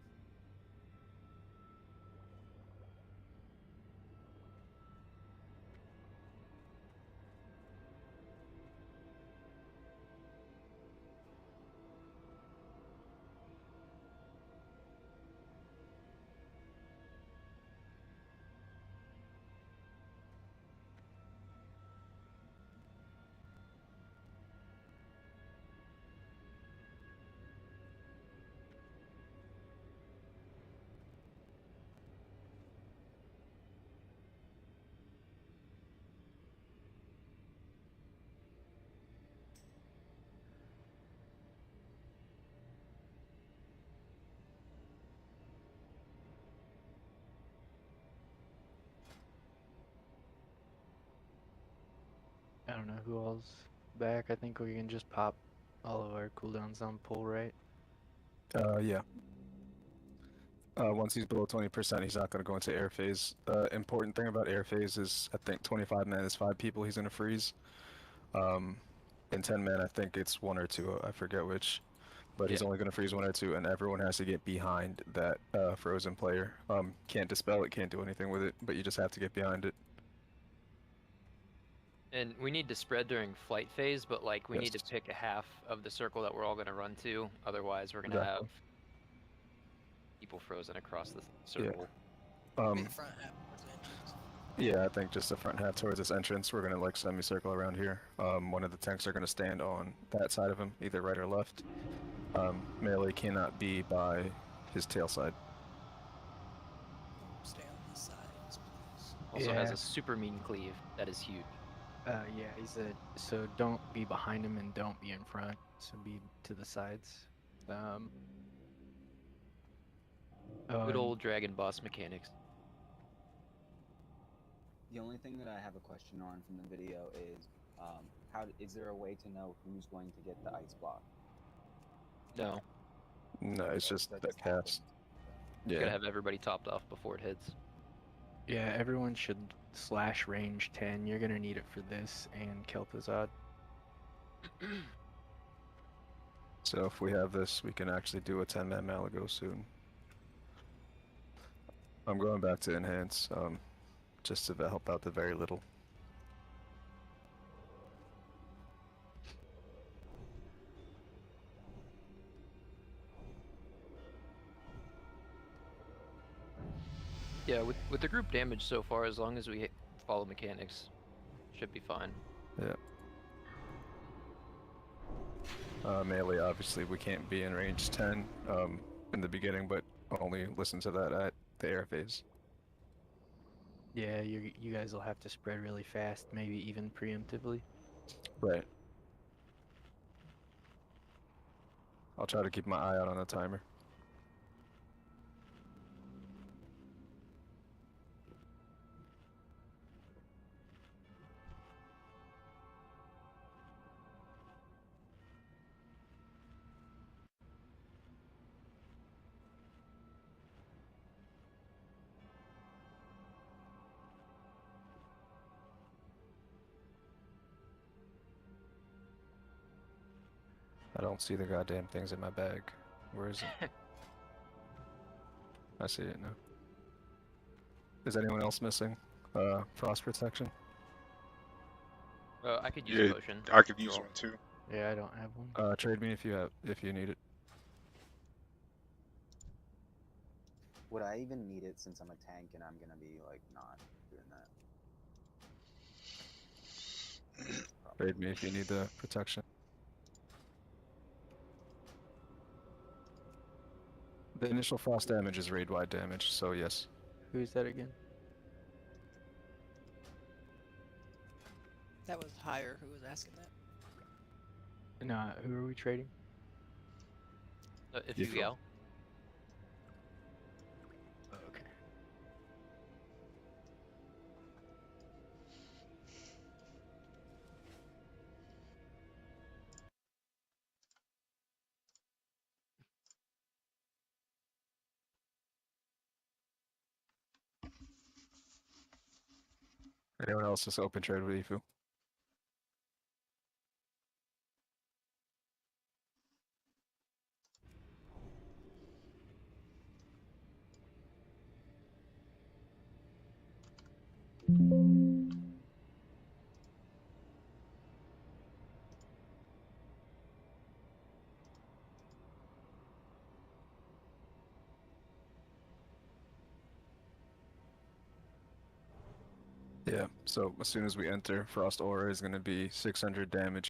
don't know who all's back. I think we can just pop all of our cooldowns on pull, right? Yeah. Once he's below 20%, he's not going to go into air phase. Important thing about air phase is I think 25 man is 5 people he's going to freeze. In 10 man, I think it's 1 or 2. I forget which. But he's only going to freeze 1 or 2, and everyone has to get behind that frozen player. Can't dispel it, can't do anything with it, but you just have to get behind it. And we need to spread during flight phase, but like we need to Yes. pick a half of the circle that we're all going to run to. Otherwise, we're going to Exactly. have people frozen across the circle. Maybe the front half towards the entrance. Yeah, I think just the front half towards this entrance. We're gonna like semicircle around here. One of the tanks are gonna stand on that side of him, either right or left. Melee cannot be by his tail side. Stay on his sides, please. Also has a super mean cleave. That is huge. Yeah, he said, so don't be behind him and don't be in front, so be to the sides. Good old dragon boss mechanics. The only thing that I have a question on from the video is, is there a way to know who's going to get the ice block? No. No, it's just that the just cast. happens. You Yeah. gotta have everybody topped off before it hits. Yeah, everyone should slash range 10. You're gonna need it for this and Kel'Thuzad. So if we have this, we can actually do a 10-man Malago soon. I'm going back to enhance, just to help out the very little. Yeah, with the group damage so far, as long as we follow mechanics, should be fine. Yeah. Melee, obviously, we can't be in range 10 in the beginning, but only listen to that at the air phase. Yeah, you guys will have to spread really fast, maybe even preemptively. Right. I'll try to keep my eye out on the timer. I don't see the goddamn things in my bag. Where is it? I see it now. Is anyone else missing frost protection? I could use a potion. I could use one too. Yeah, I don't have one. Trade me if you need it. Would I even need it since I'm a tank and I'm gonna be like not doing that? Trade me if you need the protection. The initial frost damage is raid-wide damage, so yes. Who's that again? That was higher. Who was asking that? No, who are we trading? If you go. Okay. Anyone else just open trade with Ifu? Yeah, so as soon as we enter, Frost Aura is going to be 600 damage